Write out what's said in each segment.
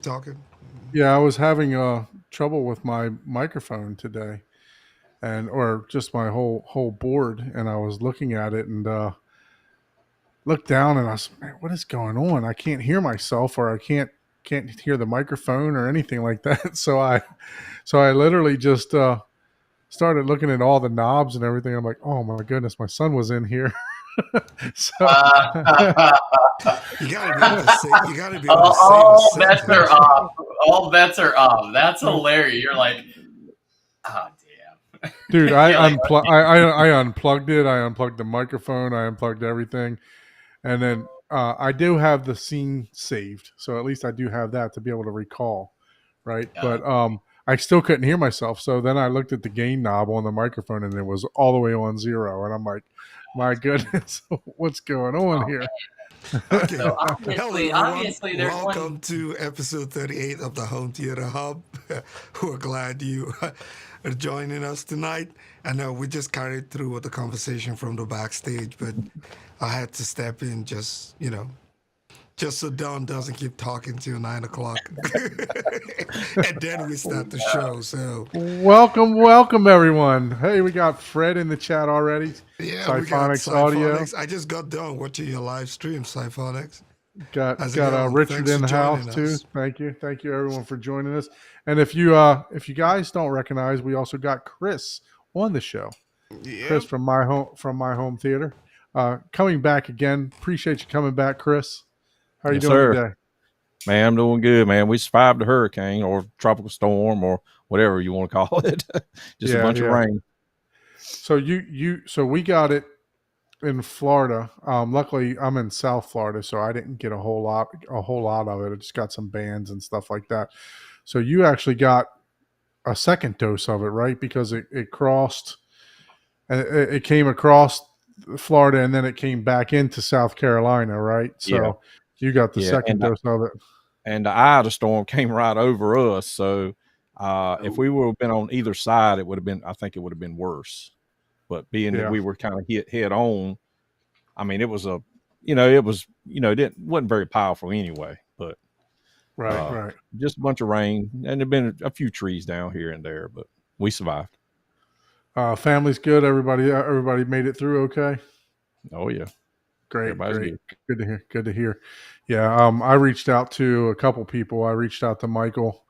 talking. Yeah, I was having trouble with my microphone today, and or just my whole board, and I was looking at it and looked down, and I was, man, what is going on? I can't hear myself, or I can't hear the microphone or anything like that. So I literally just started looking at all the knobs and everything. I'm like, oh my goodness, my son was in here. So Uh, You got to be able to say. You got to be able to save a all bets are sentence. off. All bets are off. That's hilarious. You're like, oh damn. dude, You're like, I unplugged it. I unplugged the microphone. I unplugged everything. And then I do have the scene saved, so at least I do have that to be able to recall, right? But I still couldn't hear myself. So then I looked at the gain knob on the microphone, and it was all the way on zero. And I'm like, my goodness, what's going on oh, here? Okay. so Hello, obviously, everyone. obviously, there's Welcome one. to episode 38 of the Home Theater Hub. We're glad you are joining us tonight. I know we just carried through with the conversation from the backstage, but I had to step in just so Don doesn't keep talking till 9 o'clock. And then we start the show. So, Welcome, everyone. Hey, we got Fred in the chat already. yeah, we got Siphonics Audio. Siphonics. I just got done watching your live stream, Siphonics. Got How's it going? Richard Thanks in for the house joining too. us. Thank you everyone for joining us. And if you guys don't recognize, we also got Chris on the show. Chris Yep. from my home theater, coming back again. Appreciate you coming back, Chris. How are you Yes, doing sir. today? Man, I'm doing good, man. We survived the hurricane or tropical storm or whatever you want to call it. Just a Yeah, bunch of yeah. rain. So we got it in Florida. Luckily, I'm in South Florida, so I didn't get a whole lot of it. I just got some bands and stuff like that. So you actually got a second dose of it, right? Because it crossed, it came across Florida, and then it came back into South Carolina, right? Yeah. So you got the Yeah. second dose of it. And the eye of the storm came right over us. So if we would have been on either side, I think it would have been worse. But being that Yeah, we were kind of hit head on, I mean, it wasn't very powerful anyway, but right, right. just a bunch of rain and there've been a few trees down here and there, but we survived. Family's good. Everybody made it through okay. Oh yeah. Great, Everybody's great. good. Good to hear. Good to hear. Yeah, I reached out to a couple people. I reached out to Michael,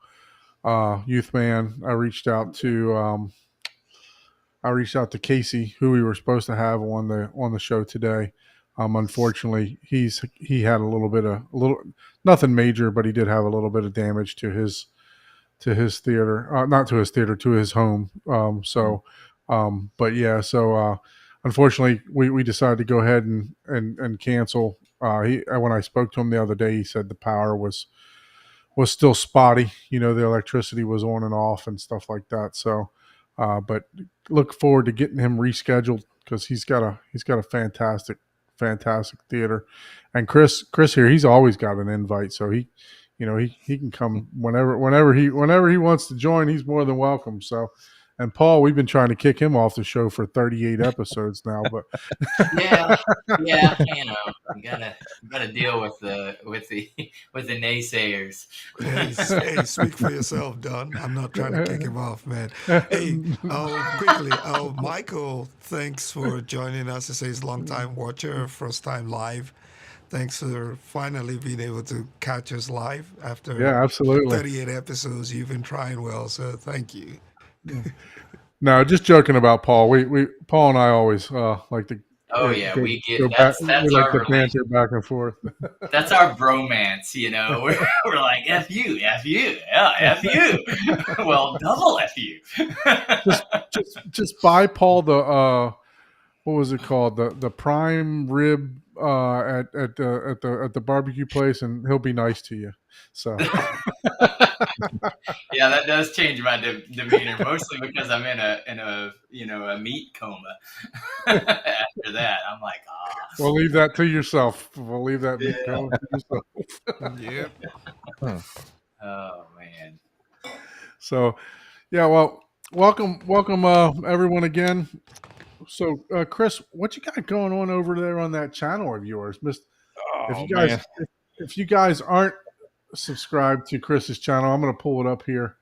Youth Man. I reached out to Casey, who we were supposed to have on the show today. Unfortunately, he had a little nothing major, but he did have a little bit of damage to his theater, not to his theater, to his home. But yeah, unfortunately, we decided to go ahead and cancel. When I spoke to him the other day, he said the power was still spotty. The electricity was on and off and stuff like that. So, but look forward to getting him rescheduled because he's got a fantastic theater. And Chris here, he's always got an invite, so he can come whenever he wants to join. He's more than welcome. So, and Paul, we've been trying to kick him off the show for 38 episodes now, but Yeah, yeah. You gotta deal with the naysayers. Hey, speak for yourself, Don. I'm not trying to kick him off, man. Hey, quickly, Michael, thanks for joining us. He says long time watcher, first time live. Thanks for finally being able to catch us live after yeah, absolutely. 38 episodes. You've been trying well, so thank you. No, just joking about Paul. We Paul and I always like to Oh yeah, we get go back. We that's like our to relation. banter back and forth. That's our bromance. We're like f you, yeah, f you. Well, double f you. just buy Paul the what was it called, the prime rib at the barbecue place, and he'll be nice to you. So Yeah, that does change my demeanor, mostly because I'm in a meat coma. After that, I'm like, we'll leave that to yourself. We'll leave that meat yeah. going to yourself. Yep. Oh man. So yeah, well, welcome everyone again. So Chris, what you got going on over there on that channel of yours, Miss? If Oh you guys man. if you guys aren't subscribe to Chris's channel. I'm going to pull it up here.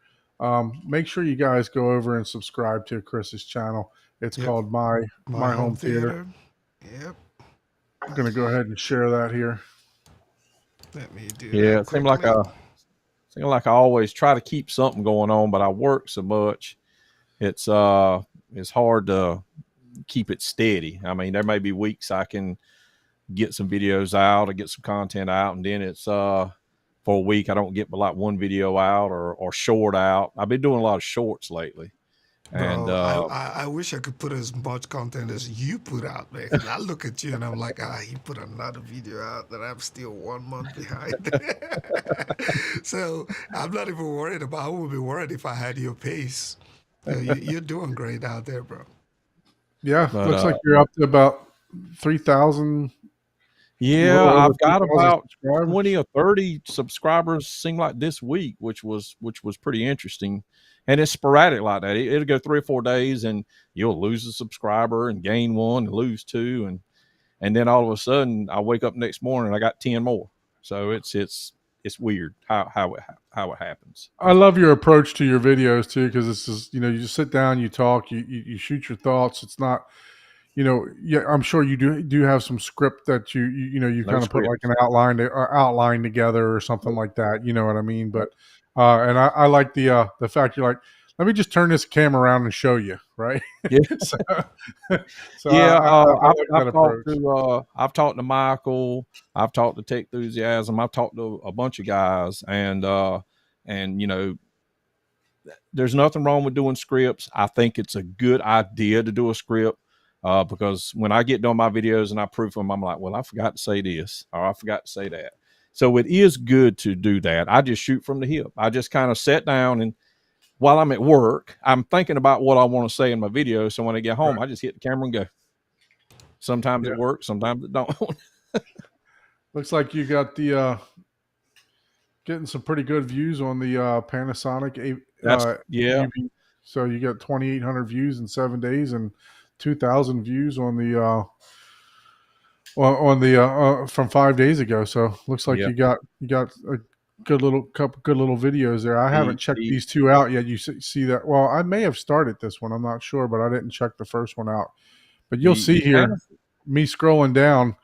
Make sure you guys go over and subscribe to Chris's channel. It's Yep. called My Home Theater. Yep. I'm going to go ahead and share that here. Let me do Yeah, that it seemed like quickly. I always try to keep something going on, but I work so much. It's hard to keep it steady. I mean, there may be weeks I can get some videos out or get some content out, and then it's for a week I don't get but like one video out or short out. I've been doing a lot of shorts lately. And Bro, I wish I could put as much content as you put out, man. 'Cause I look at you and I'm like, he put another video out that I'm still 1 month behind. So I'm not even worried about. I would be worried if I had your pace. You're doing great out there, bro. Yeah, But, looks like you're up to about 3,000. yeah, Well, over I've got 3,000 about subscribers. 20 or 30 subscribers seem like this week, which was pretty interesting. And it's sporadic like that. It'll go 3 or 4 days and you'll lose a subscriber and gain one and lose two. And then all of a sudden I wake up next morning and I got 10 more. So it's weird how it happens. I love your approach to your videos too, because this is, you just sit down, you talk, you shoot your thoughts. It's not, yeah, I'm sure you do have some script that you No kind of put like script. an outline together or something like that. You know what I mean? But and I like the fact you're like, let me just turn this camera around and show you, right? Yeah. so Yeah, I like that approach. I've talked to Michael, I've talked to Tech Enthusiasm, I've talked to a bunch of guys, and there's nothing wrong with doing scripts. I think it's a good idea to do a script because when I get done my videos and I proof them, I'm like, well, I forgot to say this or I forgot to say that. So it is good to do that. I just shoot from the hip. I just kind of sit down and while I'm at work, I'm thinking about what I want to say in my video. So when I get home, Right. I just hit the camera and go. Sometimes Yeah. it works, sometimes it don't. Looks like you got the getting some pretty good views on the Panasonic. Yeah. UV. So you got 2,800 views in 7 days and 2,000 views on the from 5 days ago. So looks like Yep. you got a good little videos there. I haven't checked these two out yet. You see that? Well, I may have started this one. I'm not sure, but I didn't check the first one out. But you'll see here, me scrolling down.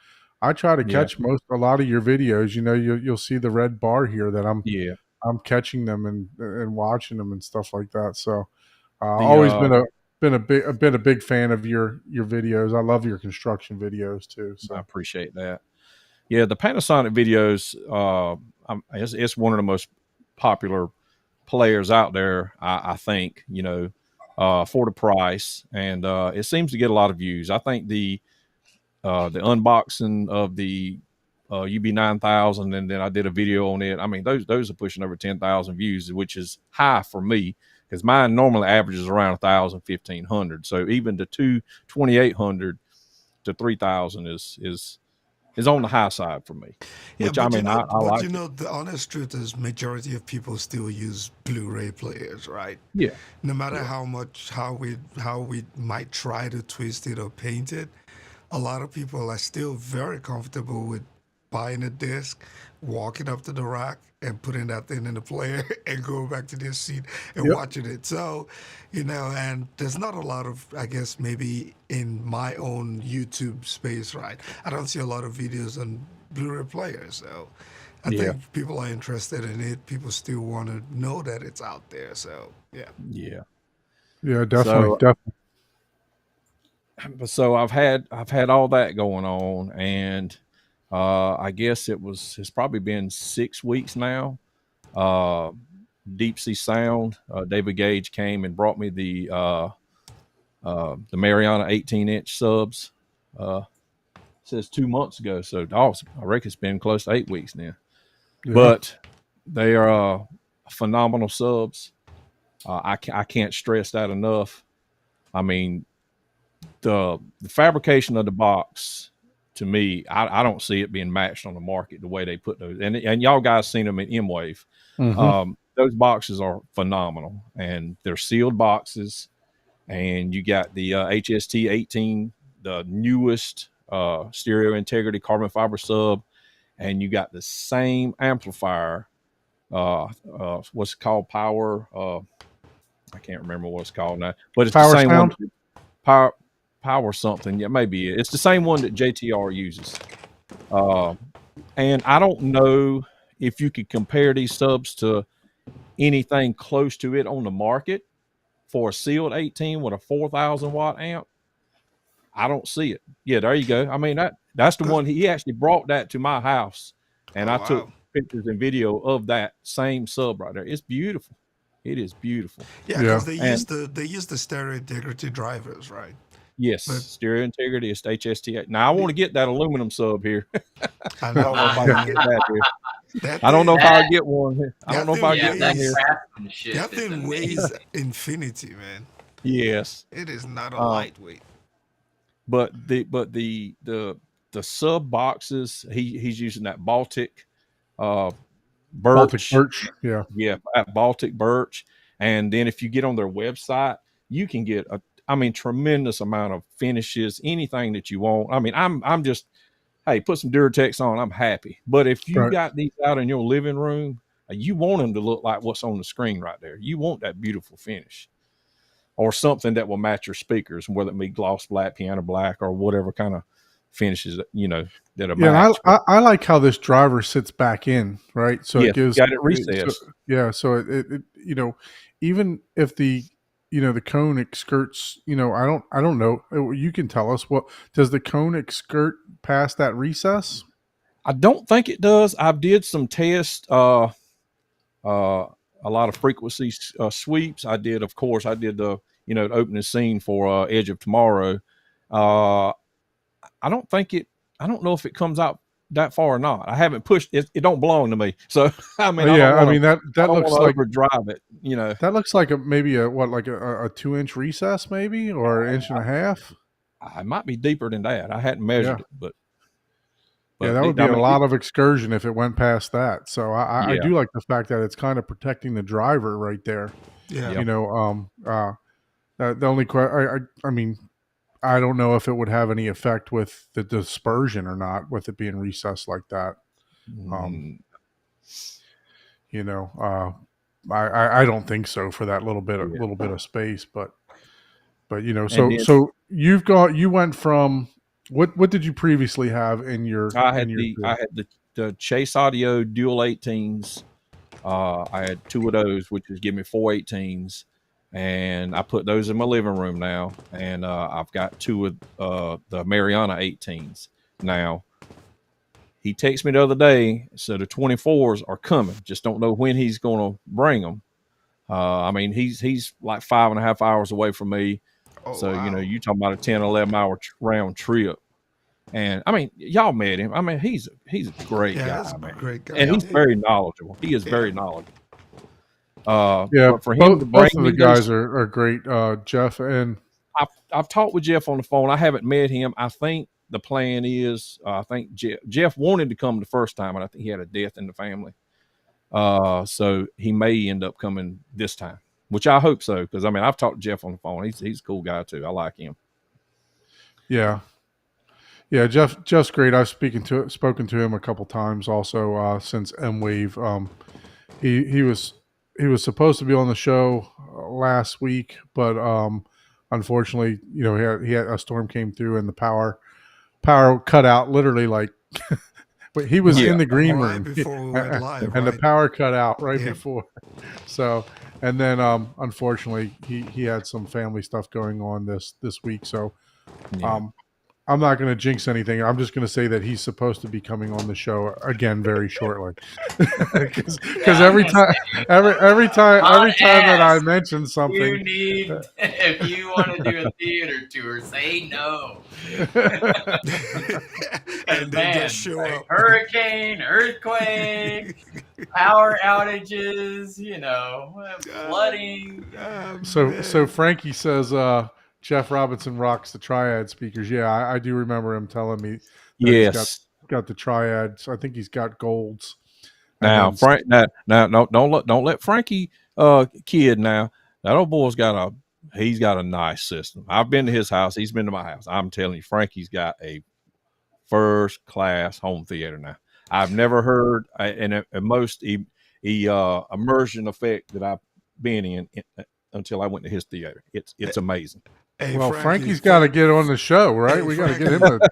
I try to catch a lot of your videos. You'll see the red bar here that I'm catching them and watching them and stuff like that. So always been a big fan of your videos. I love your construction videos too. So I appreciate that. Yeah, the Panasonic videos, it's one of the most popular players out there, I think, for the price. And it seems to get a lot of views. I think the unboxing of the UB9000, and then I did a video on it. I mean, those are pushing over 10,000 views, which is high for me because mine normally averages around 1,000, 1,500. So even the 2,800 to 3,000 is on the high side for me. Yeah, Which but I like. the honest truth is, majority of people still use Blu-ray players, right? Yeah. No matter how we might try to twist it or paint it, a lot of people are still very comfortable with buying a disc, walking up to the rack, and putting that thing in the player and going back to their seat and watching it. So, and there's not a lot of, I guess, maybe in my own YouTube space, right? I don't see a lot of videos on Blu-ray players. So I think people are interested in it. People still want to know that it's out there. So, yeah. Yeah. Yeah, definitely. So I've had all that going on, and I guess it's probably been 6 weeks now. Deep Sea Sound, David Gage came and brought me the Mariana 18-inch subs. Says 2 months ago, so I reckon it's been close to 8 weeks now. Yeah. But they are phenomenal subs. I can't stress that enough. I mean, the fabrication of the box, to me, I don't see it being matched on the market the way they put those. And y'all guys seen them in M-Wave. Mm-hmm. Those boxes are phenomenal, and they're sealed boxes. And you got the HST 18, the newest stereo integrity carbon fiber sub, and you got the same amplifier what's it called, Power. I can't remember what it's called now, but it's Power the same Sound? one. Power something. Yeah, maybe it's the same one that JTR uses. And I don't know if you could compare these subs to anything close to it on the market for a sealed 18 with a 4,000 watt amp. I don't see it. Yeah, there you go. I mean, that's the one. He actually brought that to my house, and I took Wow. pictures and video of that same sub right there. It's beautiful. It is beautiful. Yeah, Yeah. because they use the stereo integrity drivers, right? Yes, But- stereo integrity is HST8. Now I want to get that aluminum sub here. I I don't know know. if I can get that here. That I don't know thing- if I'll get one here. I don't know if I'll Yeah, get that one here. craftsmanship That is thing amazing. weighs infinity, man. Yes, It is not a Uh, lightweight. but the sub boxes he's using that Baltic birch. Baltic birch. Yeah. Yeah, at Baltic birch. And then if you get on their website, you can get tremendous amount of finishes, anything that you want. I mean, I'm just, hey, put some Duratex on, I'm happy. But if you Right. got these out in your living room, you want them to look like what's on the screen right there. You want that beautiful finish or something that will match your speakers, whether it be gloss black, piano black, or whatever kind of finishes that that are Yeah, matched. and I like how this driver sits back in, right? So Yes, it gives got it recessed. So it even if the the cone skirts, I don't know. You can tell us, what does the cone skirt past that recess? I don't think it does. I did some tests, a lot of frequency sweeps. I did the the opening scene for Edge of Tomorrow. I don't know if it comes out that far or not. I haven't pushed it. It don't belong to me. So I mean, that looks like overdrive it. that looks like maybe a 2-inch recess, maybe, or an inch and a half. It might be deeper than that. I hadn't measured it, but yeah, that would be a lot of excursion if it went past that. So I Yeah. do like the fact that it's kind of protecting the driver right there. Yeah. Yep. The only question, I mean, I don't know if it would have any effect with the dispersion or not, with it being recessed like that. Mm, I don't think so for that little bit of space, but then- so you went from what did you previously have in your? I had your the Chase Audio Dual 18s. I had 2 of those, which was give me 4 18s, and I put those in my living room now. And I've got 2 of the Mariana 18s now. He texted me the other day, so the 24s are coming. Just don't know when he's going to bring them. I mean, he's like 5.5 hours away from me. Oh, So, wow. you talking about a 10, 11 hour round trip. And I mean, y'all met him. I mean, he's a great Yeah, guy, that's a man. great guy. And he's very knowledgeable. He is very knowledgeable. But for him both, to bring both of me the guys are great. Jeff and I've talked with Jeff on the phone. I haven't met him. I think the plan is, I think Jeff wanted to come the first time, and I think he had a death in the family. So he may end up coming this time, which I hope so. Because I mean, I've talked to Jeff on the phone. He's a cool guy too. I like him. yeah, Jeff's great. I've spoken to him a couple times also since M Wave. He was supposed to be on the show last week, but unfortunately, he had a storm came through and the power cut out literally like. But he was in the green Right room before we went live, and the right? power cut out right Yeah. before. So, and then unfortunately he had some family stuff going on this week. So, Yeah. I'm not going to jinx anything. I'm just going to say that he's supposed to be coming on the show again very shortly. Because every time that I mention You something, need, if you want to do a theater tour, say no. And they Man, just show like up. hurricane, earthquake, power outages, flooding. So Frankie says Jeff Robinson rocks the Triad speakers. Yeah, I do remember him telling me that he's Yes. got the Triads. I think he's got golds. And Now, then- Frank. Now, don't let Frankie kid. Now that old boy's he's got a nice system. I've been to his house. He's been to my house. I'm telling you, Frankie's got a first class home theater. Now, I've never heard, and at most, the immersion effect that I've been in until I went to his theater. It's amazing. Hey, Well, Frankie, Frankie's got to get on the show, right? Hey, We got to get Frankie. him to.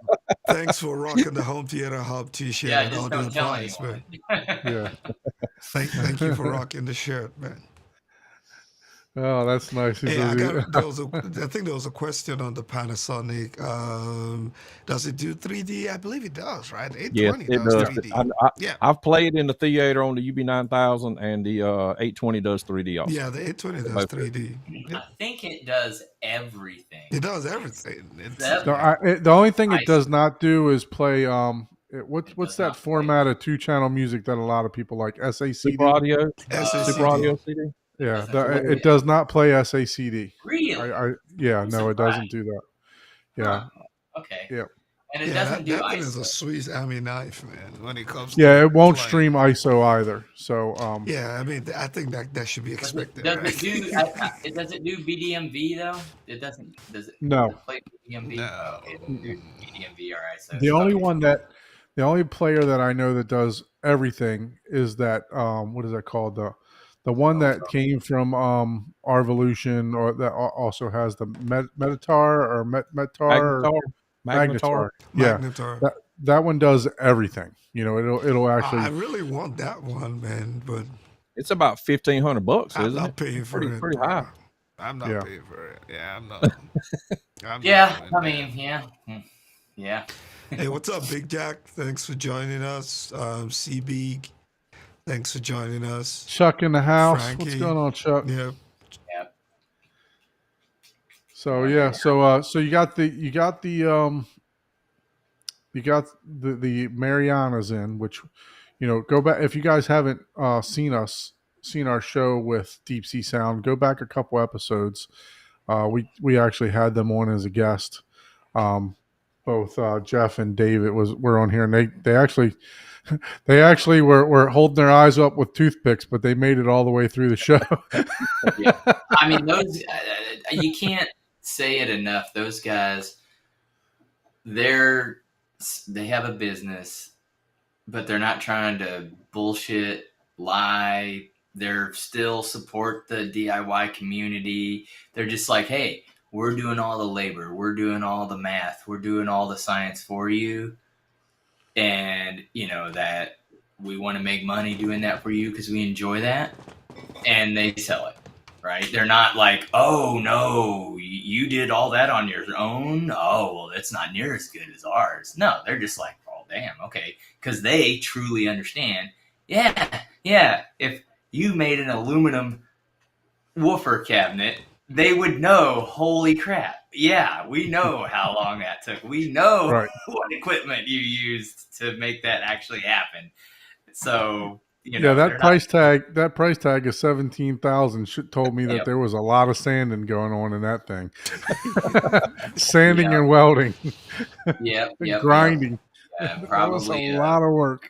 Thanks for rocking the Home Theater Hub T-shirt Yeah, and just all the don't tell advice, anyone. man. Yeah. Thank you for rocking the shirt, man. Oh, that's nice. He Hey, says I think there was a question on the Panasonic. Does it do 3D? I believe it does, right? The Yes, 820 it does does. 3D. Yeah. I've played in the theater on the UB9000, and the 820 does 3D also. Yeah, the 820 does Both. 3D. Yep. I think it does everything. It does everything. That- the only thing it I does not do is play. What's does that not play. format of 2-channel music that a lot of people like? SACD. Super audio, SACD. super audio CD. Yeah, Doesn't it does not play SACD. Really? Yeah, I'm no, it doesn't surprised. do that. Yeah, Huh. Okay. Yeah. And it Yeah, doesn't that do thing is a ISO. Swiss Army knife, man. When it comes, yeah, to it won't playing. stream ISO either. So, Yeah, I mean, I think that should be Does expected. it right? does it do BDMV though? It doesn't. Does it? No. Does it play BDMV? No. Okay, it doesn't do BDMV or ISO. the only Okay. the only player that I know that does everything is that what is that called, the one that came from Arvolution, or that also has the Metatar or Metar. Magnetar. Yeah, Magnetar. that one does everything. You know, it'll I actually. really want that one, man, but It's about $1,500, I'm isn't not it? paying for Pretty it. pretty bro. high. I'm not Yeah. paying for it. Yeah, I'm not. I'm Yeah, not doing I that. mean, yeah, yeah. Hey, what's up, Big Jack? Thanks for joining us. CB, thanks for joining us. Chuck in the house. What's Frankie. going on, Chuck? Yeah, So yeah, so you got the Marianas in, which, you know, go back if you guys haven't seen our show with Deep Sea Sound. Go back a couple episodes. We actually had them on as a guest. Both Jeff and David were on here, and they actually were holding their eyes up with toothpicks, but they made it all the way through the show. Yeah. I mean, those you can't say it enough. Those guys, they have a business, but they're not trying to bullshit, lie. They're still support the DIY community. They're just like, hey, we're doing all the labor, we're doing all the math, we're doing all the science for you, and you know that we want to make money doing that for you because we enjoy that, and they sell it. Right? They're not like, oh no, you did all that on your own. Oh, well, that's not near as good as ours. No, they're just like, oh damn, okay, because they truly understand. Yeah. If you made an aluminum woofer cabinet, they would know. Holy crap! Yeah, we know how long that took. We know Right. what equipment you used to make that actually happen. So. You know, Yeah, they're not- that price tag of 17,000 told me that Yep. there was a lot of sanding going on in that thing. Sanding Yeah. and welding, Yep, and yep, grinding. yep. That was Probably. a lot of work.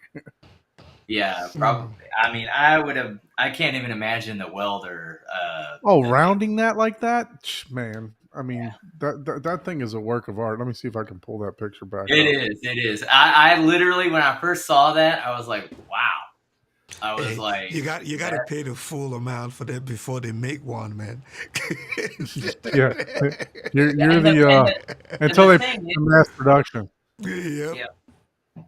Yeah, probably. I mean, I can't even imagine the welder. Rounding that like that, man. I mean, that thing is a work of art. Let me see if I can pull that picture back. It is. I literally, when I first saw that, I was like, wow. I was Hey, like, you got to pay the full amount for that before they make one, man. Yeah, you're and until the they thing put is- the mass production. Yep.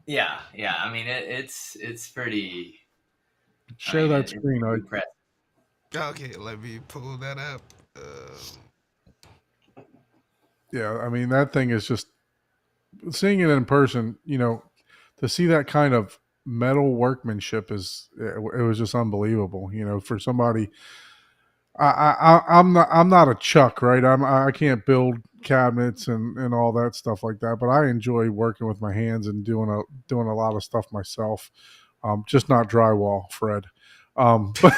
Yeah. I mean, it's pretty. Share that screen. It's Ike. impressive. Okay, let me pull that up. Yeah, I mean, that thing is just, seeing it in person, you know, to see that kind of metal workmanship it was just unbelievable. You know, for somebody, I'm not a Chuck, right? I can't build cabinets and all that stuff like that, but I enjoy working with my hands and doing a lot of stuff myself. Just not drywall, Fred. But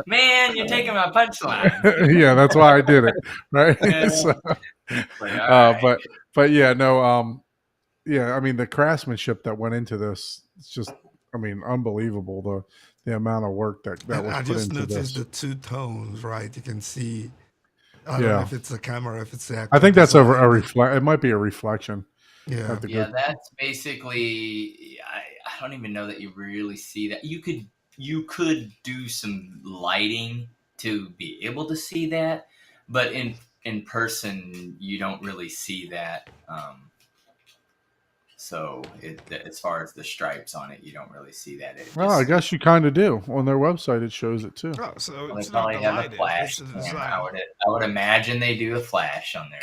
Man, you're taking my punchline. yeah, that's why I did it, right? So, Like, all right. but yeah, no, yeah, I mean, the craftsmanship that went into this, it's just, I mean, unbelievable. The amount of work that And was I put just into noticed this. the two tones, right? You can see. I don't know Yeah. if it's the camera, if it's the. I think that's actual a design. It might be a reflection. Yeah. Have to Yeah, go- that's basically. don't even know that you really see that. You could do some lighting to be able to see that, but in person you don't really see that. So as far as the stripes on it, you don't really see that. It Well, I just, guess you kind of do. On their website, it shows it too. Oh, so well, they it's not probably the have a lighting, flash it's the camera. design. I would imagine they do a flash on there.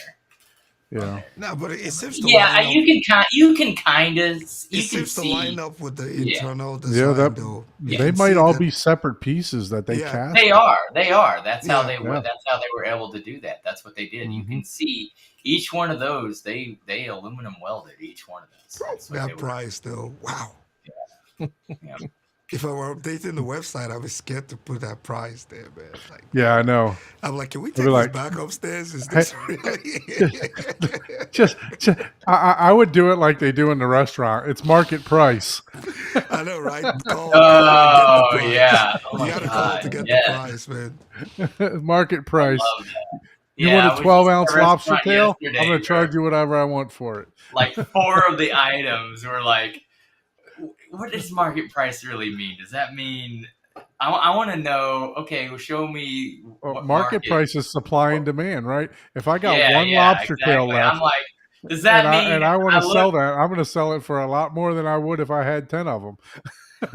Yeah. No, but it seems to Yeah, line up. you can kind of It you can seems to line see. up with the Yeah. internal Yeah, design, though. You they can might see all that- be separate pieces that they Yeah. cast. They are. That's how Yeah. they were. Yeah. That's how they were able to do that. That's what they did. You can see each one of those. They aluminum welded each one of those. That's what they That were. price, though. Wow. Yeah. If I were updating the website, I'd be scared to put that price there, man. Like, Yeah, I know. I'm like, can we I'd take be this like, back upstairs? Is this really? Just I would do it like they do in the restaurant. It's market price. I know, right? Call Oh and get the price. yeah. Oh You my gotta call god. to get Yeah. the price, man. Market price. Love that. You Yeah, I want a was just at 12-ounce a lobster restaurant tail? yesterday I'm going to where, charge you whatever I want for it. like 4 of the items were like, what does market price really mean? Does that mean I want to know? Okay, well, show me what Market price is supply and demand, right? If I got one yeah, lobster tail exactly. left, I'm like, does that mean? and I want to look- sell that, I'm going to sell it for a lot more than I would if I had 10 of them.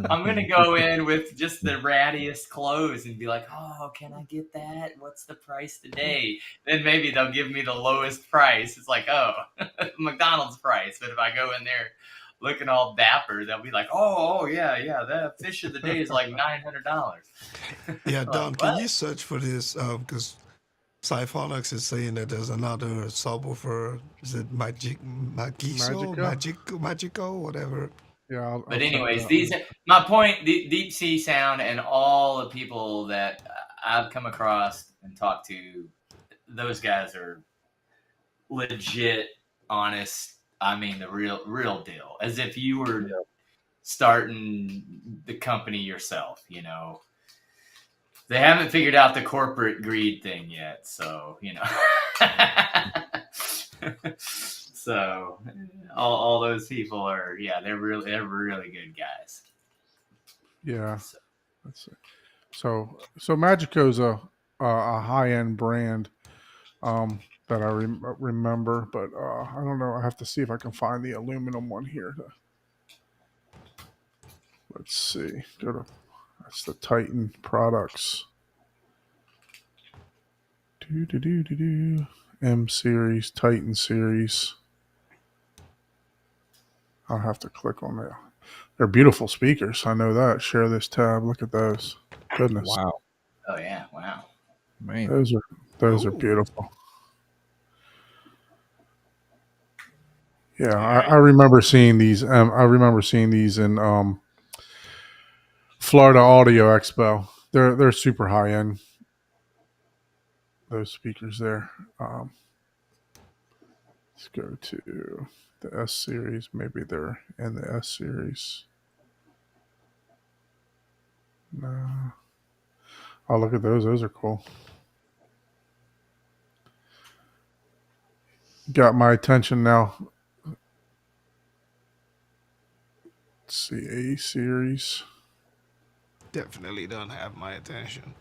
I'm gonna go in with just the rattiest clothes and be like, "Oh, can I get that? What's the price today?" Then maybe they'll give me the lowest price. It's like, oh, McDonald's price. But if I go in there looking all dapper, they'll be like, "Oh, yeah, that fish of the day is like $900." Yeah, Like, Don, what? can you search for this? Because Siphonix is saying that there's another subwoofer. Is it Magico, whatever? Yeah, I'll But check anyways, that out. my point, Deep Sea Sound and all the people that I've come across and talked to, those guys are legit, honest. I mean, the real deal. As if you were starting the company yourself, you know. They haven't figured out the corporate greed thing yet, so, you know. So all those people are, they're really good guys. Yeah. Let's see. So Magico's a high-end brand that I remember, but I don't know. I have to see if I can find the aluminum one here. Let's see. That's the Titan products. M series, Titan series. I'll have to click on that. They're beautiful speakers. I know that. Share this tab. Look at those. Goodness. Wow, Oh yeah, wow. man. Those are beautiful. Yeah, I remember seeing these. I remember seeing these in Florida Audio Expo. They're super high end. Those speakers there. Let's go to the S series. Maybe they're in the S series. No. Oh, look at those. Those are cool. Got my attention now. Let's see, A series. Definitely don't have my attention.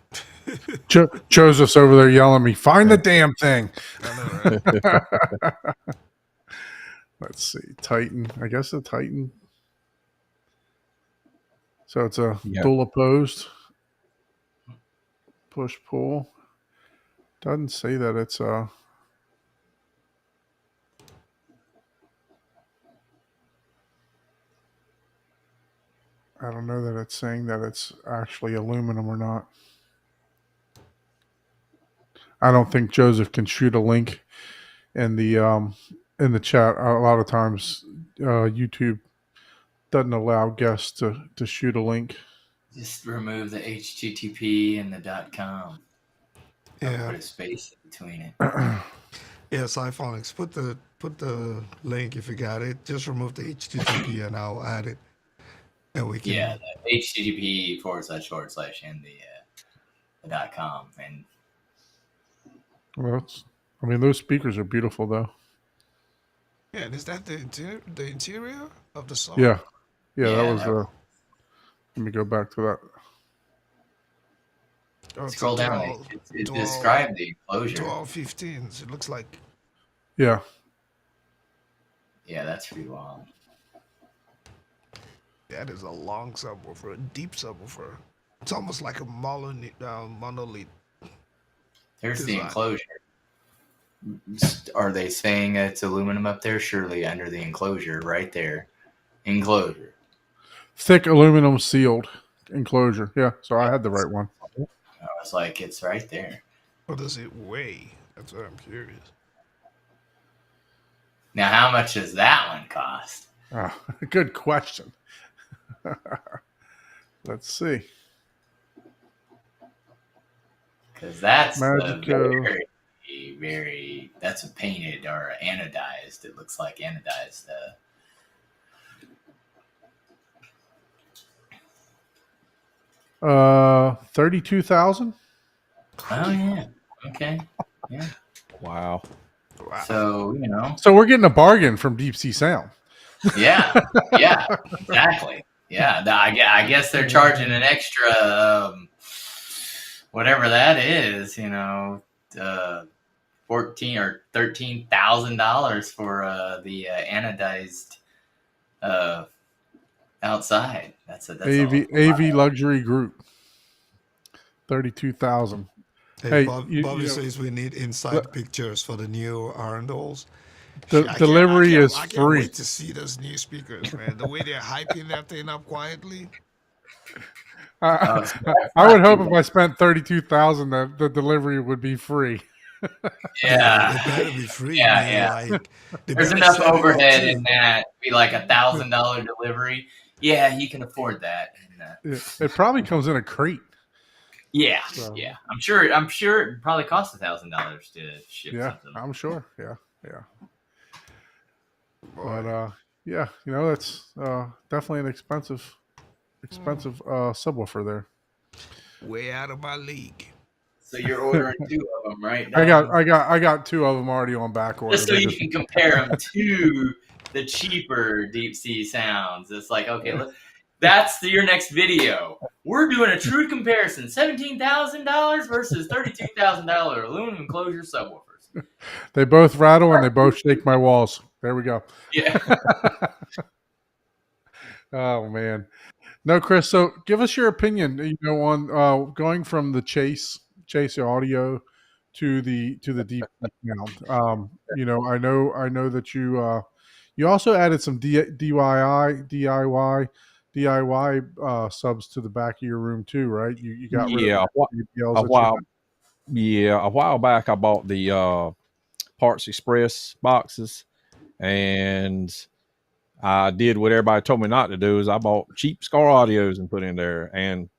Joseph's over there yelling at me, find the damn thing. I know, right? Let's see, Titan. I guess the Titan. So it's a dual opposed push pull. Doesn't say that it's a. I don't know that it's saying that it's actually aluminum or not. I don't think Joseph can shoot a link in the chat. A lot of times, YouTube doesn't allow guests to shoot a link. Just remove the HTTP and the .com. Yeah. Put a space in between it. Yeah, Siphonix. Put the link if you got it. Just remove the HTTP and I'll add it. And we can. Yeah, the HTTP // and the .com. And Well, those speakers are beautiful though. Yeah, and is that the interior of the song? Yeah, Yeah, that Yeah, was the. Let me go back to that. Oh, it's a scroll down. It described the enclosure. 12-15s. It looks like. Yeah, Yeah, that's pretty wild. That is a long subwoofer, a deep subwoofer. It's almost like a monolith There's the design. enclosure. Are they saying it's aluminum up there? Surely under the enclosure, right there. Enclosure. thick aluminum sealed enclosure. Yeah, so I had the right one. I was like, it's right there. What does it weigh? That's what I'm curious. Now, how much does that one cost? Good question. Let's see. Because that's Magico. very, that's a painted or anodized. It looks like anodized. 32,000. Oh, yeah. Okay. Yeah. Wow. Wow. So, you know. So we're getting a bargain from Deep Sea Sound. Yeah. Yeah. Exactly. Yeah. I guess they're charging an extra, whatever that is, you know, $14,000 or $13,000 for the anodized outside. That's AV Luxury Group. 32,000. Hey, Bobby says we need inside pictures for the new Arundels. The delivery is I can't free. wait to see those new speakers, man. The way they're hyping that thing up quietly. I would hope if I spent 32,000 that the delivery would be free. Yeah. It better be free. Yeah, man. yeah. Like, There's enough overhead in that. Be like $1,000 delivery. Yeah, you can afford that. And, it probably comes in a crate. yeah, So. yeah. I'm sure it probably costs $1,000 to ship something. I'm sure. Yeah. But yeah, you know, that's definitely an expensive subwoofer there. Way out of my league. So you're ordering 2 of them, right? I got 2 of them already on back order. Just so you can compare them to the cheaper deep sea sounds. It's like, okay, that's your next video. We're doing a true comparison: $17,000 versus $32,000 aluminum enclosure subwoofers. They both rattle and they both shake my walls. There we go. Yeah. Oh man, no, Chris. So give us your opinion. You know, on going from the Chase audio to the deep sound. You know, I know that you also added some DIY subs to the back of your room too, right? You got rid of a while. Yeah, a while back I bought the Parts Express boxes, and I did what everybody told me not to do. Is I bought cheap Scar Audios and put in there, and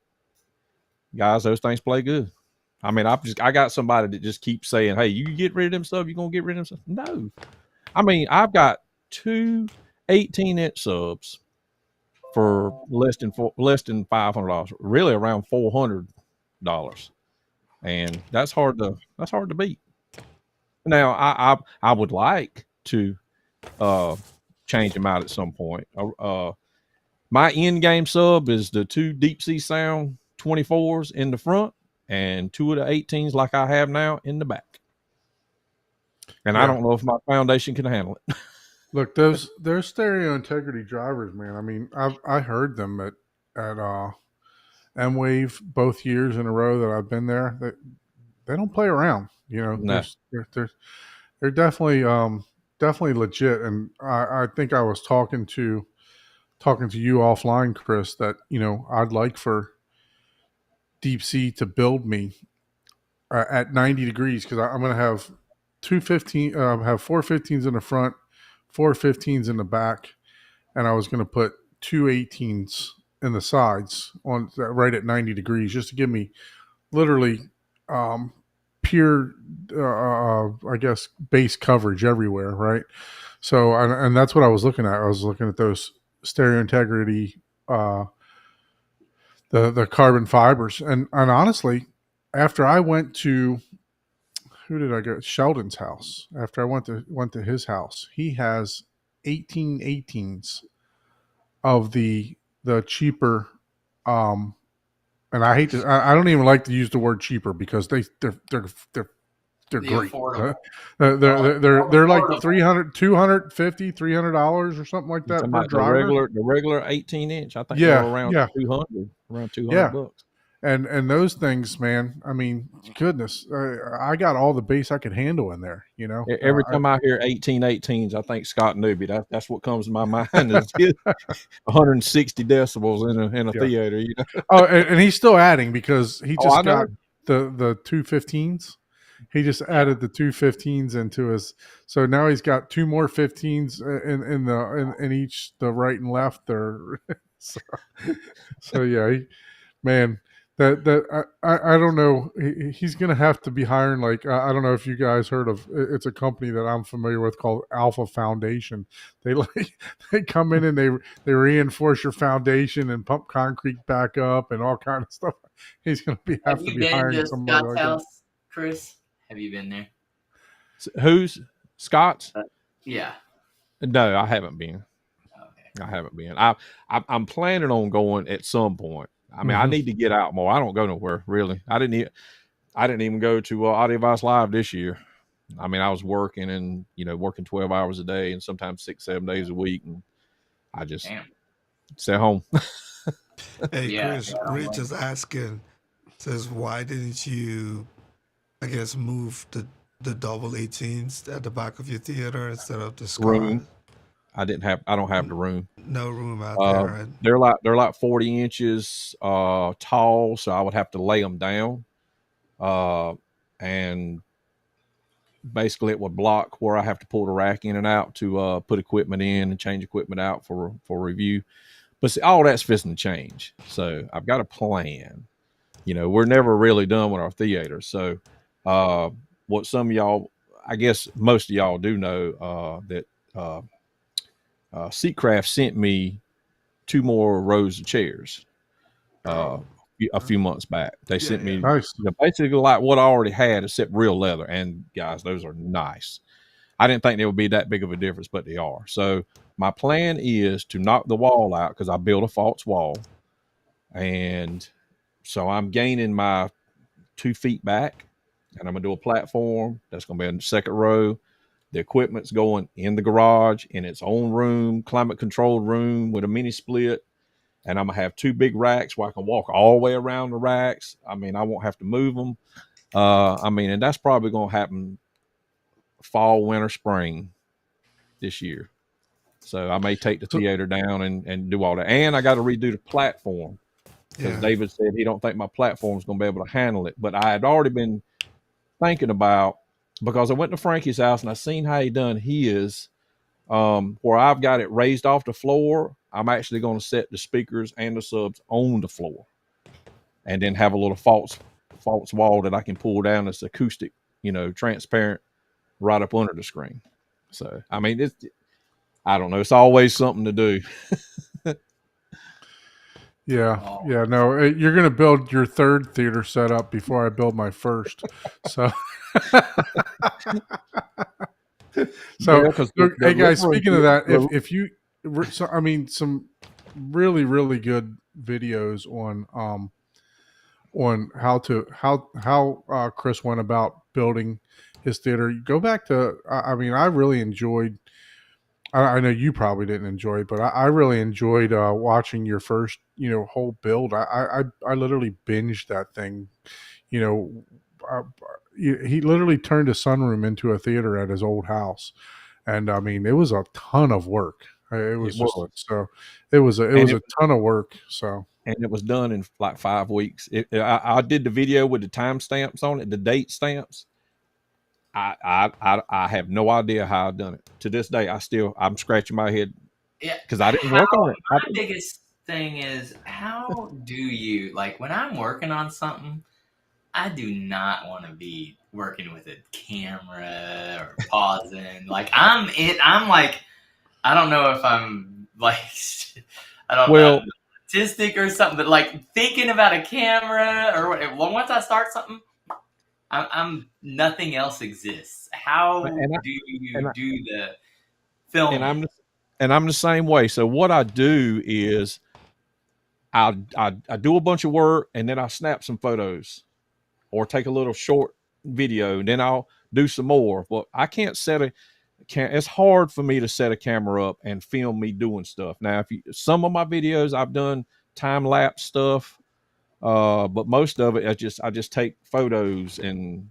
guys, those things play good. I mean, I got somebody that just keeps saying, "Hey, you get rid of them stuff. You gonna get rid of them stuff?" No, I mean, I've got 2 18-inch subs for less than $500, really around $400, and that's hard to beat. Now, I would like to change them out at some point. My end game sub is the 2 Deep Sea Sound 24s in the front and 2 of the 18s like I have now in the back. And I don't know if my foundation can handle it. Look, those stereo integrity drivers, man. I mean, I heard them at M-Wave both years in a row that I've been there. They don't play around. You know, No. they're definitely legit. And I think I was talking to you offline, Chris, that, you know, I'd like for Deep Sea to build me at 90 degrees, because I'm going to have 4 15s in the front, 4 15s in the back, and I was going to put 2 18s in the sides on right at 90 degrees, just to give me literally pure, I guess, base coverage everywhere, right? So, and that's what I was looking at. I was looking at those stereo integrity, the carbon fibers, and honestly, after I went to, who did I go? Sheldon's house. After I went to his house, he has 18 18s of the cheaper, and I hate to, I don't even like to use the word cheaper because they're The great. affordable. They're like Affordable. $300, $250, $300 or something like You talking that per about driver. the regular 18-inch? I think they're Yeah, around yeah, 200 yeah. bucks. And those things, man. I mean, goodness, I got all the bass I could handle in there. You know, Every time I hear 1818s, I think Scott Newby. That's what comes to my mind is 160 decibels in a yeah. theater. You know? Oh, and he's still adding because he Oh, I just know. got the 215s. He just added the 215s into his. So now he's got two more 15s in each the right and left. Or so yeah, man, I don't know. He's gonna have to be hiring like I don't know if you guys heard of. It's a company that I'm familiar with called Alpha Foundation. They they come in and they reinforce your foundation and pump concrete back up and all kind of stuff. He's gonna Have have to you be been hiring to somebody Scott's like that. house, Chris? Have you been there? Who's Scott's? Yeah. No, I haven't been. Okay. I haven't been. I'm planning on going at some point. I mean, I Mhm. need to get out more. I don't go nowhere really. I didn't even go to Audio Vice Live this year. I mean, I was working and working 12 hours a day and sometimes 6-7 days a week, and I just Damn. stay home. Hey, Yeah. Chris, Rich is asking, says, why didn't you, I guess, move the double 18s at the back of your theater instead of the Scott? Room. I don't have the room. No room out there, right? They're like 40 inches tall, so I would have to lay them down, and basically it would block where I have to pull the rack in and out to put equipment in and change equipment out for review. But see, all that's fixing to change, so I've got a plan. We're never really done with our theater, so what some of y'all, I guess most of y'all do know, that Seatcraft sent me 2 more rows of chairs a few months back. They sent me Nice. basically like what I already had, except real leather. And guys, those are nice. I didn't think there would be that big of a difference, but they are. So my plan is to knock the wall out because I built a false wall, and so I'm gaining my 2 feet back, and I'm gonna do a platform that's gonna be in the second row. The equipment's going in the garage in its own room, climate controlled room with a mini split. And I'm going to have 2 big racks where I can walk all the way around the racks. I mean, I won't have to move them. And that's probably going to happen fall, winter, spring this year. So I may take the theater down and do all that. And I got to redo the platform because David said he don't think my platform is going to be able to handle it. But I had already been thinking about, because I went to Frankie's house and I seen how he done his, where I've got it raised off the floor. I'm actually going to set the speakers and the subs on the floor, and then have a little false wall that I can pull down that's acoustic, transparent, right up under the screen. So I mean, I don't know. It's always something to do. Yeah. No, you're going to build your third theater setup before I build my first. So, hey guys, speaking of that, if you, so I mean, some really really good videos on how Chris went about building his theater. You go back to, I mean, I really enjoyed. I know you probably didn't enjoy it, but I really enjoyed watching your first, whole build. I literally binged that thing. He literally turned a sunroom into a theater at his old house, and I mean, it was a ton of work. It was a ton of work. So, and it was done in like 5 weeks. I did the video with the time stamps on it, the date stamps. I have no idea how I've done it. To this day, I'm scratching my head. Yeah, because I didn't work on it. My biggest thing is, how do you, like, when I'm working on something, I do not want to be working with a camera or pausing. Like, I'm like, I don't know if I'm like, I don't know, autistic or something, but like thinking about a camera or whatever. Once I start something, I'm nothing else exists. How do you do the filming? and I'm the same way. So what I do is I do a bunch of work and then I snap some photos or take a little short video and then I'll do some more. But I can't it's hard for me to set a camera up and film me doing stuff. Now, some of my videos I've done time lapse stuff, but most of it I just take photos and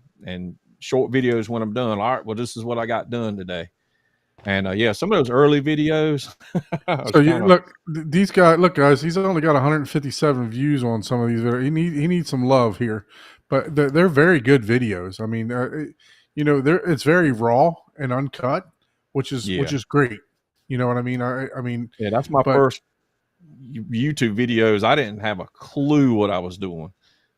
short videos when I'm done. All right, well, this is what I got done today. And yeah, some of those early videos. So look, these guys. Look, guys, he's only got 157 views on some of these videos. He needs some love here, but they're very good videos. I mean, it's very raw and uncut, which is great. You know what I mean? I mean, yeah, that's my first YouTube videos. I didn't have a clue what I was doing,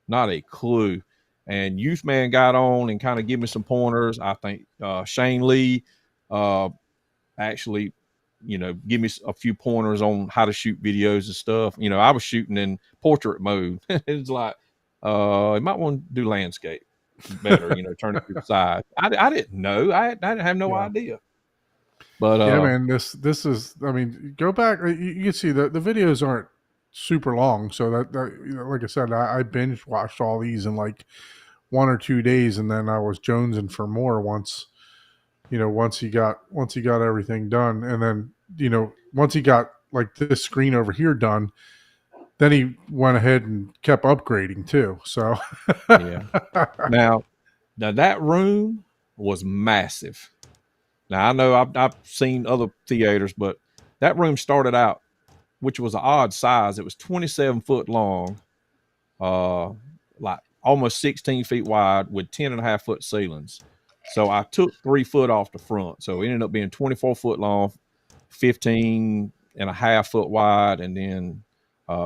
not a clue. And Youth Man got on and kind of give me some pointers. I think Shane Lee actually, give me a few pointers on how to shoot videos and stuff. I was shooting in portrait mode. It's like, you might want to do landscape better, turn it to the side. I didn't know. I didn't have no idea. But yeah, man, this is, I mean, go back. You can see the videos aren't super long. So that like I said, I binge watched all these in like 1 or 2 days. And then I was jonesing for more once he got everything done. And then, once he got like this screen over here done, then he went ahead and kept upgrading too. So yeah. Now that room was massive. Now I know I've seen other theaters, but that room started out, which was an odd size. It was 27 foot long, like almost 16 feet wide with 10.5 foot ceilings. So I took 3 foot off the front. So it ended up being 24 foot long, 15.5 foot wide, and then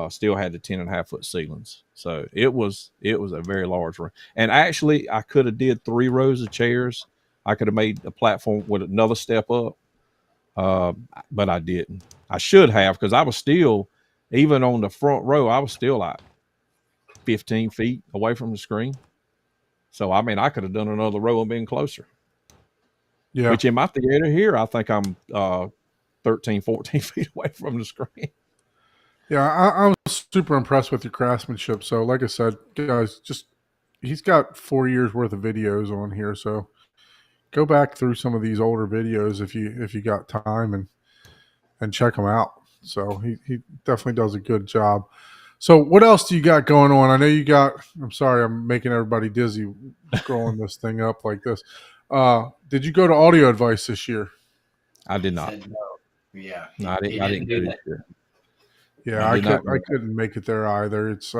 still had the 10.5 foot ceilings. So it was a very large room. And actually I could have did 3 rows of chairs. I could have made the platform with another step up. But I didn't. I should have, because I was still, even on the front row, I was still like 15 feet away from the screen. So, I mean, I could have done another row and been closer. Yeah. Which in my theater here, I think I'm 13, 14 feet away from the screen. Yeah, I was super impressed with your craftsmanship. So, like I said, guys, he's got 4 years worth of videos on here. So, go back through some of these older videos if you got time and check them out. So he definitely does a good job. So what else do you got going on? I know you got, I'm sorry, I'm making everybody dizzy scrolling this thing up like this. Did you go to Audio Advice this year? I did not. No. Yeah. No, I didn't do that. Yeah, I couldn't make it there either. It's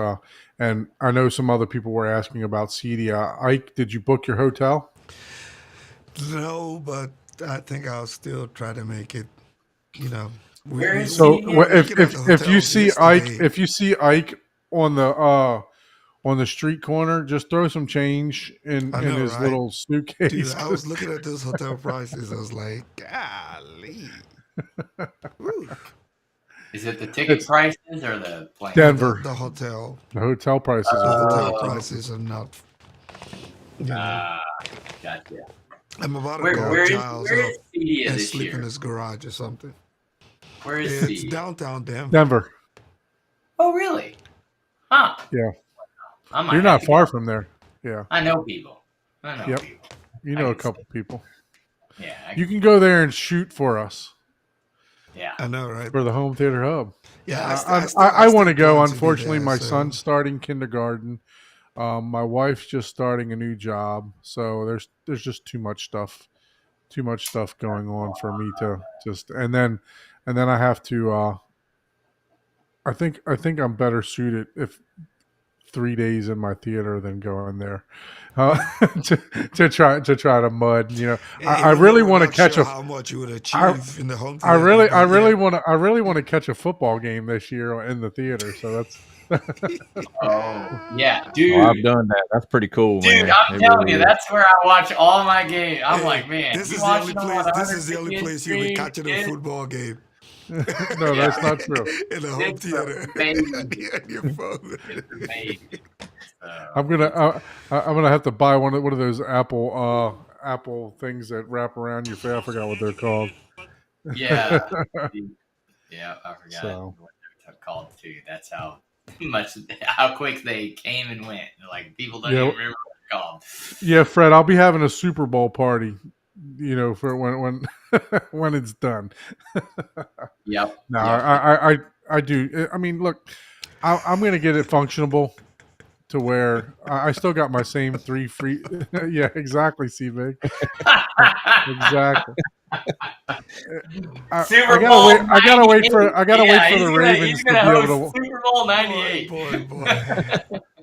and I know some other people were asking about CD. Ike, did you book your hotel? No, but I think I'll still try to make it. So if you see Ike on the street corner, just throw some change in his right? little suitcase. Dude, I was looking at those hotel prices. I was like, golly. Is it the ticket prices or the plane? Denver. The hotel. The hotel prices. The hotel prices are not. Gotcha. I'm about to Where go is Cedia and this sleep year? in his garage or something. Where is It's Cedia? downtown Denver. Denver. Oh, really? Huh. Yeah. I might You're have not to far go. from there. Yeah. I know people. Yep. People. You know a couple people. Yeah. You can go there and shoot for us Yeah. I know, right? for the Home Theater Hub. Yeah, I want to go. plan be Unfortunately, there, my so- son's starting kindergarten. My wife's just starting a new job, so there's just too much stuff going on for me to just and then I have to. I think I'm better suited if 3 days in my theater than going there to try to mud. I really want to catch how much you would achieve in the home theater. I really want to catch a football game this year in the theater. So that's. Oh, yeah, dude. Oh, I've done that. That's pretty cool, Dude, man. I'm telling you, that's where I watch all my games. I'm like, man, this you is the watch only them on place. This is the only 150th place you would catch Street, a football game. No, that's not true. In the home It's theater. amazing. On your phone. It's amazing. I'm gonna have to buy one of those Apple things that wrap around your face. I forgot what they're called. Yeah. Yeah, I forgot So. what they're called too. That's how quick they came and went. Like people don't even remember what they're called. Yeah, Fred, I'll be having a Super Bowl party, for when when it's done. Yep. No, Yep. I do. I mean, look, I'm going to get it functionable to where I still got my same 3 free. Yeah, exactly, C-Big. Exactly. Super Bowl. I gotta wait for the Ravens He's to gonna be able host to. Super Bowl '98. Boy.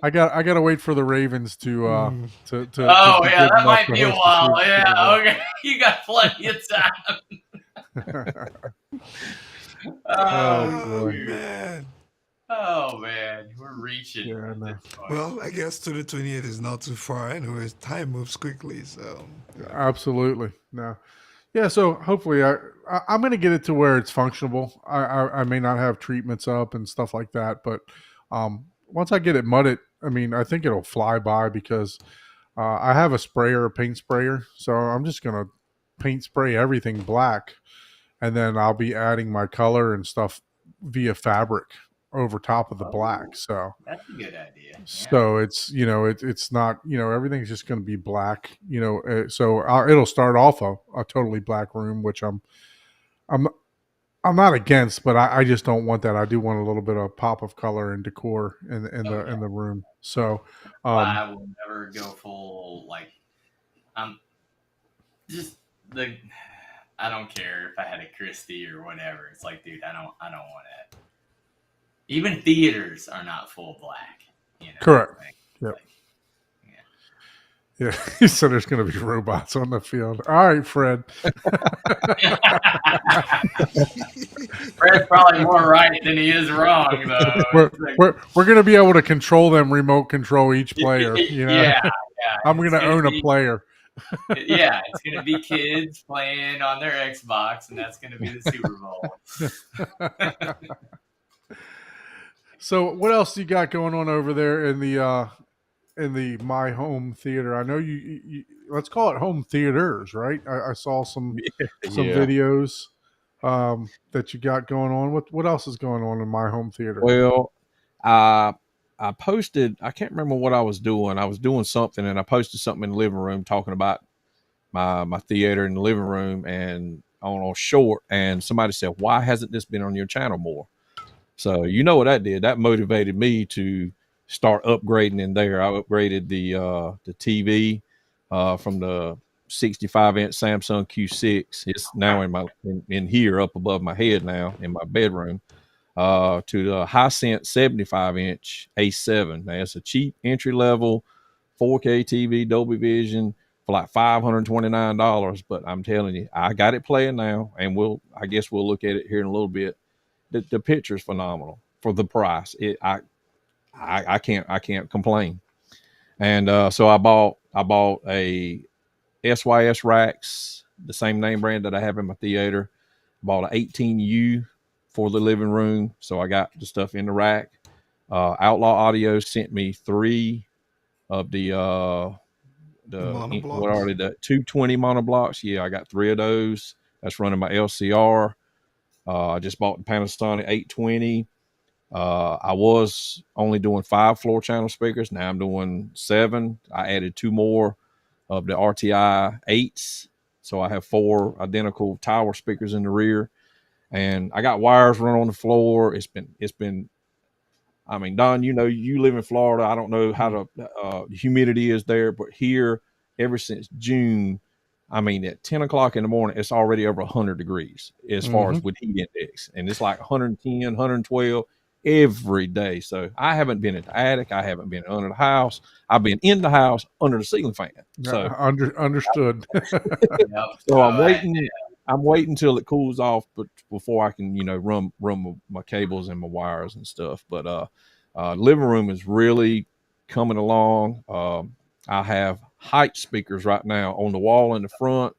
I gotta wait for the Ravens to Mm. to Oh be yeah, good that enough might to be a host the while. Super Yeah, Bowl. okay. You got plenty of time. Oh, boy. Man. Oh man, we're reaching. Yeah, I at know. this point. Well, I guess to the 28th is not too far. Anyways, time moves quickly, so Absolutely. No. Yeah, so hopefully I'm going to get it to where it's functional. I may not have treatments up and stuff like that, but once I get it mudded, I mean, I think it'll fly by because I have a paint sprayer. So I'm just going to paint spray everything black, and then I'll be adding my color and stuff via fabric over top of the black. So That's a good idea. so it's it's not everything's just going to be black. So it'll start off a totally black room, which I'm I'm not against, but I just don't want that. I do want a little bit of pop of color and decor in the room. So I will never go full like I'm just the. I don't care if I had a Christie or whatever. It's like, dude, I don't want it. Even theaters are not full black. Correct. Like, Yep. like, Yeah, he said there's going to be robots on the field. All right, Fred. Fred's probably more right than he is wrong, though. We're going to be able to control them, remote control each player. Yeah. I'm going to own a player. Yeah, it's going to be kids playing on their Xbox, and that's going to be the Super Bowl. So, what else you got going on over there in the My Home Theater? I know you let's call it home theaters, right? I saw some videos that you got going on. What else is going on in My Home Theater? Well, I posted, I can't remember what I was doing. I was doing something and I posted something in the living room talking about my theater in the living room and on a short, and somebody said, why hasn't this been on your channel more? So you know what that did? That motivated me to start upgrading in there. I upgraded the TV from the 65-inch Samsung Q6. It's now in here up above my head now in my bedroom. To the Hisense 75-inch A7. Now it's a cheap entry level 4K TV, Dolby Vision for like $529. But I'm telling you, I got it playing now, and I guess we'll look at it here in a little bit. The picture's phenomenal for the price. I can't complain. And so I bought a SYS racks, the same name brand that I have in my theater. Bought an 18U for the living room, so I got the stuff in the rack. Outlaw Audio sent me 3 of the what are they, the 220 monoblocks. Yeah, I got 3 of those. That's running my LCR. I just bought the Panasonic 820. I was only doing 5 floor channel speakers. Now I'm doing 7. I added 2 more of the RTI 8s, so I have 4 identical tower speakers in the rear. And I got wires run on the floor. It's been, I mean, Don, you live in Florida. I don't know how the humidity is there, but here, ever since June, I mean, at 10 o'clock in the morning, it's already over 100 degrees as far as with heat index. And it's like 110, 112 every day. So I haven't been at the attic. I haven't been under the house. I've been in the house under the ceiling fan. So understood. So I'm waiting till it cools off, but before I can, run my cables and my wires and stuff. But living room is really coming along. I have height speakers right now on the wall in the front,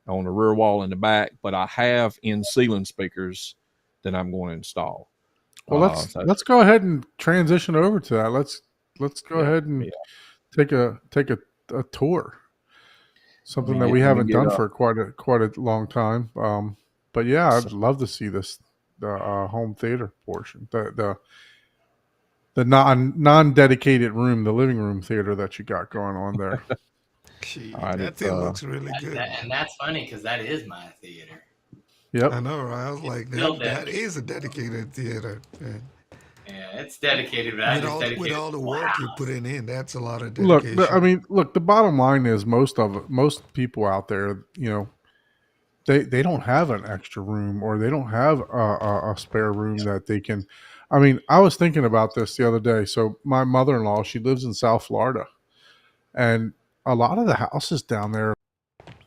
on the rear wall in the back, but I have in ceiling speakers that I'm going to install. Well, let's go ahead and transition over to that. Let's go ahead and take a tour. Something that we haven't done for quite a long time. But yeah, I'd love to see the home theater portion, the non dedicated room, the living room theater that you got going on there. Gee, All right, that if, thing looks really good. And that's funny because that is my theater. Yep. I know, right? I was like, Still that is a dedicated theater. Man. Yeah, it's dedicated, but I just With dedicated. all the work you're putting in, that's a lot of Look, dedication. the bottom line is most people out there, they don't have an extra room or they don't have a spare room that they can. I mean, I was thinking about this the other day. So my mother-in-law, she lives in South Florida, and a lot of the houses down there,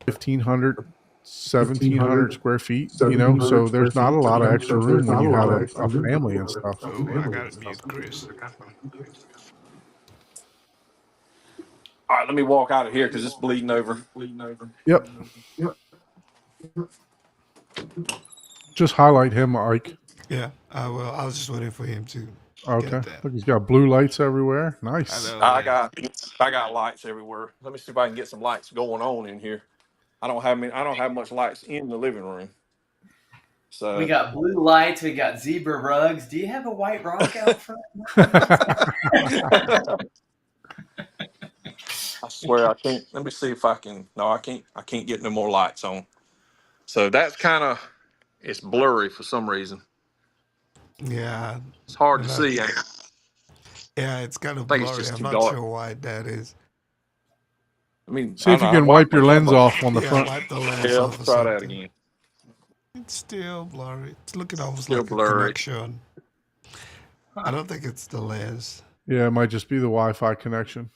1,500, 1,700 square feet. So there's not a lot of extra room when you have a family and stuff. Oh, I gotta mute Chris. all right, let me walk out of here because it's bleeding over. Yep. Just highlight him, Ike. Yeah, I will. I was just waiting for him to Okay. get that. Look, he's got blue lights everywhere. Nice. I know. I got lights everywhere. Let me see if I can get some lights going on in here. I don't have much lights in the living room. So We got blue lights. We got zebra rugs. Do you have a white rock out front? I swear I can't. Let me see if I can. No, I can't. I can't get no more lights on. So that's it's blurry for some reason. Yeah, It's hard to Not- see. yeah, it's kind of I think it's blurry. just I'm too not dark. sure why that is. I mean, See if you can wipe your lens off on the Yeah, front. wipe the lens Yeah, off let's or try that something. again. It's still blurry. It's looking almost Still like a blurry. connection. I don't think it's the lens. Yeah, it might just be the Wi-Fi connection.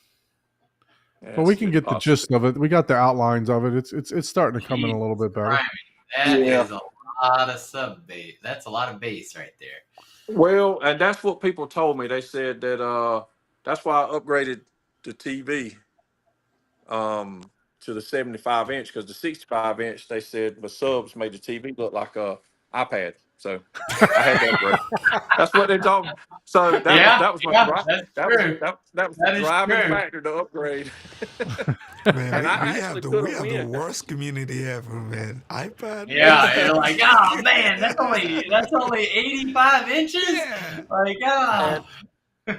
Yeah, But we it's can get the possible. gist of it. We got the outlines of it. It's starting to come in a little bit better. That Yeah. is a lot of sub bass. That's a lot of bass right there. Well, and that's what people told me. They said that that's why I upgraded the TV to the 75 inch because the 65 inch they said the subs made the TV look like a iPad. So I had to upgrade. That's what they told me. So that was my that's that was true. that was That the is driving true. factor to upgrade. Man, And I we actually have put we them have the in. worst community ever, man. iPad. Yeah, you're like, oh man, that's only 85 inches. Yeah. Like,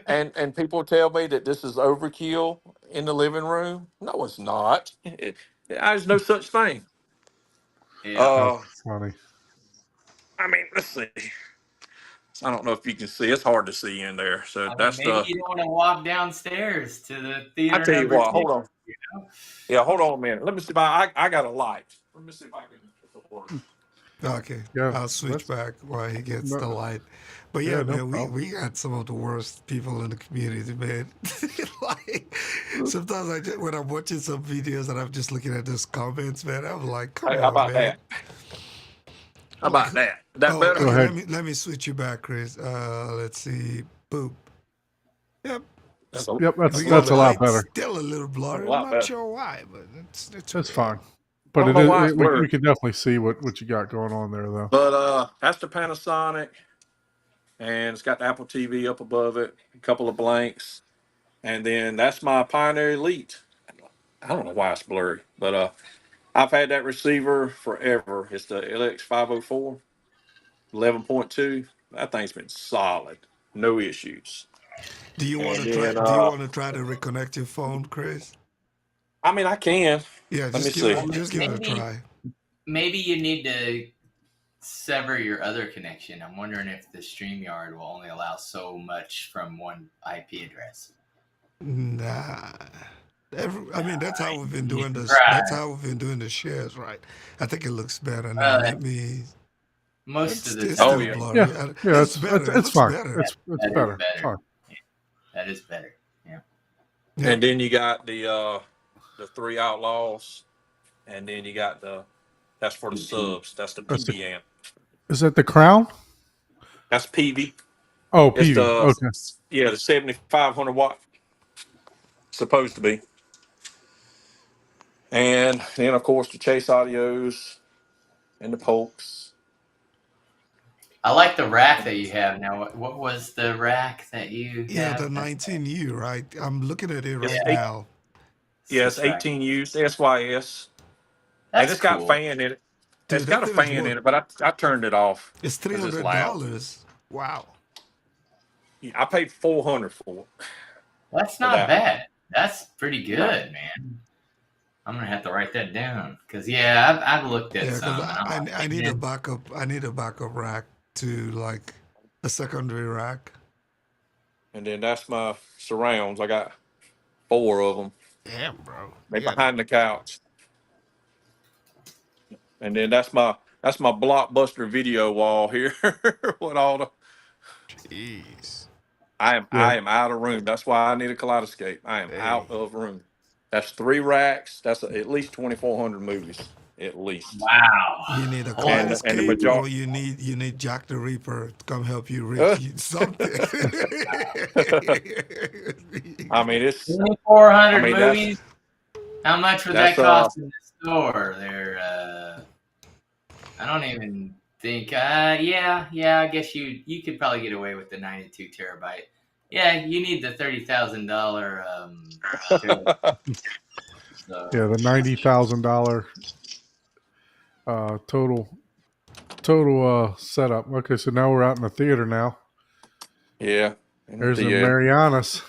And people tell me that this is overkill in the living room. No, it's not. There's no such thing. yeah. That's funny. I mean, let's see. I don't know if you can see. It's hard to see in there. So I mean, that's maybe the. you don't want to walk downstairs to the I theater tell you number what. 2. Hold on. You know? Yeah, hold on a minute. Let me see if I got a light. Let me see if I can. Okay. Yeah, I'll switch back while he gets the light. But yeah, Yeah, no man, problem. we got some of the worst people in the community, man. Like sometimes when I'm watching some videos and I'm just looking at those comments, man, I'm like, come Hey, on, how about man. that? How about that? That Oh, better? Go okay, ahead. let me switch you back, Chris. Let's see. Boop. Yep. Yep, We got that's the a lot light better. still a little blurry. A lot I'm not better. sure why, but it's That's okay. fine. I But don't know why it's we blurry. can definitely see what you got going on there, though. But that's the Panasonic, and it's got the Apple TV up above it, a couple of blanks, and then that's my Pioneer Elite. I don't know why it's blurry, but I've had that receiver forever. It's the LX504, 11.2. That thing's been solid, no issues. Do you want And to try? then Do you want to try to reconnect your phone, Chris? I mean I can. Yeah, Let me just see. give it a try. Maybe you need to sever your other connection. I'm wondering if the StreamYard will only allow so much from one IP address. Nah. I mean, that's how we've been doing this. Right. That's how we've been doing the shares, right? I think it looks better now. Let me. Most It's, of the it's time, still yeah. blurry. Yeah, It's better. It it's looks fine. better. It's That is better. better. It's fine. that is better. Yeah. Yeah. And then you got the 3 Outlaws, and then you got that's for the subs. That's the That's the- PV amp. Is that the Crown? That's PV. Oh, It's PV. Okay. the 7,500 watt. Supposed to be. And then of course the Chase Audios and the Polks. I like the rack that you have now. What was the rack that you Yeah, have? the 19U, right? I'm looking at it It's right eight- now. Yeah, it's That's right. 18 U's SYS. And That's it's cool. got fan in it. Dude, It's that got a thing is fan worth. in it, but I turned it off It's because it's loud. $300. Wow. Yeah, I paid $400 for it. That's For not that bad. That's pretty good, No. man. I'm gonna have to write that down because yeah, I've looked at Yeah, because some. And I'm like, I need a man, backup. I need a backup rack to like a secondary rack. And then that's my surrounds. I got 4 of them. Damn, bro. They You got behind the couch. And then that's my Blockbuster video wall here with all the. jeez. Yeah. I am out of room. That's why I need a Kaleidoscape. I am out of room. That's 3 racks. That's at least 2,400 movies, at least. wow. You need a Holy And the Kaleidoscape, majority. or you need Jack the Ripper to come help you rip you something. I mean, it's. 2,400 I mean, that's movies. How much would that that's cost in the store? There, I don't even think. Yeah. I guess you could probably get away with the 92 terabyte. Yeah, you need the $30,000. So Yeah, the $90,000 total setup. Okay, so now we're out in the theater now. yeah. There's the Marianas.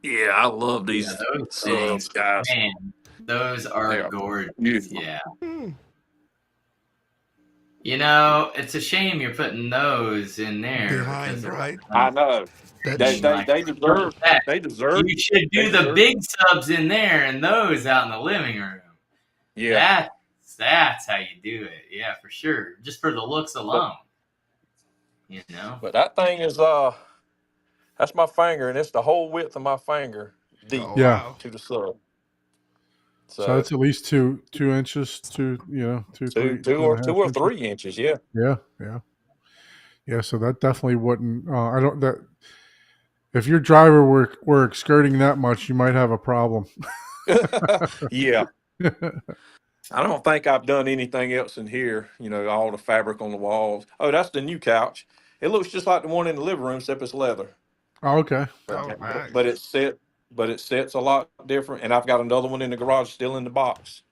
Yeah, I love these yeah, those subs, things, guys. man, those They are are gorgeous. beautiful. Yeah. You know, it's a shame you're putting those in there Behind, because right? I know. That They sh- they deserve. They deserve. you should They do the deserve. big subs in there and those out in the living room. Yeah. That's how you do it. Yeah, for sure. Just for the looks alone. You know? But that thing is that's my finger, and it's the whole width of my finger deep oh, Yeah. wow. to the sub. So So that's at least 2 inches, 3, 2 2.5 or inches. 3 inches. Yeah. Yeah. So that definitely wouldn't. I don't. That if your driver were skirting that much, you might have a problem. Yeah. I don't think I've done anything else in here. All the fabric on the walls. Oh, that's the new couch. It looks just like the one in the living room, except it's leather. Oh, okay. Oh, nice. But it sets a lot different. And I've got another one in the garage still in the box.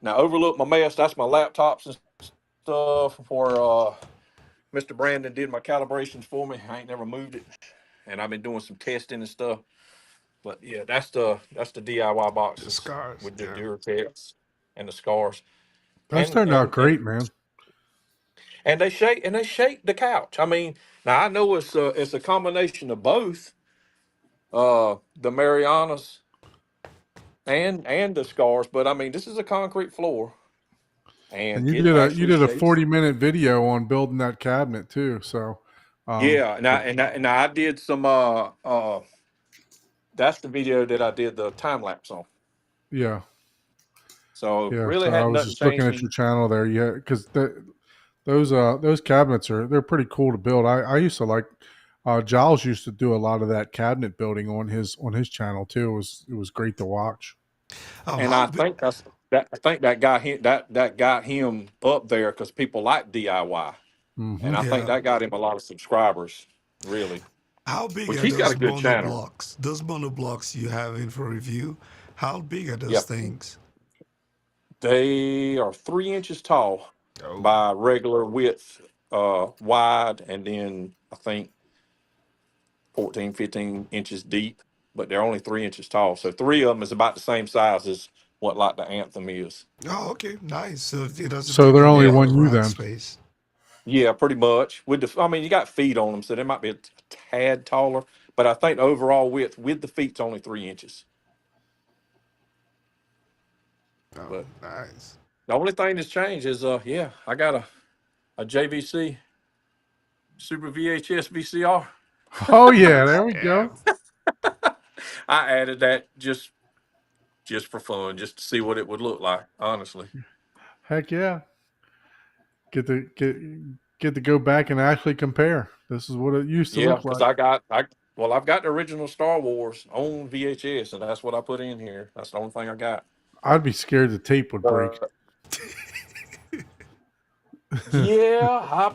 Now, overlook my mess. That's my laptops and stuff for Mr. Brandon did my calibrations for me. I ain't never moved it. And I've been doing some testing and stuff. But yeah, that's the DIY boxes The scars. with the Yeah. Duratex and the scars. Those turned out great, man. And they shake the couch. I mean, now I know it's a combination of both, the Marianas and the scars, but I mean this is a concrete floor, And and you it did a shakes. 40-minute video on building that cabinet too. So Yeah, and I did some that's the video that I did the time lapse on. yeah. So Yeah, really so I hadn't was nothing just looking changed. at your channel there. Yeah, because those cabinets they're pretty cool to build. I used to like Giles used to do a lot of that cabinet building on his channel too. It was great to watch. Oh, And how I think that got him up there because people like DIY, Mhm. and I think Yeah. that got him a lot of subscribers. Really, How big which are he's got those a good mono channel. blocks? Those mono blocks you have in for review. How big are those Yep. things? They are 3 inches tall Oh. by regular width, wide, and then I think 14, 15 inches deep. But they're only 3 inches tall, so 3 of them is about the same size as what like the Anthem is. Oh, okay, nice. So it doesn't So take they're up only a lot one of U rack then. space. Yeah, pretty much. I mean, you got feet on them, so they might be a tad taller. But I think the overall width with the feet's only 3 inches. Oh, But nice. the only thing that's changed is, I got a JVC Super VHS VCR. Oh yeah, there we go. I added that just for fun, just to see what it would look like. Honestly, Heck yeah. Get to go back and actually compare. This is what it used to yeah, look because like. I've got the original Star Wars on VHS, and that's what I put in here. That's the only thing I got. I'd be scared the tape would break. Yeah,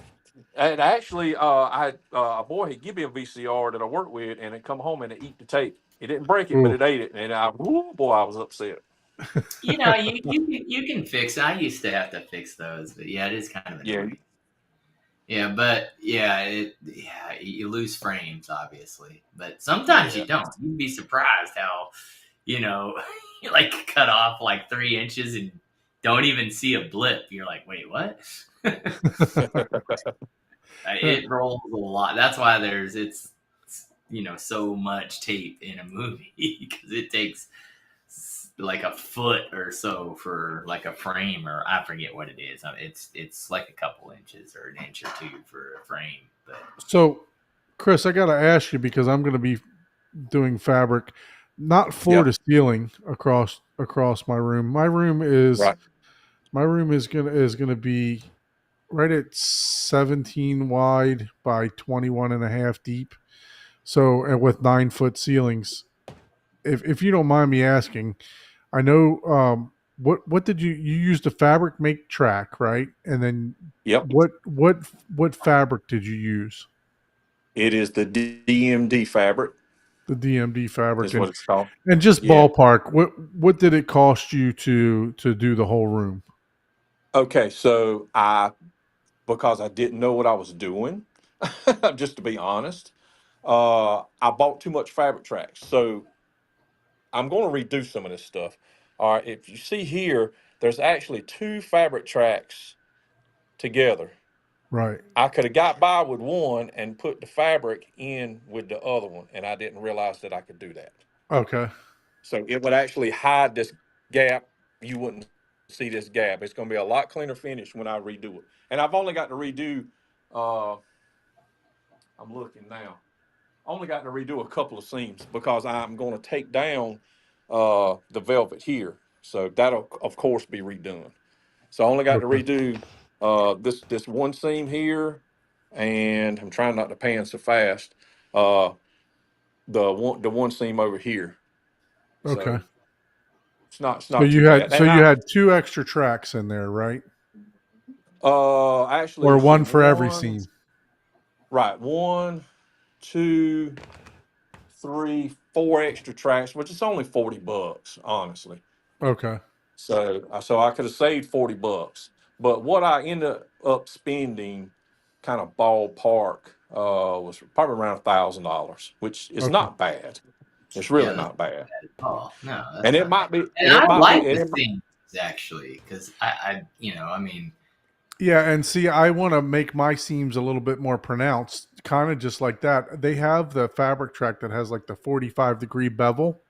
and actually, a boy had give me a VCR that I worked with, and it come home and it eat the tape. It didn't break it, but Ooh. it ate it, and I was upset. You know, you can fix. I used to have to fix those, but yeah, it is kind of Yeah. annoying. Yeah, but yeah, you lose frames obviously, but sometimes you Yeah. don't. You'd be surprised how you like cut off like 3 inches and don't even see a blip. You're like, wait, what? It rolls a lot. That's why it's so much tape in a movie because it takes like a foot or so for like a frame, or I forget what it is. It's like a couple inches or an inch or two for a frame. But So, Chris, I got to ask you because I'm going to be doing fabric, not floor Yep. to ceiling across my room. Right. My room is gonna be right at 17 wide by 21 and a half deep. So, and with 9-foot ceilings. If you don't mind me asking, I know what did you used a fabric make track, right? And then Yep. what fabric did you use? It is the DMD fabric The DMD fabric, is what it's called. and just Yeah. ballpark, what did it cost you to do the whole room? Okay. So because I didn't know what I was doing, just to be honest, I bought too much fabric tracks. So I'm going to redo some of this stuff. All right. If you see here, there's actually 2 fabric tracks together. Right. I could have got by with one and put the fabric in with the other one, and I didn't realize that I could do that. Okay. So it would actually hide this gap. You wouldn't see this gap. It's going to be a lot cleaner finish when I redo it. And I've only got to redo. Uh, I'm looking now. Only got to redo a couple of seams because I'm going to take down the velvet here. So that'll of course be redone. So I only got to Okay. redo this one seam here, and I'm trying not to pan so fast. Uh, the one seam over here. Okay. So it's not too bad. So And you had 2 extra tracks in there, right? actually, Or let's see, one for every one, seam. right, 1, 2, 3, 4 extra tracks, which is only $40, honestly. Okay. So I could have saved $40, but what I ended up spending, kind of ballpark, was probably around $1,000, which is Okay. not bad. It's yeah, really that's not bad, not bad at all. No, that's and it not might be, And and it I might be, like and the it, things actually because I mean, Yeah, and see, I want to make my seams a little bit more pronounced, kind of just like that. They have the fabric track that has like the 45-degree bevel,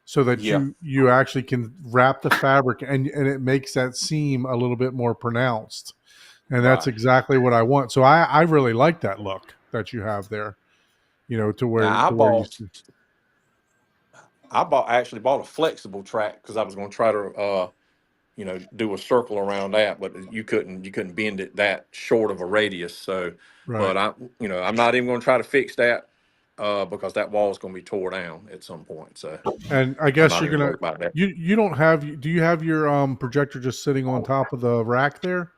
so that yeah, you actually can wrap the fabric and it makes that seam a little bit more pronounced. And that's right. exactly what I want. So I really like that look that you have there. Now To where you see. actually bought a flexible track because I was going to try to do a circle around that, but you couldn't bend it that short of a radius. So, Right. but I'm not even going to try to fix that because that wall is going to be tore down at some point. So And I I'm guess not you're even gonna worried about that. you don't have do you have your projector just sitting on top of the rack there?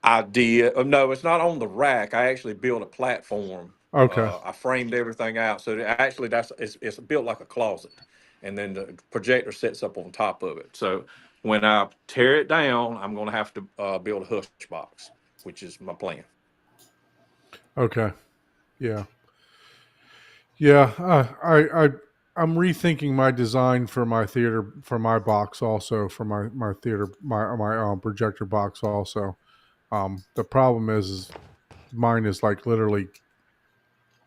I did. No, it's not on the rack. I actually built a platform. Okay. I framed everything out, so actually it's built like a closet, and then the projector sits up on top of it. So when I tear it down, I'm going to have to build a hush box, which is my plan. Okay. Yeah. Yeah. I'm rethinking my design for my theater, for my box also, for my theater, my projector box also. The problem is mine is like literally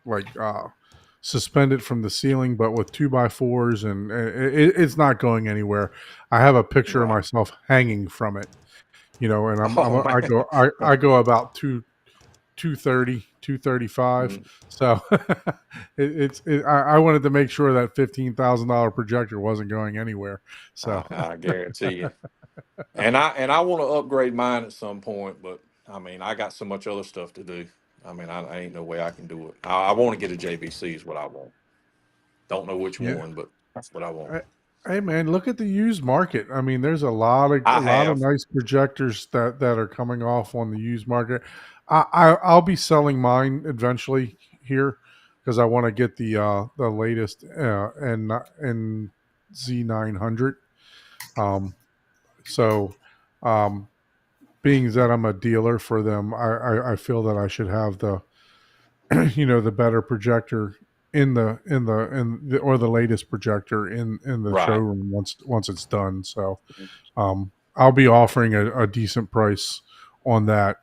like suspended from the ceiling, but with 2x4s, and it's not going anywhere. I have a picture of Right. myself hanging from it, and Oh man. I go about 230, 235. Mm. So I wanted to make sure that $15,000 projector wasn't going anywhere. So I guarantee you. And I want to upgrade mine at some point, but I mean, I got so much other stuff to do. I mean, I ain't no way I can do it. I want to get a JVC is what I want. Don't know which yeah. one, but that's what I want. Hey man, look at the used market. I mean, there's a I lot of have. nice projectors that are coming off on the used market. I'll be selling mine eventually here because I want to get the latest and Z900. So, um, being that I'm a dealer for them, I feel that I should have the the better projector or the latest projector in the Right. showroom once it's done. So I'll be offering a decent price on that.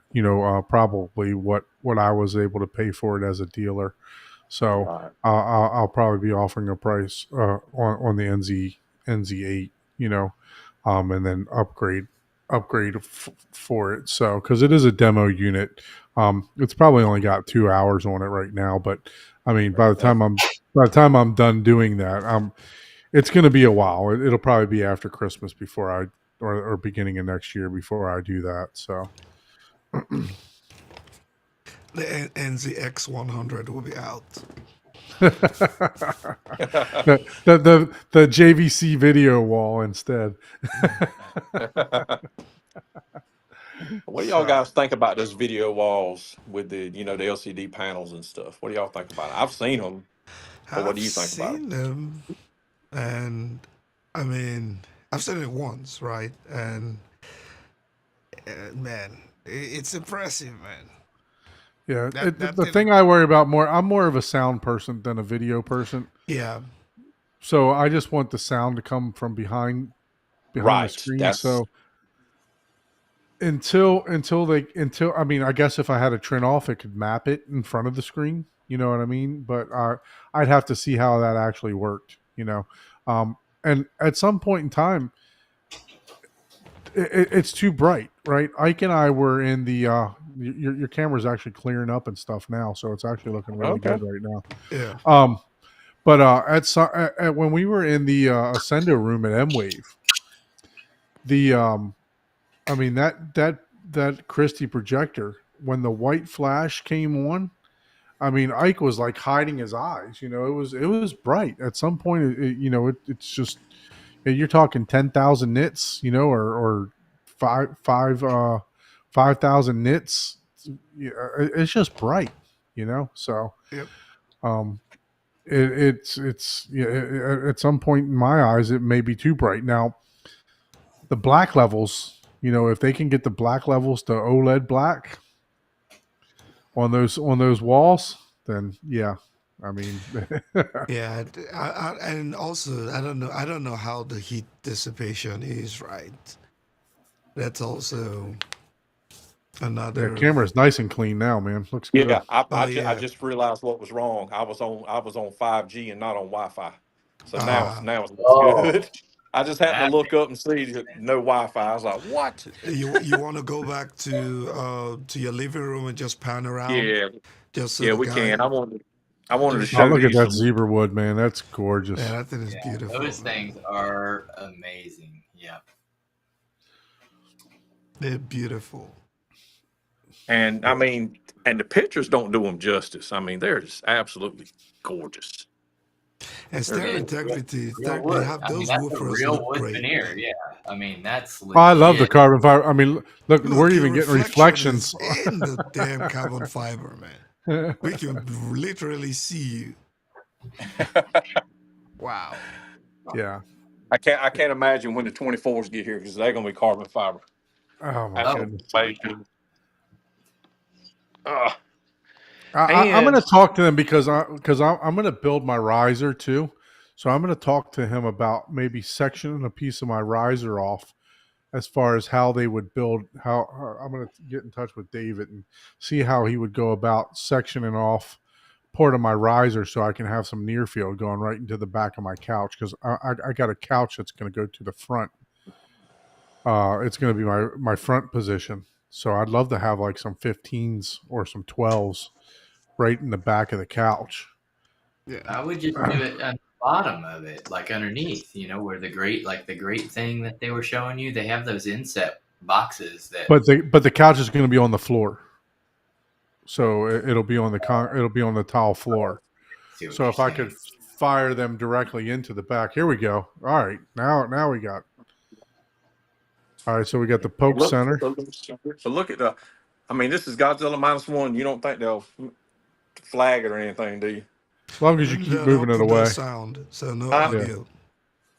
Probably what I was able to pay for it as a dealer. So Right. I'll probably be offering a price on the NZ8. And then upgrade for it. So because it is a demo unit, it's probably only got 2 hours on it right now. But I mean, by the time I'm done doing that, it's going to be a while. It'll probably be after Christmas before or beginning of next year before I do that. So The NZX100 will be out. the JVC video wall instead. What do y'all guys think about those video walls with the the LCD panels and stuff? What do y'all think about it? I've seen them, but what I've do you think about seen them, and I mean, I've seen it once, right? And man, it's impressive, man. Yeah, That the thing, thing I worry about more, I'm more of a sound person than a video person. yeah, So I just want the sound to come from behind the Right. screen. So until I mean, I guess if I had a Trin off, it could map it in front of the screen. You know what I mean? But I'd have to see how that actually worked. And at some point in time, it's too bright, right? Ike and I were in the your camera's actually clearing up and stuff now, so it's actually looking really Okay. good right now. yeah. But when we were in the Ascendo room at M-Wave, the I mean that Christie projector, when the white flash came on, I mean Ike was like hiding his eyes. It was bright. At some point, it's just you're talking 10,000 nits, or 5,000 nits. It's just bright, So, Yep. it's at some point in my eyes it may be too bright. Now the black levels, if they can get the black levels to OLED black on those walls, then yeah, I mean Yeah, and also I don't know how the heat dissipation is, right? That's also another. the camera's nice and clean now, man. Looks good. Yeah, I Yeah. just realized what was wrong. I was on 5G and not on Wi-Fi. So Ah, now it looks Oh, good. I just happened to that look up and see no Wi-Fi. I was like, what? you want to go back to your living room and just pan around, Yeah, just so yeah, the we guy. can. I wanted to Let Oh, show me. look at you that some. zebra wood, man. That's Yeah, gorgeous. that thing is yeah, beautiful, those man. things are amazing. Yeah. They're beautiful. And I mean, and the pictures don't do them justice. I mean, they're just absolutely gorgeous. And They're It stereo is gorgeous. integrity, real they wood. have I mean, those that's a woofers real look wood great, veneer. man. Yeah. I mean, that's Oh, I love the legit. carbon fiber. I mean, look, we're Look, your even getting reflection is reflections. in the damn carbon fiber, man. We can literally see you. Wow. Yeah. I can't imagine when the 24s get here because they're gonna be carbon fiber. Oh my That's Oh, goodness. amazing. Uh, I'm going and to talk to them because I'm going to build my riser too. So I'm going to talk to him about maybe sectioning a piece of my riser off as far as how they would build. How I'm going to get in touch with David and see how he would go about sectioning off part of my riser so I can have some near field going right into the back of my couch because I got a couch that's going to go to the front. It's going to be my front position. So I'd love to have like some 15s or some 12s right in the back of the couch. Yeah. I would just do it on the bottom of it, like underneath, where the great thing that they were showing you, they have those inset boxes that. But the couch is going to be on the floor, so it'll be on the tile floor. See what So you're if I could saying. fire them directly into the back, here we go. All right, now we got. All right, so we got the poke look, center. so look at the. I mean, this is Godzilla -1. You don't think they'll flag it or anything, do you? As long as you keep moving it No away. sound, so no Huh? Yeah, audio.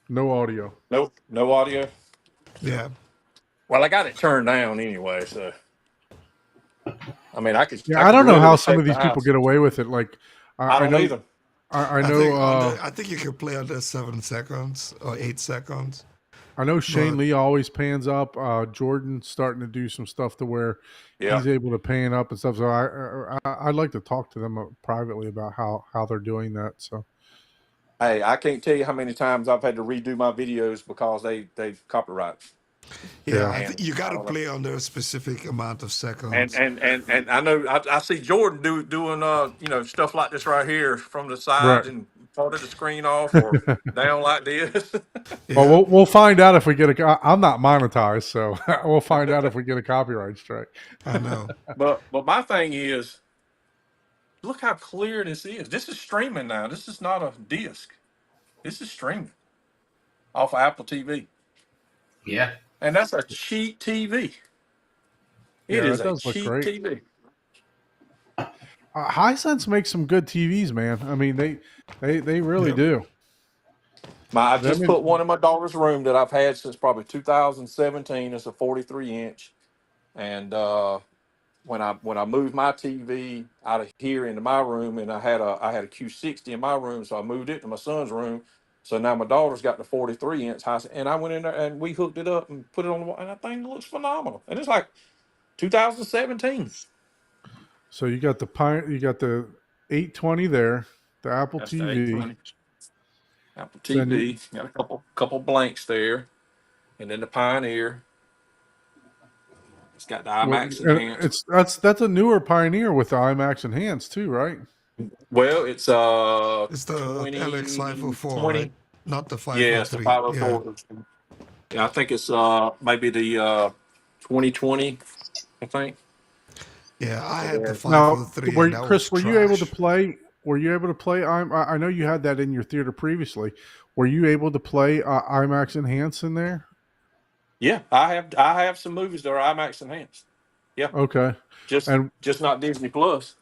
no audio. Nope, no audio. Yeah. Well, I got it turned down anyway, so I mean, I could I don't know how literally some take of the these people house. get away with it. Like, I I don't know, either. I I know, think I think you can play under 7 seconds or 8 seconds. I know Shane But Lee always pans up. Jordan's starting to do some stuff to where Yeah. he's able to pan up and stuff. So I'd like to talk to them privately about how they're doing that. So Hey, I can't tell you how many times I've had to redo my videos because they copyright. yeah, yeah, I And think you got I to don't know. play under a specific amount of And seconds. and I know I see Jordan doing stuff like this right here from the right. side and part of the screen off or down like this. Well, Yeah. we'll find out if we get a. I'm not monetized, so we'll find out if we get a copyright strike. I know. But my thing is, look how clear this is. This is streaming now. This is not a disc. This is streaming off of Apple TV, Yeah. and that's a cheap TV. It Yeah, is it a does look cheap great. TV. Hisense makes some good TVs, man. I mean, they really Yep. do. I Them just and- put one in my daughter's room that I've had since probably 2017. It's a 43 inch, and when I moved my TV out of here into my room, and I had a Q60 in my room, so I moved it to my son's room. So now my daughter's got the 43 inch house, and I went in there and we hooked it up and put it on the wall, and that thing looks phenomenal. And it's like 2017. So you got the 820 there, the Apple That's the TV. 820. Apple Then TV. Got a couple blanks there, and then the Pioneer. It's got the IMAX enhanced. that's a newer Pioneer with the IMAX enhanced too, right? Well, it's It's the LX 504, 2020. right? Not the Yeah, it's the 503. Yeah. 504. Yeah, I think it's maybe the 2020. I think. Yeah, I So had the there. Now, 503 and that Chris, was were you able to trash. play? Were you able to play? I know you had that in your theater previously. Were you able to play IMAX enhanced in there? Yeah, I have some movies that are IMAX enhanced. Yeah, Okay, just and just not Disney Plus.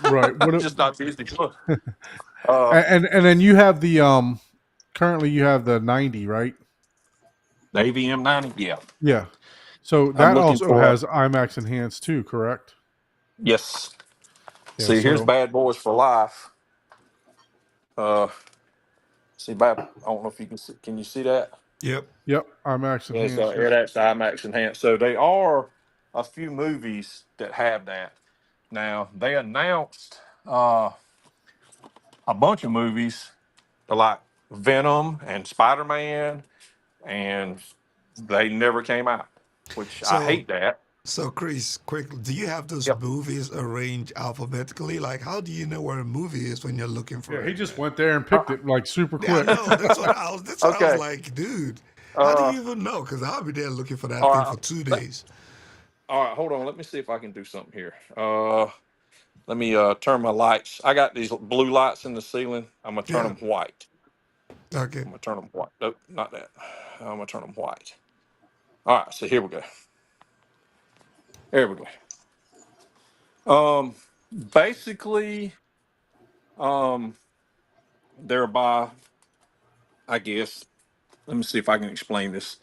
right. Just not Disney Plus. Uh, And then you have the currently you have the 90, right? the AVM 90. Yeah, Yeah. So I'm that looking also for. has IMAX enhanced too, correct? Yes. Yeah. See, here's So Bad Boys for Life. See, I don't know if you can see. Can you see that? Yep. yep, IMAX Yes, enhanced. yeah, that's IMAX enhanced. So they are a few movies that have that. Now they announced a bunch of movies like Venom and Spider Man, and they never came out, which I So, hate that. so Chris, quickly, do you have those Yep. movies arranged alphabetically? Like, how do you know where a movie is when you're looking for Yeah, it? he just went there and picked it like super Yeah, I quick. know. That's what I was. That's what I Okay. was like, dude. How do Uh, you even know? Because I'll be there looking for that all thing right. for 2 days. All right, hold on. Let me see if I can do something here. Let me turn my lights. I got these blue lights in the ceiling. I'm gonna turn Yeah. them white. Okay. I'm gonna turn them white. Nope, not that. I'm gonna turn them white. All right, so here we go. There we go. Basically, um, they're by, I guess. Let me see if I can explain this.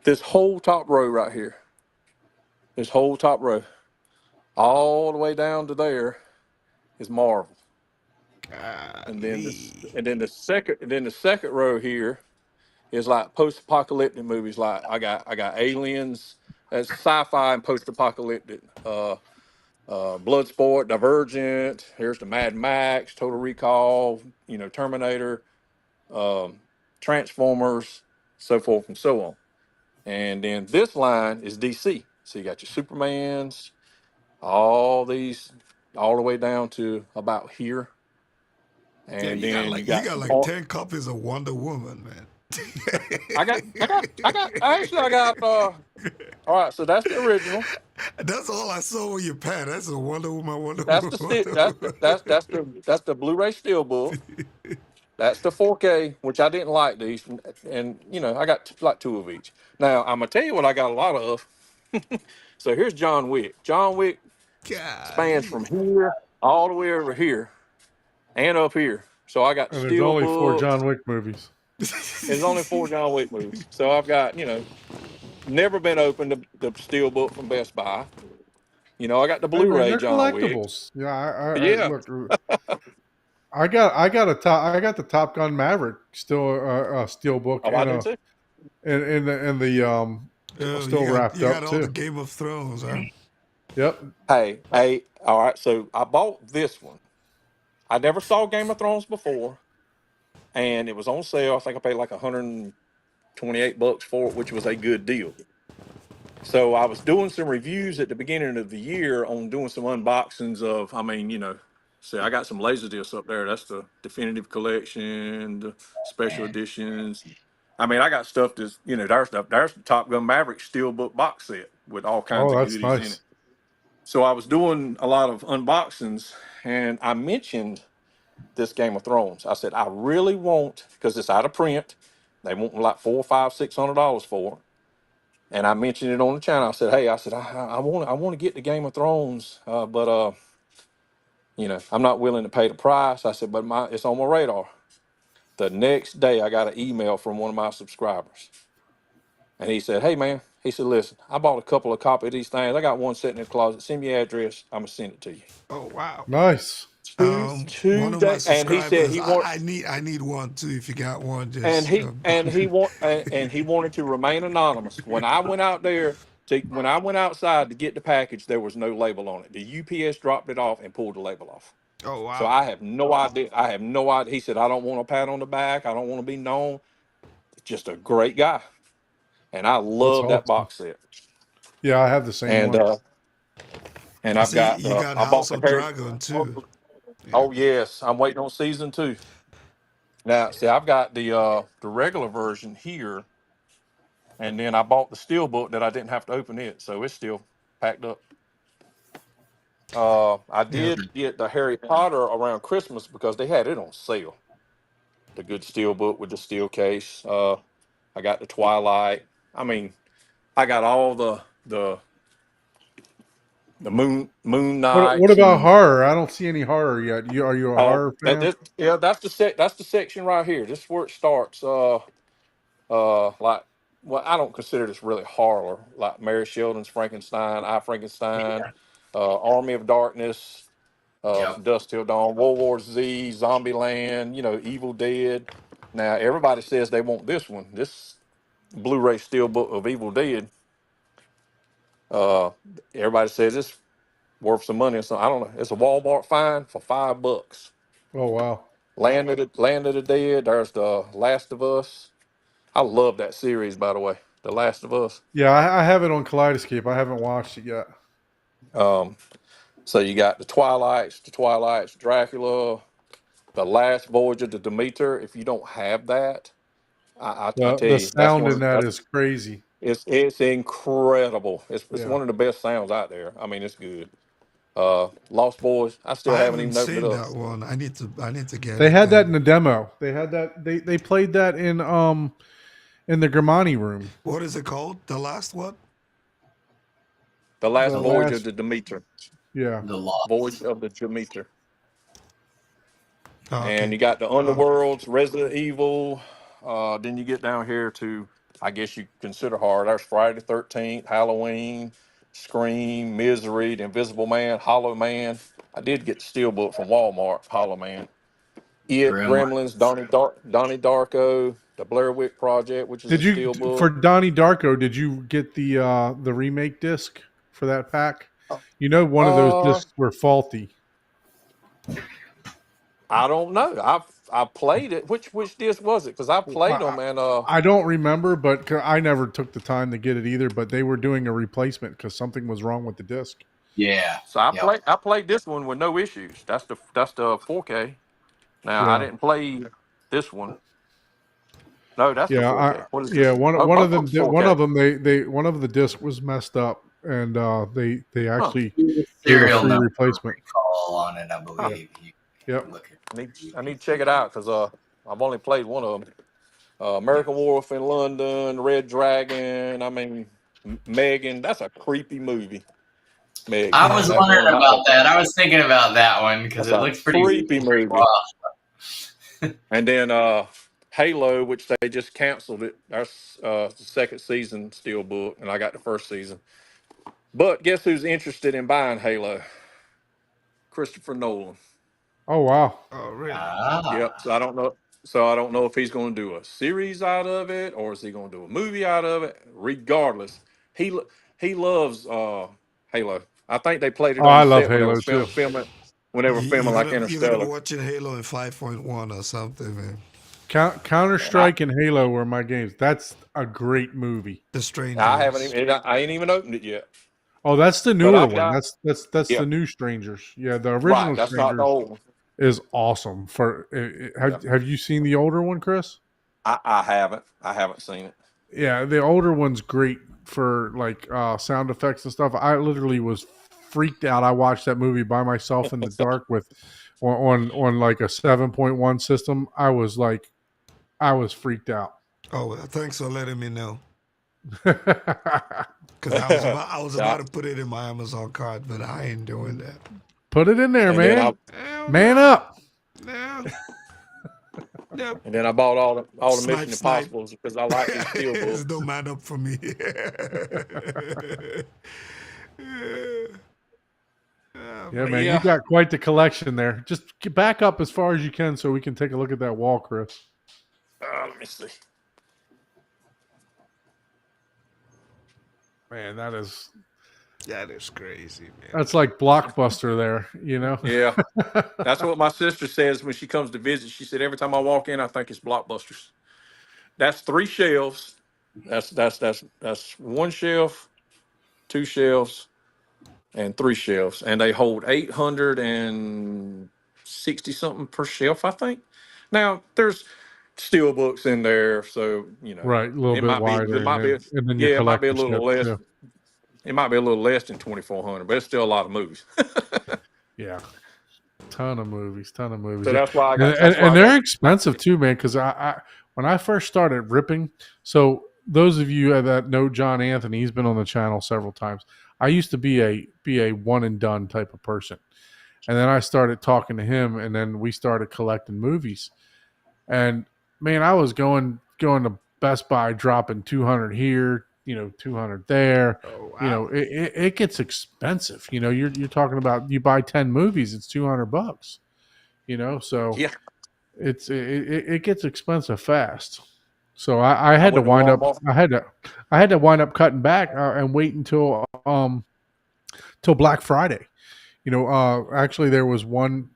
This whole top row right here. This whole top row, all the way down to there, is Marvel. And then the second row here is like post-apocalyptic movies. Like I got Aliens, that's sci-fi and post-apocalyptic. Bloodsport, Divergent. Here's the Mad Max, Total Recall. Terminator, Transformers, so forth and so on. And then this line is DC. So you got your Supermans, all these, all the way down to about here. Yeah, And you got then you like got like 10 copies of Wonder Woman, man. I got all right, so that's the original. That's all I saw on your pad. That's a Wonder Woman, Wonder That's Woman. the Wonder that's the Blu-ray Steelbook. That's the 4K, which I didn't like these, and I got like two of each. Now I'm gonna tell you what I got a lot of. So here's John Wick. John Wick spans God. from here all the way over here and up here. So I got the And there's only 4 Steelbook. John Wick movies. There's only 4 John Wick movies. So I've got never been opened the Steelbook from Best Buy. You know, I got the Hey man, Blu-ray they're John Wick. collectibles. Yeah, I Yeah. look. I got the Top Gun Maverick still a steel book Oh, I do too. and the Oh, still wrapped you up got all the too. Game of Thrones, huh? Yep. Hey, all right. So I bought this one. I never saw Game of Thrones before, and it was on sale. I think I paid like $128 for it, which was a good deal. So I was doing some reviews at the beginning of the year on doing some unboxings of, I mean, you know, see, I got some laser discs up there. That's the definitive collection, the special editions. I mean, I got stuff that's, you know, there's the Top Gun Maverick Steelbook box set with all kinds Oh, of that's goodies in it. nice. So I was doing a lot of unboxings, and I mentioned this Game of Thrones. I said, I really want, because it's out of print. They want like $400, $500, $600 for it. And I mentioned it on the channel. I said, hey, I want to get the Game of Thrones, but you know, I'm not willing to pay the price. I said, but it's on my radar. The next day, I got an email from one of my subscribers, and he said, hey man, he said, listen, I bought a couple of copies of these things. I got one sitting in the closet. Send me your address. I'm gonna send it to you. Oh wow. Nice. Two One of my days, and he said subscribers, he wants. I need one too. If you got one, And just he wanted to remain anonymous. When I went outside to get the package, there was no label on it. The UPS dropped it off and pulled the label off. oh So wow. I have no idea. I have no idea. He said, I don't want a pat on the back. I don't want to be known. Just a great guy. And I That's love that awesome. box set. Yeah, I have the same And one. and I I've see got you got I bought House the of Harry. Dragon too. Yeah. Oh yes, I'm waiting on season 2. Now, see, I've got the regular version here, and then I bought the Steelbook that I didn't have to open it, so it's still packed up. I Yeah. did get the Harry Potter around Christmas because they had it on sale. The good Steelbook with the steel case. I got the Twilight. I mean, I got all the Moon What Knights about and horror? I don't see any horror yet. Are you a horror fan? yeah, that's the section right here. This is where it starts. Like, well, I don't consider this really horror. Like Mary Sheldon's Frankenstein, I Frankenstein, Army of Darkness, Yep. From Dusk Till Dawn, World War Z, Zombieland, you know, Evil Dead. Now everybody says they want this one. This Blu-ray Steelbook of Evil Dead. Uh, Everybody says it's worth some money or something. I don't know. It's a Walmart find for $5. Oh wow. Land of the Dead. There's the Last of Us. I love that series, by the way. The Last of Us. Yeah, I have it on Kaleidoscape. I haven't watched it yet. So you got the Twilights, Dracula, the Last Voyage of the Demeter. If you don't have that, I tell The you, that's sound one. in that is crazy. It's incredible. It's Yeah. one of the best sounds out there. I mean, it's good. Lost Boys. I still I haven't haven't even opened it seen up. that one. I need to get They it had that in then. the demo. They had that they played that in the Grimani room. What is it called? The last one? The Last The Voyage of last the Demeter. yeah. The Lost. Voyage of the Demeter. Oh, And okay. you got the Underworlds, Resident Evil. Then you get down here to, I guess you consider horror. There's Friday the 13th, Halloween, Scream, Misery, The Invisible Man, Hollow Man. I did get the steelbook from Walmart, Hollow Man. It, Gremlins. Gremlins, Donnie Darko, The Blair Witch Project, which is a Did you for steelbook. Donnie Darko? Did you get the remake disc for that pack? You know, one of those Uh, discs were faulty. I don't know. I played it. Which disc was it? Because I played them, and I don't remember, but I never took the time to get it either. But they were doing a replacement because something was wrong with the disc. Yeah. so I Yep. played this one with no issues. That's the 4K. Now I Yeah, didn't play this one. No, that's the yeah, 4K. What is yeah. this? Oh, One both of of them's them one 4K. of them they one of the disc was messed up, and they Huh. actually gave a Serial free number replacement. recall on it, I Huh. believe. You Yep. can look at I need to check it out because I've only played one of them. American Wolf in London, Red Dragon. I mean, Megan. That's a creepy movie. Megan. I was That wondering one. about that. I was thinking about that one because That's it a looks pretty creepy movie. wow. And then Halo, which they just canceled it. That's the second season still booked, and I got the first season. But guess who's interested in buying Halo? Christopher Nolan. Oh wow. Oh, really? Yep. Ah, So I don't know. So I don't know if he's going to do a series out of it or is he going to do a movie out of it. Regardless, he loves Halo. I think they played it Oh, on I the love set when they Halo were too. filming. When they were filming like You're gonna be Interstellar. watching Halo in 5.1 or something, man. Counter And I, Strike and Halo were my games. That's a great movie. The I haven't Strangers. even I ain't even opened it yet. Oh, that's the But newer I've one. got That's yeah, the new Strangers. Yeah, the right. original That's not the Strangers old one. is awesome. For Yeah. have you seen the older one, Chris? I haven't. I haven't seen it. Yeah, the older one's great for like sound effects and stuff. I literally was freaked out. I watched that movie by myself in the dark with on like a 7.1 system. I was freaked out. Oh, well, thanks for letting me know. Yeah, Because I was Yeah. about to put it in my Amazon card, but I ain't doing that. put it in there, And then man. Hell Man no. up. No. Nope. I bought all the Snipe, Mission snipe. Impossibles because I like these steel There's books. no man up for me. Yeah, But man, you yeah. got quite the collection there. Just get back up as far as you can so we can take a look at that wall, Chris. Let me see. Man, That is crazy, man. that's like Blockbuster there, you know? Yeah. That's what my sister says when she comes to visit. She said every time I walk in, I think it's Blockbusters. That's 3 shelves. That's 1 shelf, 2 shelves, and 3 shelves, and they hold 860 something per shelf, I think. Now there's steel books in there, so Right, a little it bit might be it wider, might be and then your yeah, it might be a collectorship little less. too. It might be a little less than 2,400, but it's still a lot of movies. Yeah, ton of movies, So that's why I got and they're expensive too, man. Because I when I first started ripping, so those of you that know John Anthony, he's been on the channel several times. I used to be a one and done type of person, and then I started talking to him, and then we started collecting movies. And man, I was going to Best Buy, dropping 200 here, 200 there. Oh, You know, wow. it gets expensive. You're talking about you buy 10 movies, it's $200. So yeah. it gets expensive fast. So I I had to went to wind up. Walmart. I had to wind up cutting back and wait till Black Friday. Actually, there was one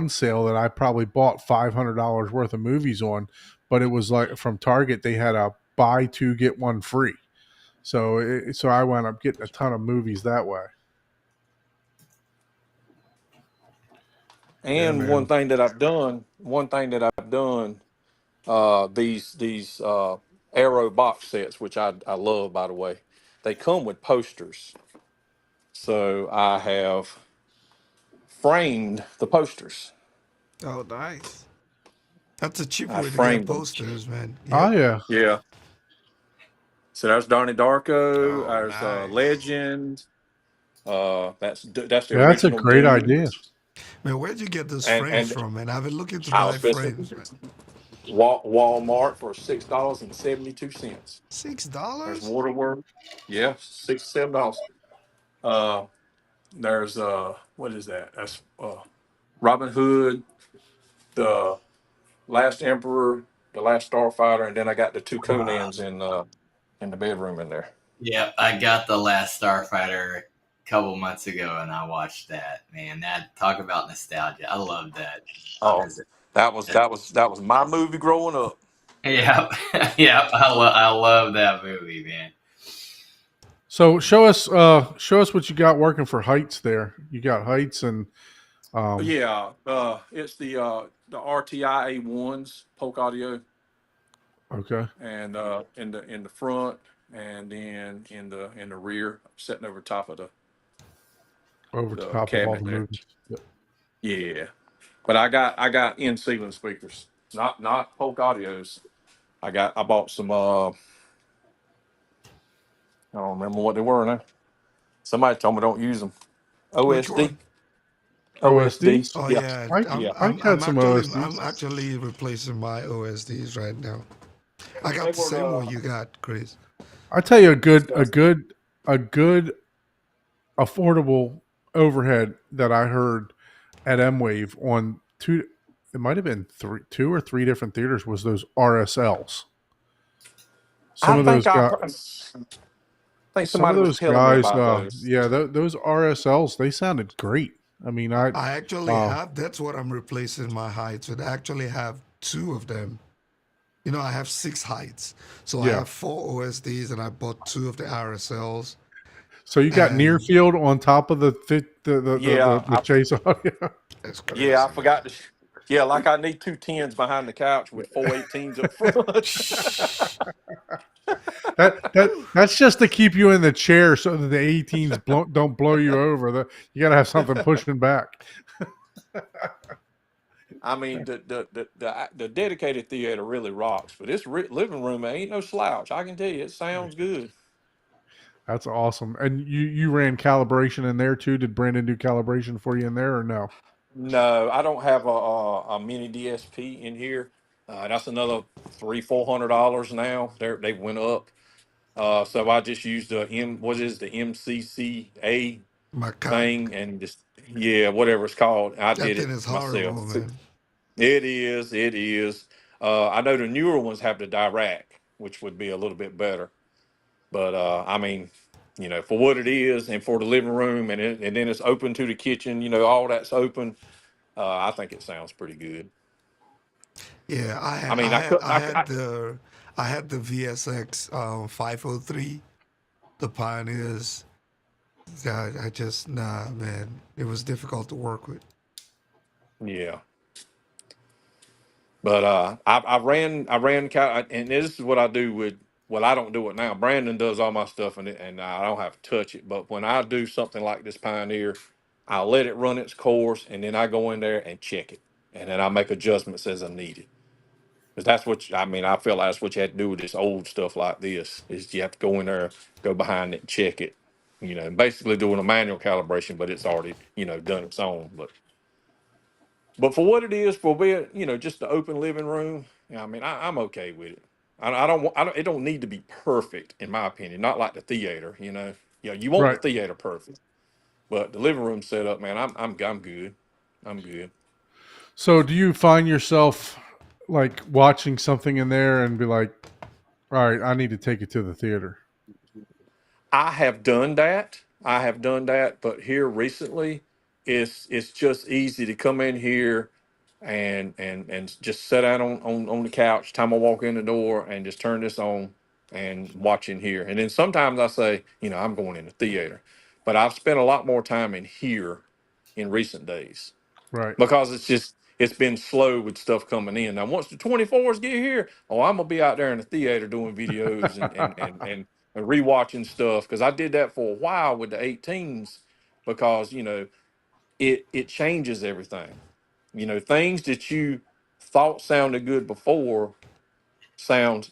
sale that I probably bought $500 worth of movies on, but it was like from Target. They had a buy two get one free, so I wound up getting a ton of movies that way. And man. one thing that I've done, these Arrow box sets, which I love, by the way, they come with posters. So I have framed the posters. Oh, nice. That's a cheap I way to get framed them. posters, man. Oh Yep. yeah, Yeah. So there's Donnie Darko. Oh, There's nice. Legend. That's the yeah, that's a original great Dune. idea. Man, where'd you get those And frames from, man? I've been looking to I buy was fixing frames, man. Walmart for $6.72. There's $6? Waterworks. Yeah, $6 $7. There's what is that? That's Robin Hood, the Last Emperor, the Last Starfighter, and then I got the 2 Conans in the bedroom in there. yeah, I got the Last Starfighter a couple months ago, and I watched that. Man, that talk about nostalgia. I love that. Oh, that was my movie growing up. Yeah, yeah, I love that movie, man. So show us what you got working for Heights there. You got Heights and Yeah, it's the RTI A1s Polk Audio, okay, and in the front, and then in the rear, sitting over top of over the top of all cabinet the there. movies. Yep. Yeah, but I got in ceiling speakers, not Polk Audios. I bought some. I don't remember what they were now. Somebody told me don't use them. Which OSD. one? OSD. OSDs. Oh Yeah, yeah, I yeah. I had some I'm OSDs. actually replacing my OSDs right now. I They got the were same one you got, Chris. I tell you, stuff. a good affordable overhead that I heard at M Wave on two. It might have been two or three different theaters. Was those RSLs? Some I of think those I guys. think Some of somebody was those telling me guys, about those. yeah, those RSLs, they sounded great. I mean, I actually uh, have. That's what I'm replacing my heights with. I actually have two of them. You know, I have 6 heights, so I yeah. have 4 OSDs, and I bought two of the RSLs. So you got near And field on top of the Yeah, the chase audio. that's yeah, I crazy, man. forgot to. Yeah, like I need two tens behind the couch with 418s up front. That's just to keep you in the chair so that the 18s don't blow you over. You got to have something pushing back. I mean, the dedicated theater really rocks, but this living room ain't no slouch. I can tell you, it sounds good. That's awesome. And you ran calibration in there too. Did Brandon do calibration for you in there or no? No, I don't have a mini DSP in here. That's another $300-400 now. They went up. So I just used the MCCA My cock. thing and just yeah, whatever it's called. I That did thing it is myself. horrible, man. It is. It is. I know the newer ones have the Dirac, which would be a little bit better. But I mean, for what it is, and for the living room, and then it's open to the kitchen. All that's open. I think it sounds pretty good. Yeah, I mean, I could. I had the VSX 503, the Pioneers. Yeah, I just nah, man. It was difficult to work with. Yeah. But and this is what I do with. Well, I don't do it now. Brandon does all my stuff, and I don't have to touch it. But when I do something like this Pioneer, I let it run its course, and then I go in there and check it, and then I make adjustments as I need it. Because that's I mean. I feel like that's what you have to do with this old stuff like this. Is you have to go in there, go behind it, and check it. Basically doing a manual calibration, but it's already done its own. But for what it is, for being, just the open living room, I mean, I'm okay with it. It don't need to be perfect, in my opinion. Not like the theater, you want the Right. theater perfect, but the living room setup, man, I'm good. I'm good. So do you find yourself like watching something in there and be like, all right, I need to take it to the theater? I have done that. But here recently, it's just easy to come in here and just sit down on the couch. Time I walk in the door and just turn this on and watch in here. And then sometimes I say, I'm going in the theater, but I've spent a lot more time in here in recent days Right. because it's been slow with stuff coming in. Now once the 24s get here, I'm gonna be out there in the theater doing videos and rewatching stuff because I did that for a while with the 18s because it changes everything. Things that you thought sounded good before sound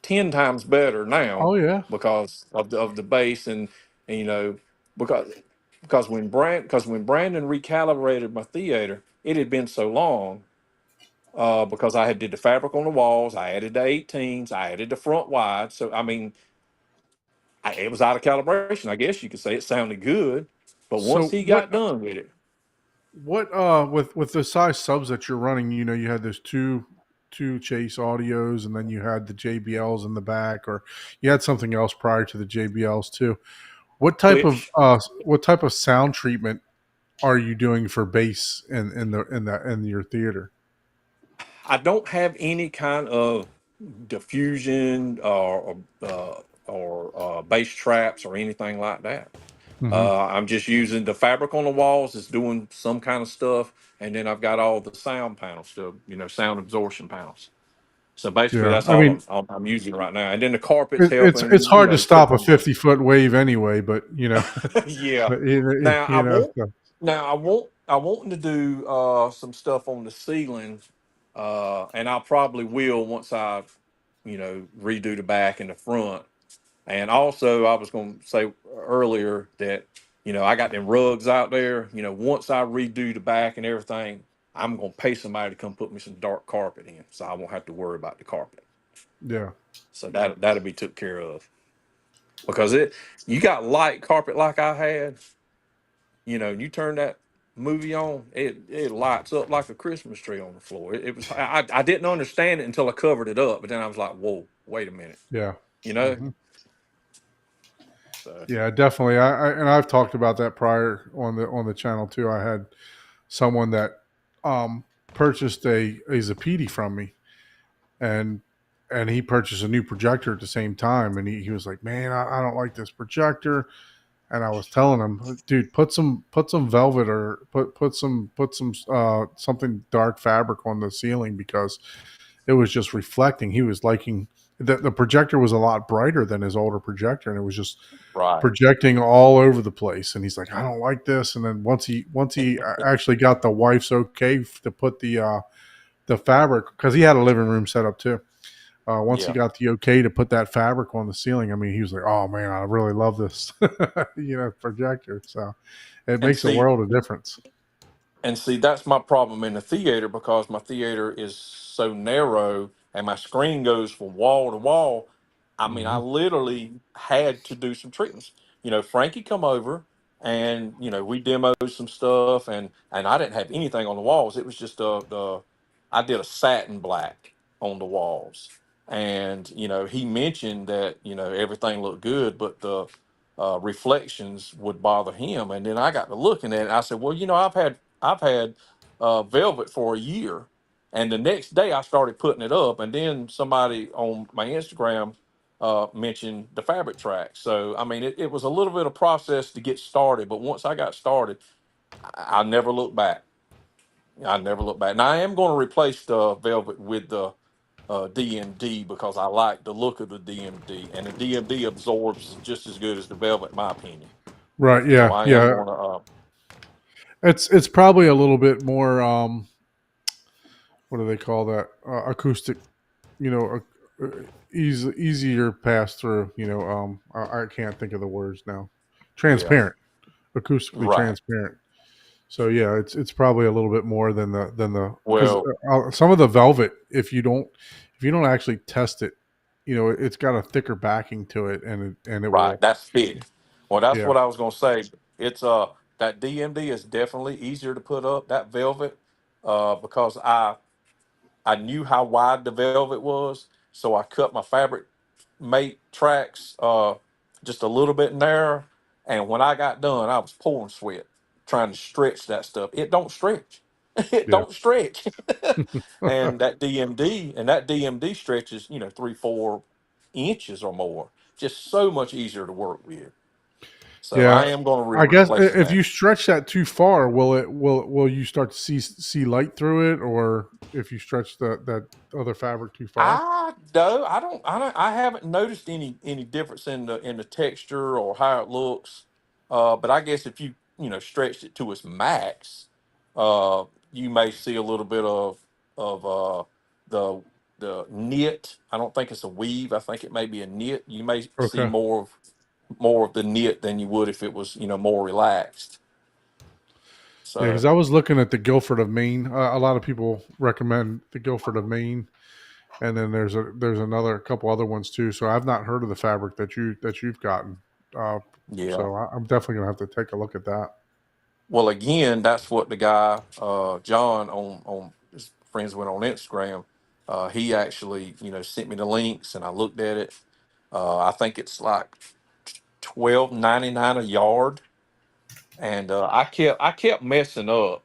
10 times better now Oh yeah. because of the bass and because when Brandon recalibrated my theater, it had been so long because I had did the fabric on the walls, I added the 18s, I added the front wide. So I mean, it was out of calibration. I guess you could say it sounded good, but once So he got done with it, what with the size subs that you're running, you had those two Chase audios and then you had the JBLs in the back, or you had something else prior to the JBLs too. Twitch. What type of sound treatment are you doing for bass in your theater? I don't have any kind of diffusion or bass traps or anything like that. Hmm. I'm just using the fabric on the walls. It's doing some kind of stuff, and then I've got all the sound panels, sound absorption panels. So basically, Yeah, that's I mean, all I'm using right now. And then the carpet's it's helping, hard to stop a triple. 50-foot wave anyway, but Yeah. but, Now I want. so- Now I want to do some stuff on the ceiling, and I probably will once I, redo the back and the front. And also, I was going to say earlier that I got them rugs out there. Once I redo the back and everything, I'm gonna pay somebody to come put me some dark carpet in, so I won't have to worry about the carpet. Yeah. So that'll be took care of. Because you got light carpet like I had, you turn that movie on, it lights up like a Christmas tree on the floor. It was I didn't understand it until I covered it up, but then I was like, whoa, wait a minute, Yeah. you know. hmm So Yeah, definitely. And I've talked about that prior on the channel too. I had someone that purchased a Zapiti from me, and he purchased a new projector at the same time, and he was like, man, I don't like this projector. And I was telling him, dude, put some velvet, or put some something dark fabric on the ceiling, because it was just reflecting. He was liking the projector was a lot brighter than his older projector, and it was just right, projecting all over the place. And he's like, I don't like this. And then once he actually got the wife's okay to put the fabric, because he had a living room set up too. Once he yeah. got the okay to put that fabric on the ceiling, I mean, he was like, "Oh man, I really love this, projector." So it And makes a see, world of difference. that's my problem in the theater, because my theater is so narrow and my screen goes from wall to wall. I mean, I hmm literally had to do some treatments. Frankie come over, and we demoed some stuff, and I didn't have anything on the walls. It was just the I did a satin black on the walls, and he mentioned that everything looked good, but the reflections would bother him. And then I got to looking at it. I said, well, I've had velvet for a year, and the next day I started putting it up, and then somebody on my Instagram mentioned the fabric track. So I mean, it was a little bit of process to get started, but once I got started, I never looked back. I never looked back. Now I am going to replace the velvet with the DMD, because I like the look of the DMD, and the DMD absorbs just as good as the velvet, in my opinion. Right? So Yeah, I am yeah. going to. It's probably a little bit more. What do they call that? Acoustic. You know, easier pass through. I can't think of the words now. Yeah, Transparent, acoustically right. transparent. So yeah, it's probably a little bit more than because Well, some of the velvet, if you don't actually test it, it's got a thicker backing to it, and it right. will. That's thick. Well, that's Yeah. what I was going to say. It's that DMD is definitely easier to put up. That velvet, because I knew how wide the velvet was, so I cut my fabric mate tracks just a little bit narrower. And when I got done, I was pouring sweat trying to stretch that stuff. It don't stretch. It Yeah. don't stretch. And that DMD stretches, 3-4 inches or more. Just so much easier to work with. So Yeah. I am going to I guess replacing if that. you stretch that too far, will you start to see light through it, or if you stretch that other fabric too far? I haven't noticed any difference in the texture or how it looks. But I guess if you stretched it to its max, you may see a little bit of the knit. I don't think it's a weave. I think it may be a knit. You may see Okay. more of the knit than you would if it was more relaxed. Yeah, because So I was looking at the Guilford of Maine. A lot of people recommend the Guilford of Maine, and then there's another couple other ones too. So I've not heard of the fabric that you've gotten. Uh, yeah. so I'm definitely gonna have to take a look at that. Well, again, that's what the guy John on his friends went on Instagram. He actually sent me the links, and I looked at it. I think it's like 12.99 a yard, and I kept messing up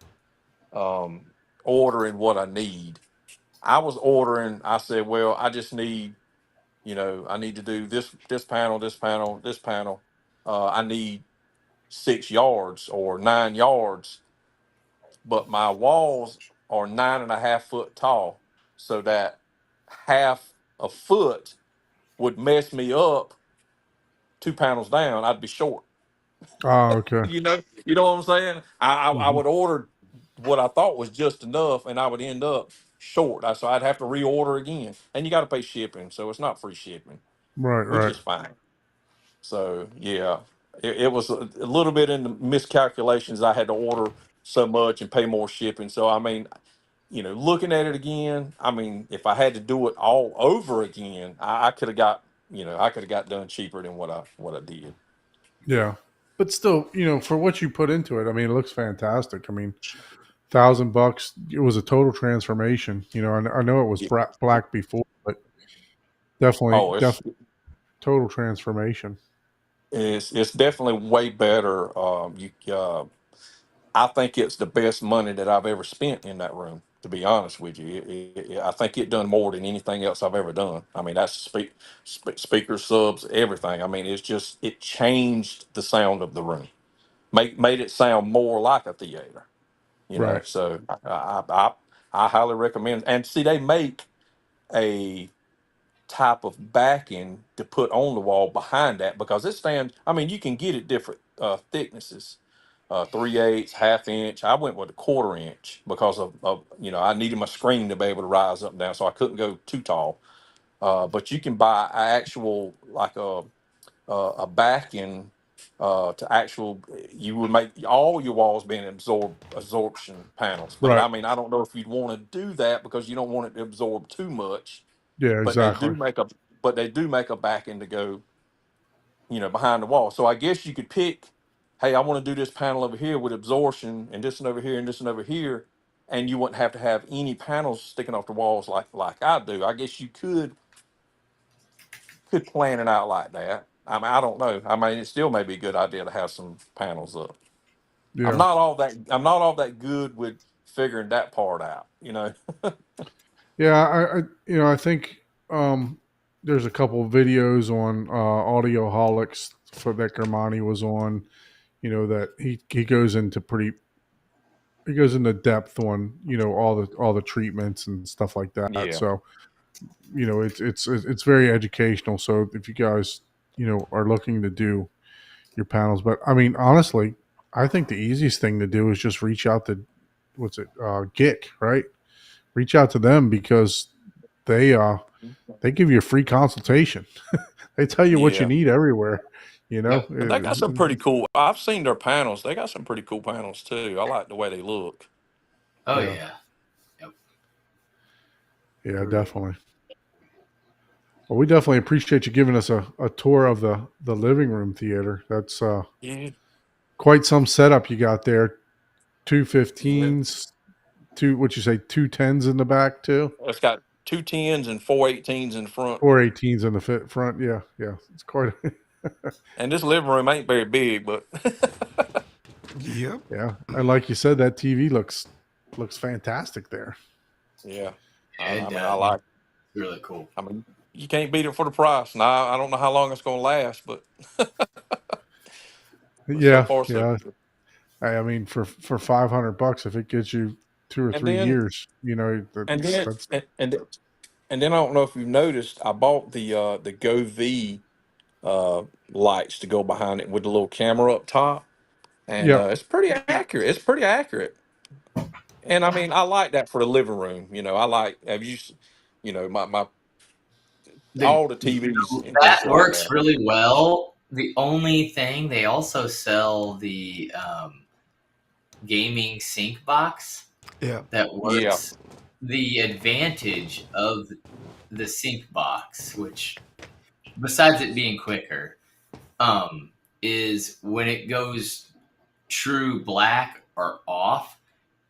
um, ordering what I need. I was ordering. I said, well, I just need I need to do this panel, this panel, this panel. I need 6 yards or 9 yards, but my walls are 9.5 foot tall, so that half a foot would mess me up 2 panels down. I'd be short. Ah, okay. You know what I'm saying? I hmm would order what I thought was just enough, and I would end up short. So I'd have to reorder again, and you got to pay shipping, so it's not free shipping, Right, which right. is fine. So yeah, it was a little bit in the miscalculations. I had to order so much and pay more shipping. So I mean, looking at it again, I mean, if I had to do it all over again, I could have got, I could have got done cheaper than what I did. Yeah, but still, for what you put into it, I mean, it looks fantastic. I mean, $1,000. It was a total transformation. I know it was Yeah. black before, but Oh, definitely total transformation. it's definitely way better. I think it's the best money that I've ever spent in that room. To be honest with you, I think it done more than anything else I've ever done. I mean, that's speaker subs, everything. I mean, it changed the sound of the room, made it sound more like a theater. Right. So I highly recommend. And see, they make a type of backing to put on the wall behind that because it stands. I mean, you can get it different thicknesses, 3/8, half inch. I went with a 1/4 inch because of I needed my screen to be able to rise up and down, so I couldn't go too tall. But you can buy an actual like a backing to actual. You would make all your walls being absorption panels. But Right. I mean, I don't know if you'd want to do that because you don't want it to absorb too much. Yeah, But they exactly. do make a backing to go, behind the wall. So I guess you could pick, hey, I want to do this panel over here with absorption and this one over here and this one over here, and you wouldn't have to have any panels sticking off the walls like I do. I guess you could plan it out like that. I mean, I don't know. I mean, it still may be a good idea to have some panels up. I'm Yeah. not all that I'm not all that good with figuring that part out. Yeah, I think there's a couple of videos on Audioholics for that Germani was on. That he goes into depth on all the treatments and stuff like that. Yeah. So it's very educational. So if you guys are looking to do your panels, but I mean honestly, I think the easiest thing to do is just reach out to GIK, right? Reach out to them because they give you a free consultation. They tell you what you Yeah. need everywhere. Yep. And they got some pretty cool. I've seen their panels. They got some pretty cool panels too. I like the way they look. Oh Yeah. yeah. Yep. Yeah, definitely. Well, we definitely appreciate you giving us a tour of the living room theater. That's Yeah. quite some setup you got there. Two Yeah. 15s, what you say, 2 10s in the back too? It's got 2 10s and 4 18s in front. 4 18s in the front. Yeah, yeah. It's quite And this living room ain't very big, but Yep. yeah. And like you said, that TV looks fantastic there. yeah. I And mean, I like. really cool. I mean, you can't beat it for the price. Now I don't know how long it's going to last, but so Yeah, far so yeah. good. I mean, for $500, if it gets you 2 or And 3 then years, and then that's and then I don't know if you've noticed, I bought the Go V lights to go behind it with the little camera up top, and yep, it's pretty accurate. It's pretty accurate. And I mean, I like that for the living room. I like have you, my The, all the TVs and that things like works that. really well. The only thing, they also sell the gaming sync box Yeah. that Yeah, works. The advantage of the sync box, which besides it being quicker, is when it goes true black or off,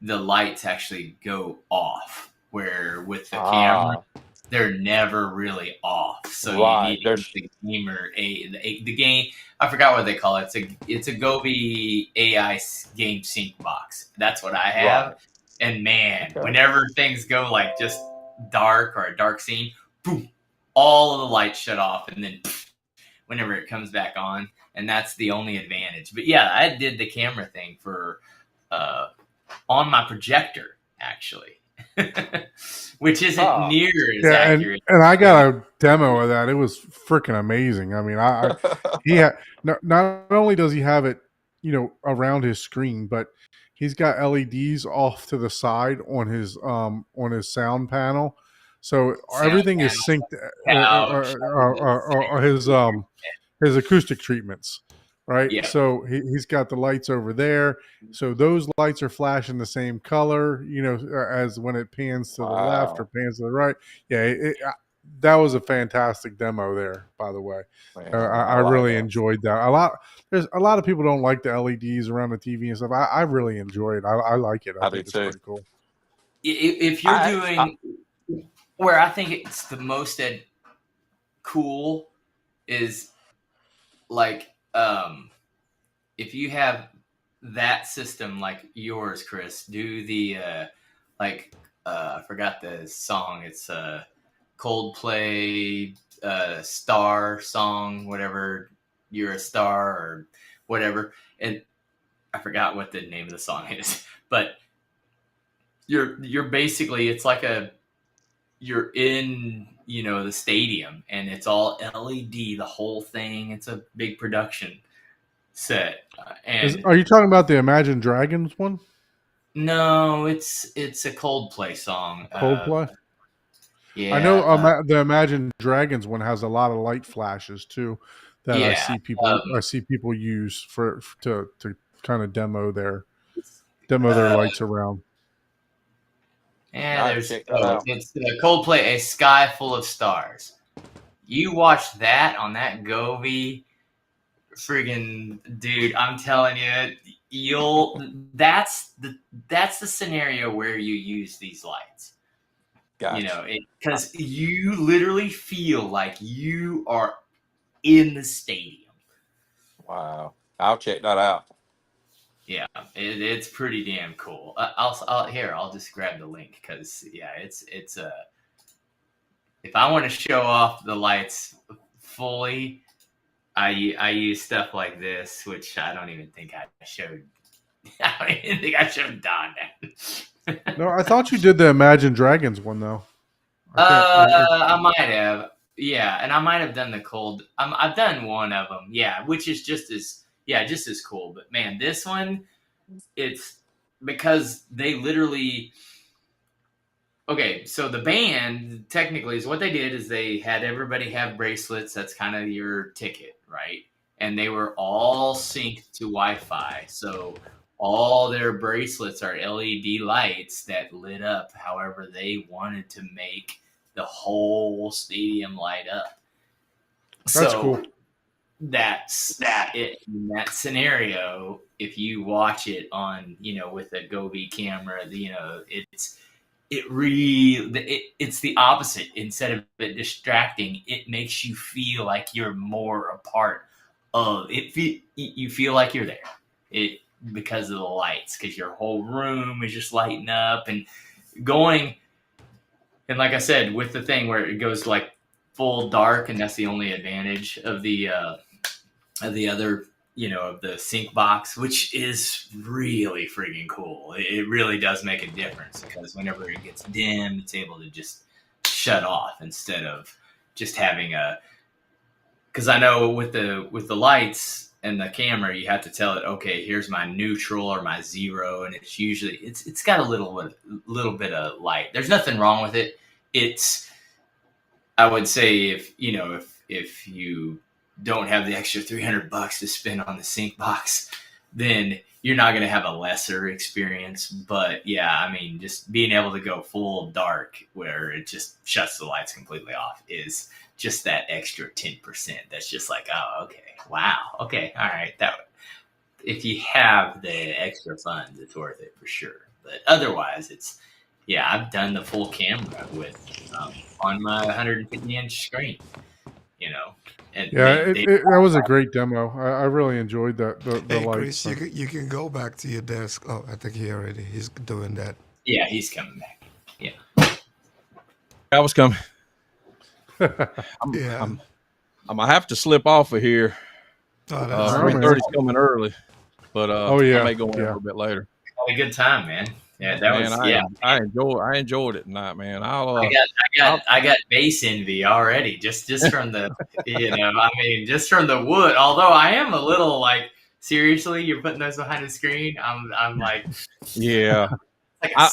the lights actually go off. Where with the camera, they're never really off. So you right. need to There's keep the gamer the game. I forgot what they call it. It's a Gobi AI game sync box. That's what I have. right. And man, Okay. whenever things go like just dark or a dark scene, boom, all of the lights shut off, and then whenever it comes back on, and that's the only advantage. But yeah, I did the camera thing for on my projector actually, which isn't near as yeah. accurate. And I got a demo of that. It was freaking amazing. I mean, he had not only does he have it, around his screen, but he's got LEDs off to the side on his sound panel, so everything is synced. Couch. His acoustic treatments, right? Yeah. So he's got the lights over there. So those lights are flashing the same color, as when it pans to the left or Wow. pans to the right. Yeah, that was a fantastic demo there, by the way. Man, I I like really that. enjoyed that. There's a lot of people don't like the LEDs around the TV and stuff. I really enjoy it. I like it. I I think do it's too. pretty cool. If you're I doing where I think it's the most cool is like if you have that system like yours, Chris, do the I forgot the song. It's Coldplay Star song, whatever. You're a star or whatever, and I forgot what the name of the song is, but you're basically it's like you're in the stadium and it's all LED, the whole thing. It's a big production set, and Are you talking about the Imagine Dragons one? no, it's a Coldplay song. Coldplay? Yeah, I know the Imagine Dragons one has a lot of light flashes too that I yeah. see people use to kind of demo their lights around. Yeah, I'll there's check that out. it's Coldplay, A Sky Full of Stars. You watch that on that Govee, friggin' dude, I'm telling that's the scenario where you use these lights. Gotcha. Because you literally feel like you are in the stadium. Wow. I'll check that out. Yeah, it's pretty damn cool. I'll just grab the link because it's if I want to show off the lights fully, I use stuff like this, which I don't even think I showed. I don't even think I showed Don that. No, I thought you did the Imagine Dragons one though. I might have, yeah, and I might have done the cold. I've done one of them, yeah, which is just as cool. But man, this one, it's because they literally. Okay, so the band technically is what they did is they had everybody have bracelets. That's kind of your ticket, right? And they were all synced to Wi-Fi, so all their bracelets are LED lights that lit up however they wanted to make the whole stadium light up. That's cool. That's in that scenario. If you watch it on, with a Govee camera, it's the opposite. Instead of it distracting, it makes you feel like you're more a part of it. You feel like you're there. Because of the lights, because your whole room is just lighting up and going. And like I said, with the thing where it goes like full dark, and that's the only advantage of the other, of the sync box, which is really freaking cool. It really does make a difference because whenever it gets dim, it's able to just shut off instead of just having because I know with the lights and the camera, you have to tell it, okay, here's my neutral or my zero, and it's usually it's got a little bit of light. There's nothing wrong with it. I would say if you don't have the extra $300 to spend on the sync box, then you're not going to have a lesser experience. But yeah, I mean, just being able to go full dark where it just shuts the lights completely off is just that extra 10%. That's just like, oh, okay, wow, okay, all right. If you have the extra funds, it's worth it for sure. But otherwise, I've done the full camera with on my 150-inch screen, And that was a great demo. I really enjoyed that. The Hey, lights. Chris, you can go back to your desk. Oh, I think he's doing that. Yeah, he's coming back. Yeah. I was coming. Yeah. I'm gonna have to slip off of here. Oh, that's 3:30 is coming early, but I may go in a Yeah. little bit later. Had a good time, man. Yeah, that Man, was I enjoyed it tonight, man. I got bass envy already just from the just from the wood. Although I am a little like, seriously, you're putting those behind the screen. I'm like, Yeah. Like a I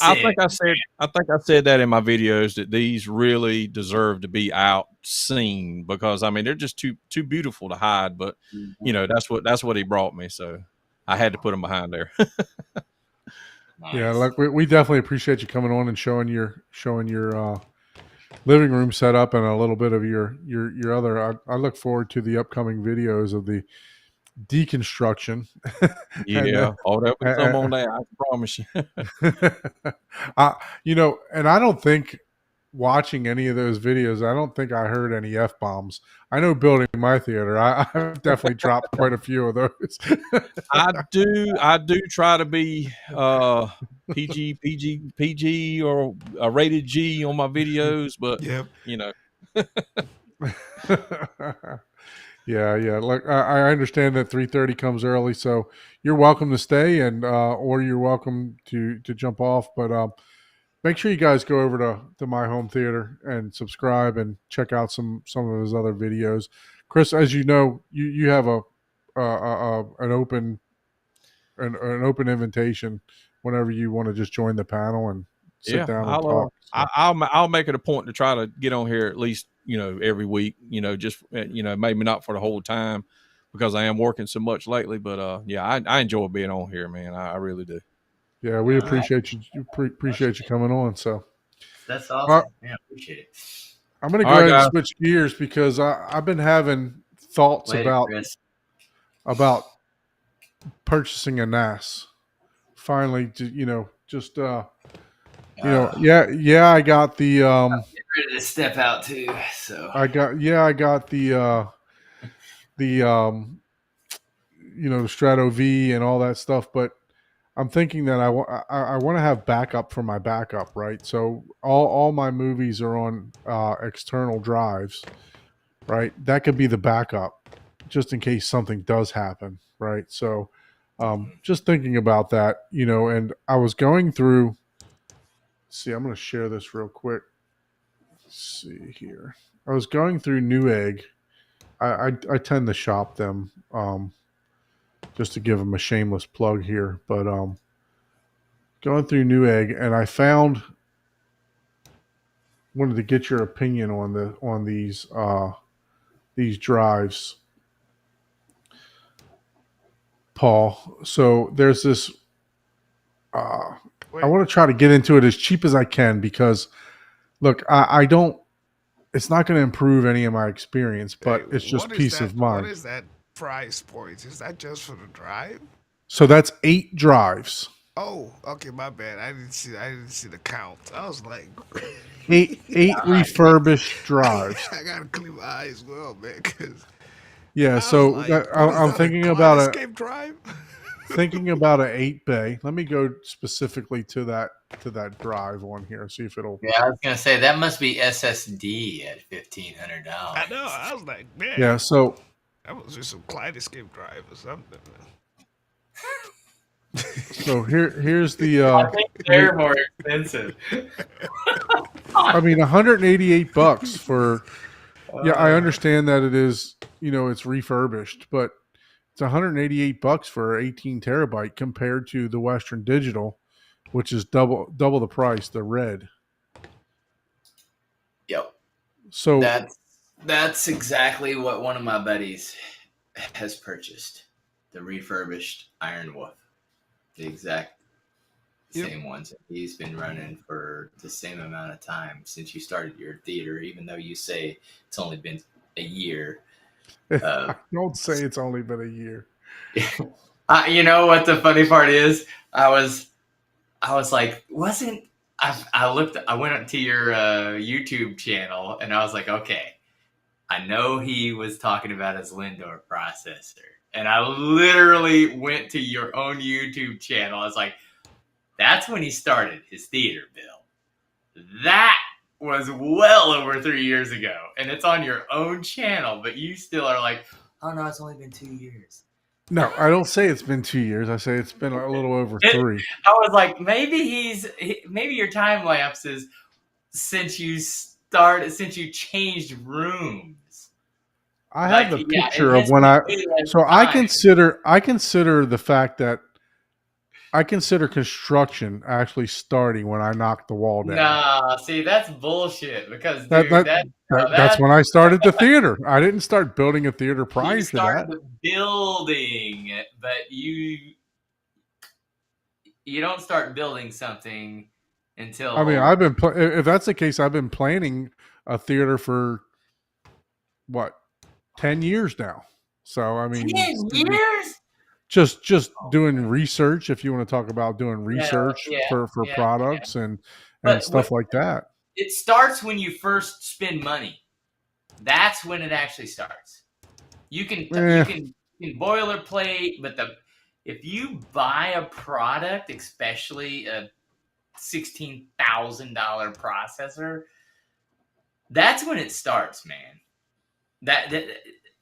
sin. think I said that in my videos that these really deserve to be out seen because I mean they're just too beautiful to hide. But you know that's what he brought me, so I had to put them behind there. Yeah, Nice. like we definitely appreciate you coming on and showing your living room setup and a little bit of your other. I look forward to the upcoming videos of the deconstruction. and Yeah, oh, there'll be some uh, on there. I promise you. and I don't think watching any of those videos, I don't think I heard any F bombs. I know building my theater, I've definitely dropped quite a few of those. I do try to be PG or a rated G on my videos, but Yep. you know, Yeah. Like I understand that 3:30 comes early, so you're welcome to stay and or you're welcome to jump off. But make sure you guys go over to My Home Theater and subscribe and check out some of his other videos. Chris, as you know, you have an open invitation whenever you want to just join the panel and sit yeah, down and talk. So. I'll make it a point to try to get on here at least every week. Just maybe not for the whole time because I am working so much lately. But yeah, I enjoy being on here, man. I really do. Yeah, we appreciate you. Appreciate you coming on. So That's awesome. Yeah, I appreciate it. I'm going to All go right, ahead and guys. switch gears because I've been having thoughts Later, Chris. about purchasing a NAS. Finally, just yeah, I got the Ready to step out too. So I got the the Strato V and all that stuff, but I'm thinking that I want to have backup for my backup, right? So all my movies are on external drives, right? That could be the backup just in case something does happen, right? So just thinking about that, and I was going through. See, I'm going to share this real quick. Let's see here. I was going through Newegg. I tend to shop them just to give them a shameless plug here, but going through Newegg and I wanted to get your opinion on these drives, Paul. So there's this. I want to try to get into it as cheap as I can because, look, I don't. It's not going to improve any of my experience, but it's just peace of mind. What is that price point? Is that just for the drive? So that's 8 drives. Oh, okay, my bad. I didn't see the count. I was like, eight refurbished drives. I gotta clean my eyes, well, man. Cause Yeah, so I'm thinking about escape drive. Thinking about an 8 bay. Let me go specifically to that drive on here. See if it'll. yeah, I was gonna say that must be SSD at $1,500. I know. I was like, man. Yeah. So that was just some Escape drive or something. So here's the. I think they're more expensive. I mean, $188 for. Yeah, I understand that it is. It's refurbished, but it's $188 for 18 terabyte compared to the Western Digital, which is double the price. The red. Yep. So that's exactly what one of my buddies has purchased. The refurbished Iron Wolf. The exact same ones. He's been running for the same amount of time since you started your theater, even though you say it's only been a year. Don't say it's only been a year. You know what the funny part is? I was like, I went to your YouTube channel and I was like, okay, I know he was talking about his Lindor processor. And I literally went to your own YouTube channel. I was like, that's when he started his theater bill. That was well over 3 years ago. And it's on your own channel, but you still are like, oh no, it's only been 2 years. No, I don't say it's been 2 years. I say it's been a little over 3. I was like, maybe your time lapse is since you changed rooms. I have the picture of when I consider the fact that I consider construction actually starting when I knock the wall down. Nah, see, that's bullshit. Because, That, dude, that, that's when I started the theater. I didn't start building a theater prior you to start that. the building, but you don't start building something until. I mean, if that's the case, I've been planning a theater for what, 10 years now. So, I mean, 10 years. just doing research, if you want to talk about doing research for Yeah. products and But stuff like that. It starts when you first spend money. That's when it actually starts. You can boilerplate, but if you buy a product, especially a $16,000 processor, that's when it starts, man. That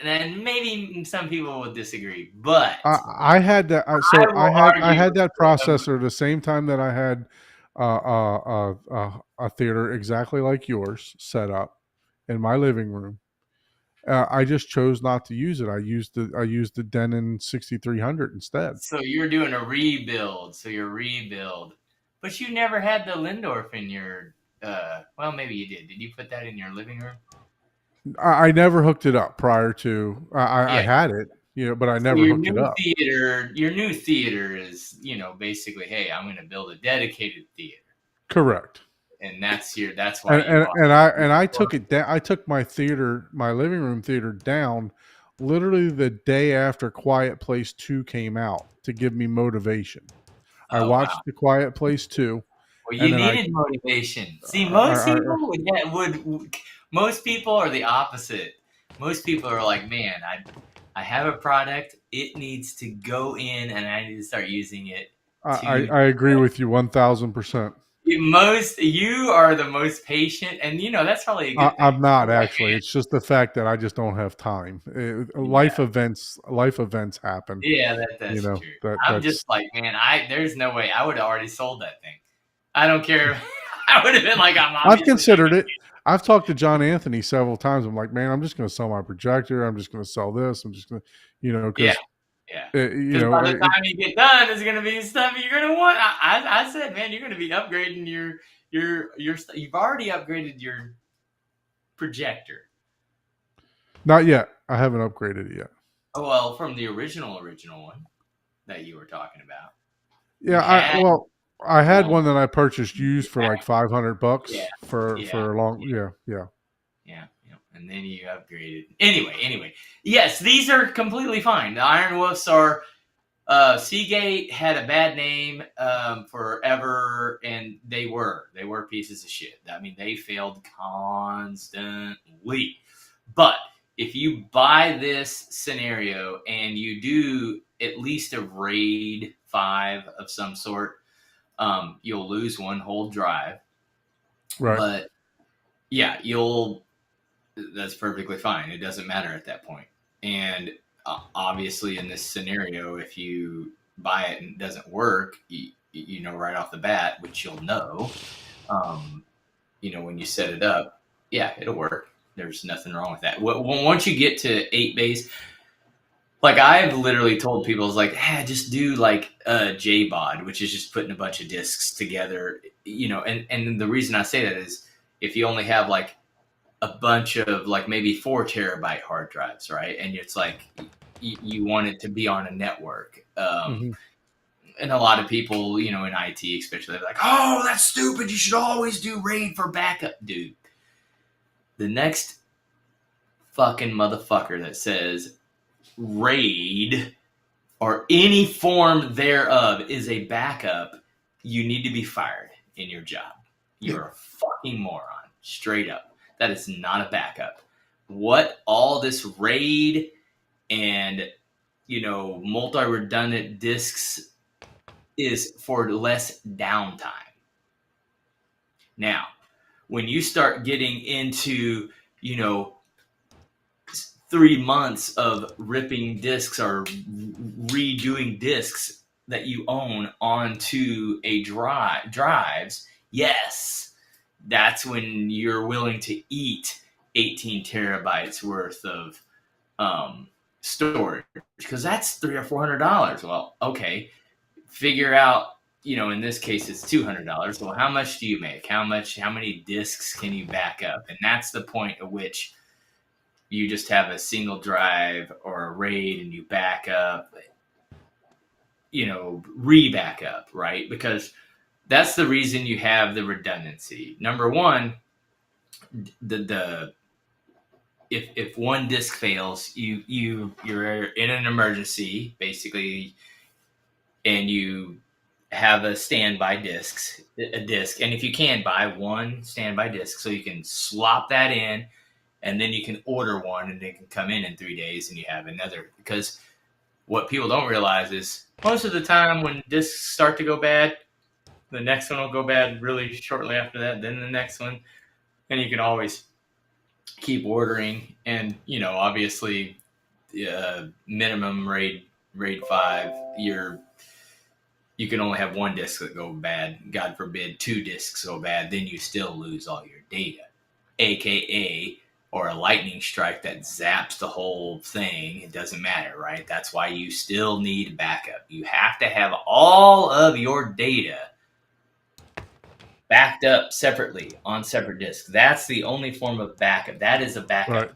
and maybe some people will disagree, but I had that. I had that processor the same time that I had a theater exactly like yours set up in my living room. I just chose not to use it. I used the Denon 6300 instead. So you're doing a rebuild. But you never had the Lindorf in your. Well, maybe you did. Did you put that in your living room? I never hooked it up prior to. I had it, but I never hooked it up. Your new theater is, basically, hey, I'm going to build a dedicated theater. Correct. And that's why. I took it down. I took my living room theater down, literally the day after Quiet Place 2 came out to give me motivation. I watched The Quiet Place 2. Well, you needed motivation. See, most people are the opposite. Most people are like, man, I have a product. It needs to go in, and I need to start using it. I agree with you 1,000%. You are the most patient, and that's probably a good thing. I'm not actually. It's just the fact that I just don't have time. Life events happen. Yeah, that's true. I'm just like, man, there's no way I would have already sold that thing. I don't care. I would have been like, I've considered it. I've talked to John Anthony several times. I'm like, man, I'm just going to sell my projector. I'm just going to sell this. I'm just going to, because. Yeah. Because by the time you get done, it's going to be stuff you're going to want. I said, man, you're going to be upgrading your you've already upgraded your projector. Not yet. I haven't upgraded it yet. Oh, well, from the original one that you were talking about. Yeah, I had one that I purchased used for like $500 for a long. Yeah. And then you upgraded. Anyway. Yes, these are completely fine. The Iron Wolves are. Seagate had a bad name forever, and they were pieces of shit. I mean, they failed constantly. But if you buy this scenario and you do at least a RAID 5 of some sort, you'll lose one whole drive. Right. But yeah, that's perfectly fine. It doesn't matter at that point. And obviously in this scenario, if you buy it and it doesn't work, you know right off the bat, which you'll know, when you set it up, yeah, it'll work. There's nothing wrong with that. Once you get to 8 bays, like I've literally told people, it's like, just do like a JBOD, which is just putting a bunch of discs together, and the reason I say that is if you only have like a bunch of like maybe 4 terabyte hard drives, right? And it's like you want it to be on a network. And a lot of people, in IT especially, they're like, oh, that's stupid. You should always do RAID for backup. Dude, the next fucking motherfucker that says RAID or any form thereof is a backup, you need to be fired in your job. You're a fucking moron, straight up. That is not a backup. What all this RAID and, multi-redundant disks is for less downtime. Now, when you start getting into, 3 months of ripping disks or redoing disks that you own onto a drives, yes, that's when you're willing to eat 18 terabytes worth of storage, because that's $300 or $400. Well, okay, figure out, in this case, it's $200. Well, how much do you make? How many discs can you back up? And that's the point at which you just have a single drive or a RAID and you back up, re-back up, right? Because that's the reason you have the redundancy. Number one, if one disk fails, you're in an emergency basically, and you have a standby disk, and if you can, buy one standby disk so you can slop that in, and then you can order one, and it can come in 3 days, and you have another. Because what people don't realize is most of the time when disks start to go bad, the next one will go bad really shortly after that, then the next one, and you can always keep ordering. And obviously, minimum RAID 5, you can only have one disk that go bad. God forbid 2 disks go bad, then you still lose all your data, aka or a lightning strike that zaps the whole thing. It doesn't matter, right? That's why you still need backup. You have to have all of your data backed up separately on separate disks. That's the only form of backup. That is a backup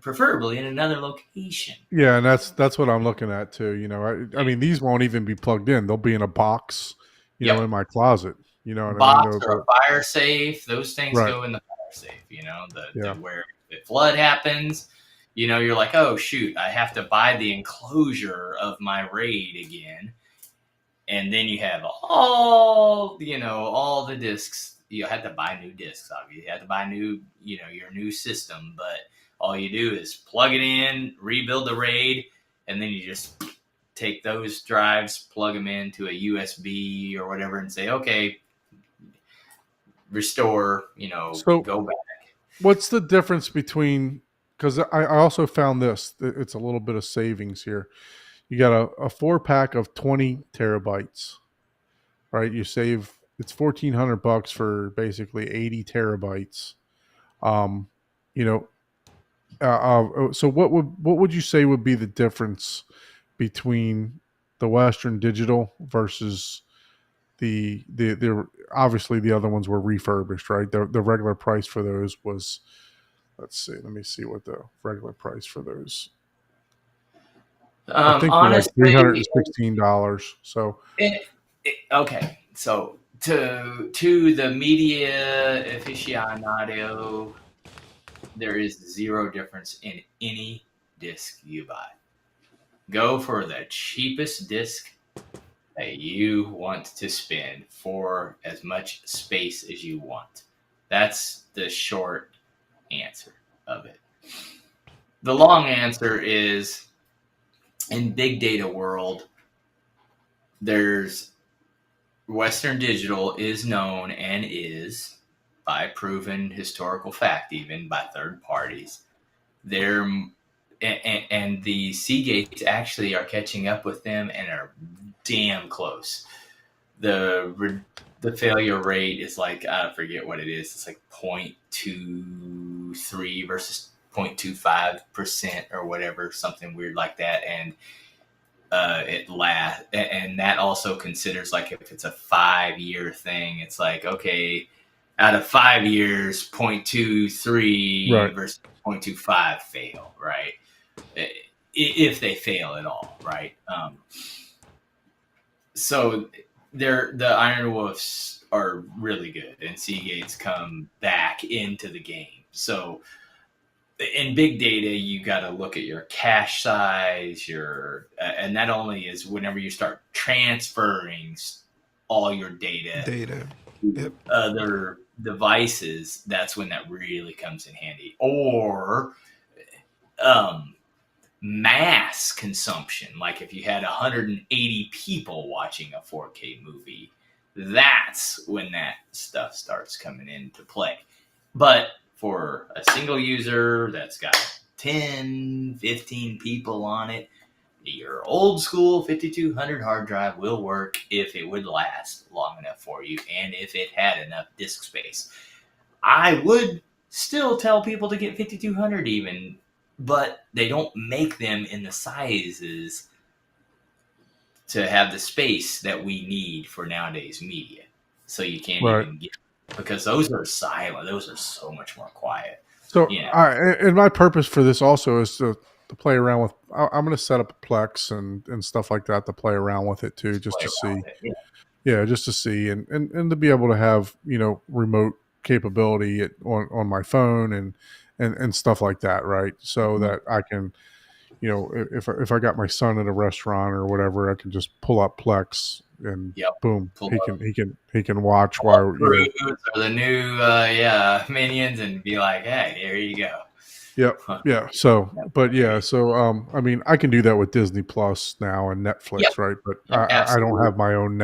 preferably in another location. Yeah, and that's what I'm looking at too. I mean, these won't even be plugged in. They'll be in a box, in my closet. You know what box I mean? or a fire safe. Those things go in the fire safe. Where if flood happens, you're like, oh shoot, I have to buy the enclosure of my RAID again. And then you have all the discs. You had to buy new discs, obviously. You had to buy your new system. But all you do is plug it in, rebuild the RAID, and then you just take those drives, plug them into a USB or whatever, and say, okay, restore, go back. What's the difference between, because I also found this, it's a little bit of savings here. You got a 4-pack of 20 terabytes, right? You save, it's $1,400 for basically 80 terabytes. So what would you say would be the difference between the Western Digital versus the obviously the other ones were refurbished, right? The regular price for those was, let me see what the regular price for those. I think honestly, like $316. So okay, so to the media aficionado, there is zero difference in any disc you buy. Go for the cheapest disc that you want to spend for as much space as you want. That's the short answer of it. The long answer is, in big data world, there's Western Digital is known and is, by proven historical fact, even by third parties, and the Seagates actually are catching up with them and are damn close. The failure rate is like, I forget what it is. It's like 0.23 versus 0.25% or whatever, something weird like that. And and that also considers, like, if it's a 5-year thing, it's like, okay, out of 5 years, 0.23 versus 0.25 fail, right? If they fail at all, right? So the Iron Wolves are really good, and Seagate's come back into the game. So in big data, you got to look at your cache size, and that only is whenever you start transferring all your data. Yep. Other devices, that's when that really comes in handy. Or mass consumption, like if you had 180 people watching a 4K movie, that's when that stuff starts coming into play. But for a single user that's got 10, 15 people on it, your old school 5200 hard drive will work if it would last long enough for you and if it had enough disk space. I would still tell people to get 5200 even, but they don't make them in the sizes to have the space that we need for nowadays media. So you can't Right. even get, because those are silent. Those are so much more quiet. So, Yeah. and my purpose for this also is to play around with. I'm going to set up a Plex and stuff like that to play around with it too, just Play to see. around with it. Yeah. Yeah, just to see and to be able to have, you know, remote capability on my phone and stuff like that, right? So Mhm. that I can, you know, if I got my son at a restaurant or whatever, I can just pull up Plex and Yep. boom, Pull he can watch while, you know. Cruise or the new Minions and be like, hey, there you go. Yep. Yeah. So, but yeah, so I mean, I can do that with Disney Plus now and Netflix, Yep. right? But Yep, I don't have absolutely. my own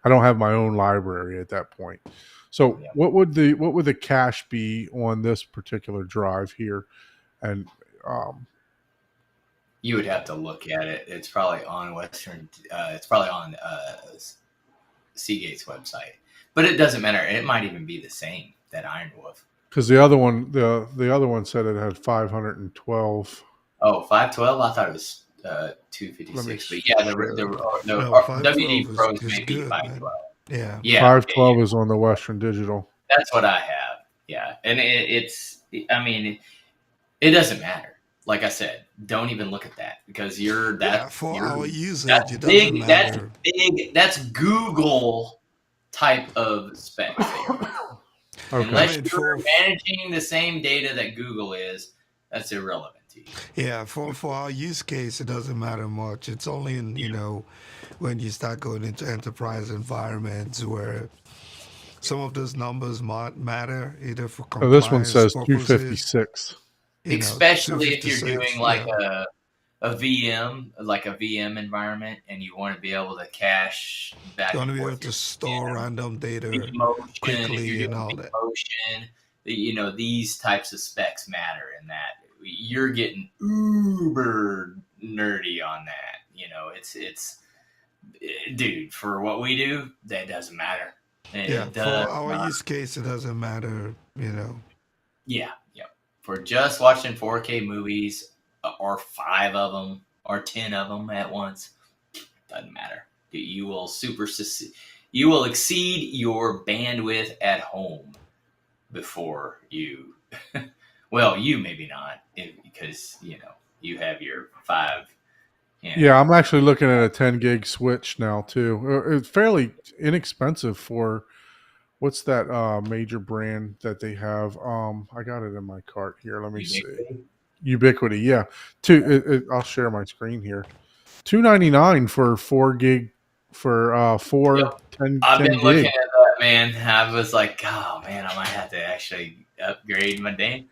I don't have my own library at that point. So, Yep. what would the cache be on this particular drive here? And You would have to look at it. It's probably on Western. It's probably on Seagate's website, but it doesn't matter. It might even be the same that Iron Wolf. because the other one said it had 512. Oh, 512. I thought it was Let me 256. But yeah, share. the No, WD 512 Pros is may be good, man. 512. Yeah. Yeah, 512 is on the Western Digital. that's what I have. Yeah, and it's. I mean, it doesn't matter. Like I said, don't even look at that because For our usage, that's it big. doesn't That's matter. big. That's Google type of specs. Okay. Unless I mean, you're for managing the same data that Google is, that's irrelevant to you. yeah, for our use case, it doesn't matter much. It's only in, you know, when you start going into enterprise environments where some of those numbers might matter either for This one compliance says purposes, 256. you know, Especially if you're 256. doing like Yeah. a VM, like a VM environment, and you want to be able to cache back You want and to be able forth to your store random data motion. If quickly you're and doing all big that. motion, these types of specs matter in that. You're getting uber nerdy on that. It's dude, for what we do, that doesn't matter. Yeah, It for does our not. use case, it doesn't matter, you know. Yeah. For just watching 4K movies, or 5 of them, or 10 of them at once, doesn't matter. You will you will exceed your bandwidth at home before you. Well, you maybe not, because you have your 5. Yeah, I'm actually looking at a 10 gig switch now too. It's fairly inexpensive for what's that major brand that they have? I got it in my cart here. Let me see. Ubiquity. Yeah. I'll share my screen here. $299 for 4 gig for 10 I've been gig. looking at that, man. I was like, oh man, I might have to actually upgrade my data.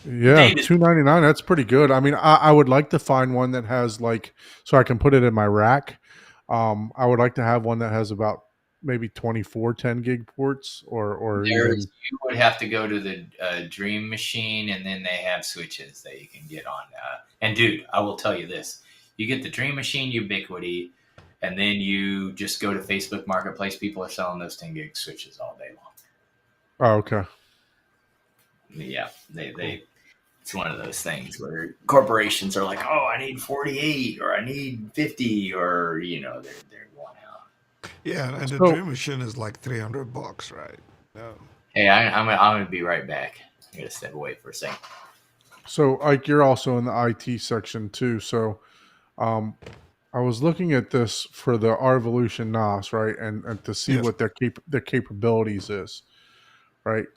Yeah, $299. That's pretty good. I mean, I would like to find one that has so I can put it in my rack. I would like to have one that has about maybe 24 10 gig ports or even. You would have to go to the Dream Machine, and then they have switches that you can get on. And dude, I will tell you this: you get the Dream Machine Ubiquity, and then you just go to Facebook Marketplace. People are selling those 10 gig switches all day long. Oh, okay. Yeah, they. It's one of those things where corporations are like, "Oh, I need 48, or I need 50, or they're going out." Yeah, and the Dream Machine is like $300, right? No. Hey, I'm gonna be right back. I gotta step away for a second. So, Ike, you're also in the IT section too. So, I was looking at this for the Arvolution NAS, right, and to see what their capabilities is, right.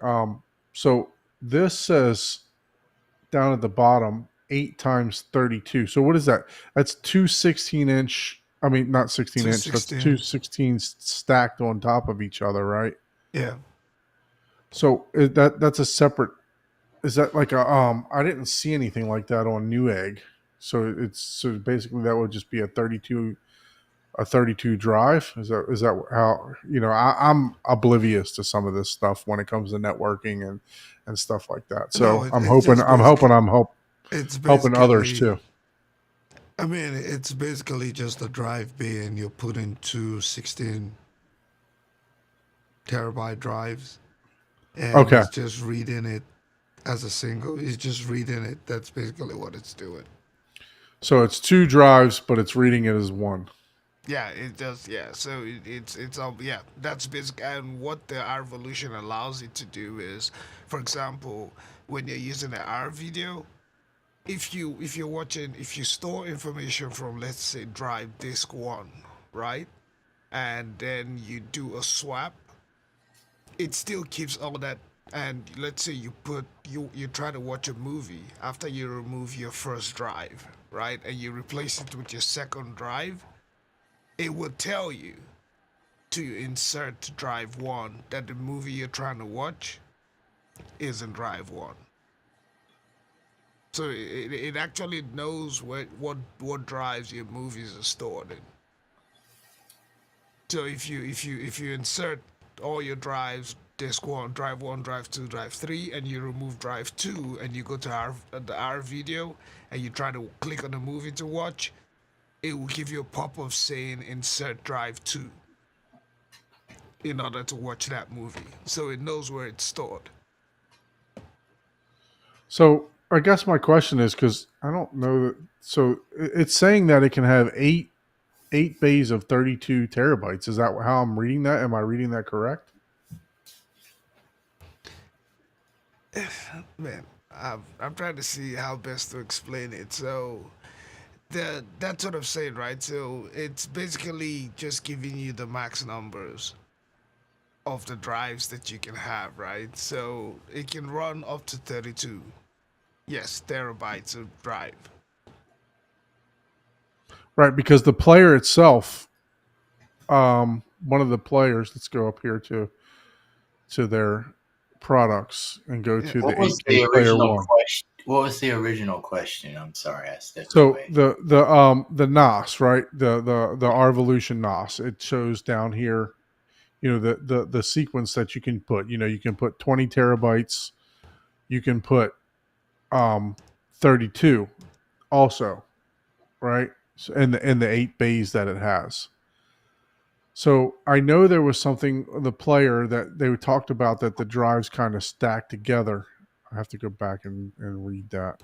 So this says down at the bottom 8 times 32. So what is that? That's 2 16-inch. I mean, not 16-inch. That's 2 16s stacked on top of each other, right? Yeah. So that's a separate. Is that like a I didn't see anything like that on Newegg. So basically that would just be a 32 drive. Is that how I'm oblivious to some of this stuff when it comes to networking and stuff like that. So I'm hoping helping others too. I mean, it's basically just a drive bay, and you put in 2 16 terabyte drives, and it's just reading it as a single. It's just reading it. That's basically what it's doing. So it's 2 drives, but it's reading it as one. Yeah, it does. Yeah, so it's all yeah. That's basic. And what the R Evolution allows it to do is, for example, when you're using an R video, if you store information from, let's say, drive disk one, right, and then you do a swap, it still keeps all that. And let's say you try to watch a movie after you remove your first drive, right, and you replace it with your second drive, it will tell you to insert drive one, that the movie you're trying to watch is in drive one. So it actually knows what drives your movies are stored in. So if you insert all your drives, disk one, drive two, drive three, and you remove drive two, and you go to the R video, and you try to click on the movie to watch, it will give you a pop-up saying insert drive two in order to watch that movie. So it knows where it's stored. So I guess my question is, because I don't know that. So it's saying that it can have eight bays of 32 terabytes. Is that how I'm reading that? Am I reading that correct? Man, I'm trying to see how best to explain it. So that's what I'm saying, right? So it's basically just giving you the max numbers of the drives that you can have, right? So it can run up to 32, yes, terabytes of drive. Right, because the player itself, one of the players. Let's go up here to their products and go Yeah. to the What was 8K the player original one. question? What was the original question? I'm sorry, I stepped So away. the NOS, right? The Arvolution NOS. It shows down here, the sequence that you can put. You can put 20 terabytes. You can put 32 also, right? So, and the 8 bays that it has. So I know there was something, the player, that they talked about, that the drives kind of stack together. I have to go back and read that.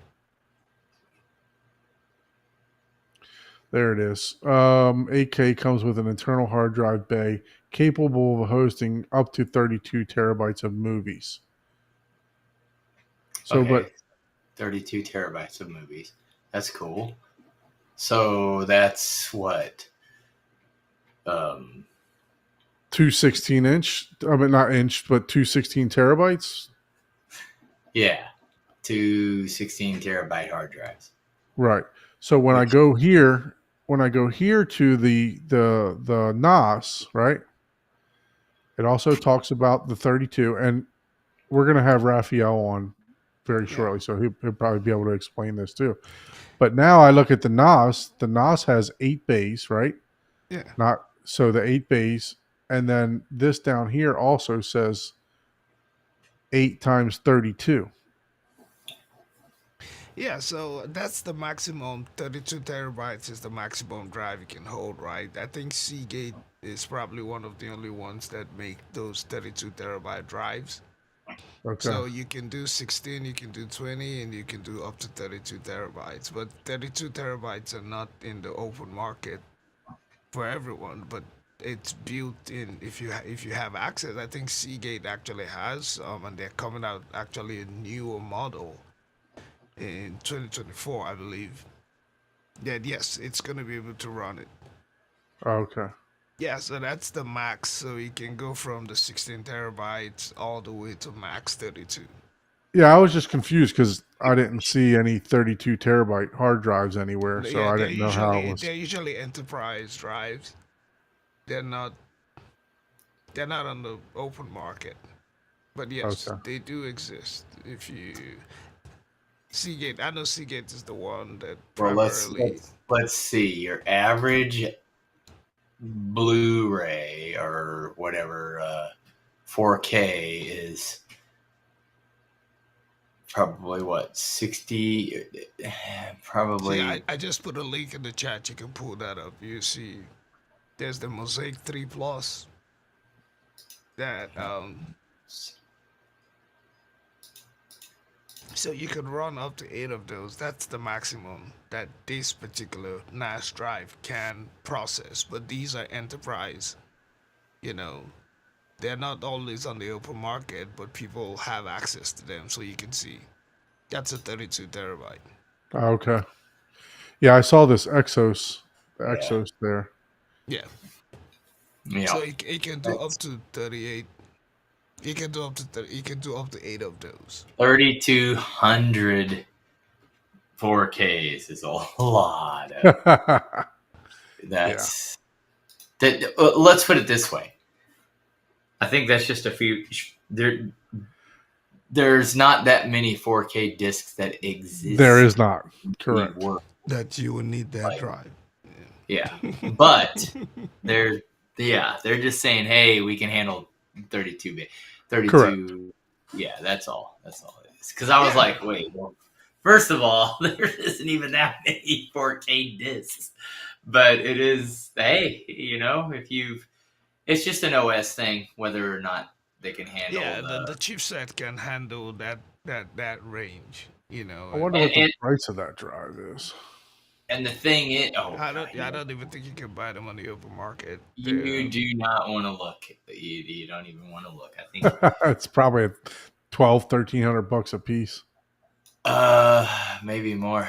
There it is. 8K comes with an internal hard drive bay capable of hosting up to 32 terabytes of movies. So, Okay, but 32 terabytes of movies. That's cool. So that's what? 216-inch, I mean, not inch, but 216 terabytes. Yeah, two 16 terabyte hard drives. Right. So when I go here to the NOS, right? It also talks about the 32, and we're going to have Raphael on very shortly, so he'll probably be able to explain this too. But now I look at the NOS. The NOS has 8 bays, right? Yeah. Not so the 8 bays, and then this down here also says 8 times 32. Yeah, so that's the maximum. 32 terabytes is the maximum drive you can hold, right? I think Seagate is probably one of the only ones that make those 32 terabyte drives. Okay. So you can do 16, you can do 20, and you can do up to 32 terabytes. But 32 terabytes are not in the open market for everyone, but it's built in. If you have access, I think Seagate actually has, and they're coming out actually a newer model in 2024, I believe. That yes, it's gonna be able to run it. Okay. Yeah, so that's the max. So you can go from the 16 terabytes all the way to max 32. Yeah, I was just confused because I didn't see any 32 terabyte hard drives anywhere, so Yeah, I didn't know how it was. they're usually enterprise drives. They're not they're not on the open market. But yes, Okay. they do exist. If you Seagate, I know Seagate is the one that Well, primarily. let's see. Your average Blu-ray or whatever 4K is probably what 60. Probably. See, I just put a link in the chat. You can pull that up. You see, there's the Mosaic 3 Plus. That So you can run up to 8 of those. That's the maximum that this particular NAS drive can process. But these are enterprise. You know, they're not always on the open market, but people have access to them. So you can see that's a 32 terabyte. Okay. Yeah, I saw this Exos, the Yeah. Exos there. Yeah. Yeah. So it can do up to 38. You can do up to you can do up to 8 of those. 3,200 4Ks is a lot. That's that. Let's put it this way. I think that's just a few. There's not that many 4K discs that exist. There is not. Correct. That you would need that Like- drive. Yeah, but they're just saying, hey, we can handle 32 bit, 32. Correct. Yeah, that's all. That's all it is. Because I was like, wait, well, first of all, there isn't even that many 4K discs, but it is. Hey, if you've, it's just an OS thing, whether or not they can handle. Yeah, the chipset can handle that range. I wonder what the price of that drive is. And the thing is, I don't even think you can buy them on the open market. You do not want to look. You don't even want to look. I think It's probably $1,200-$1,300 a piece. maybe more.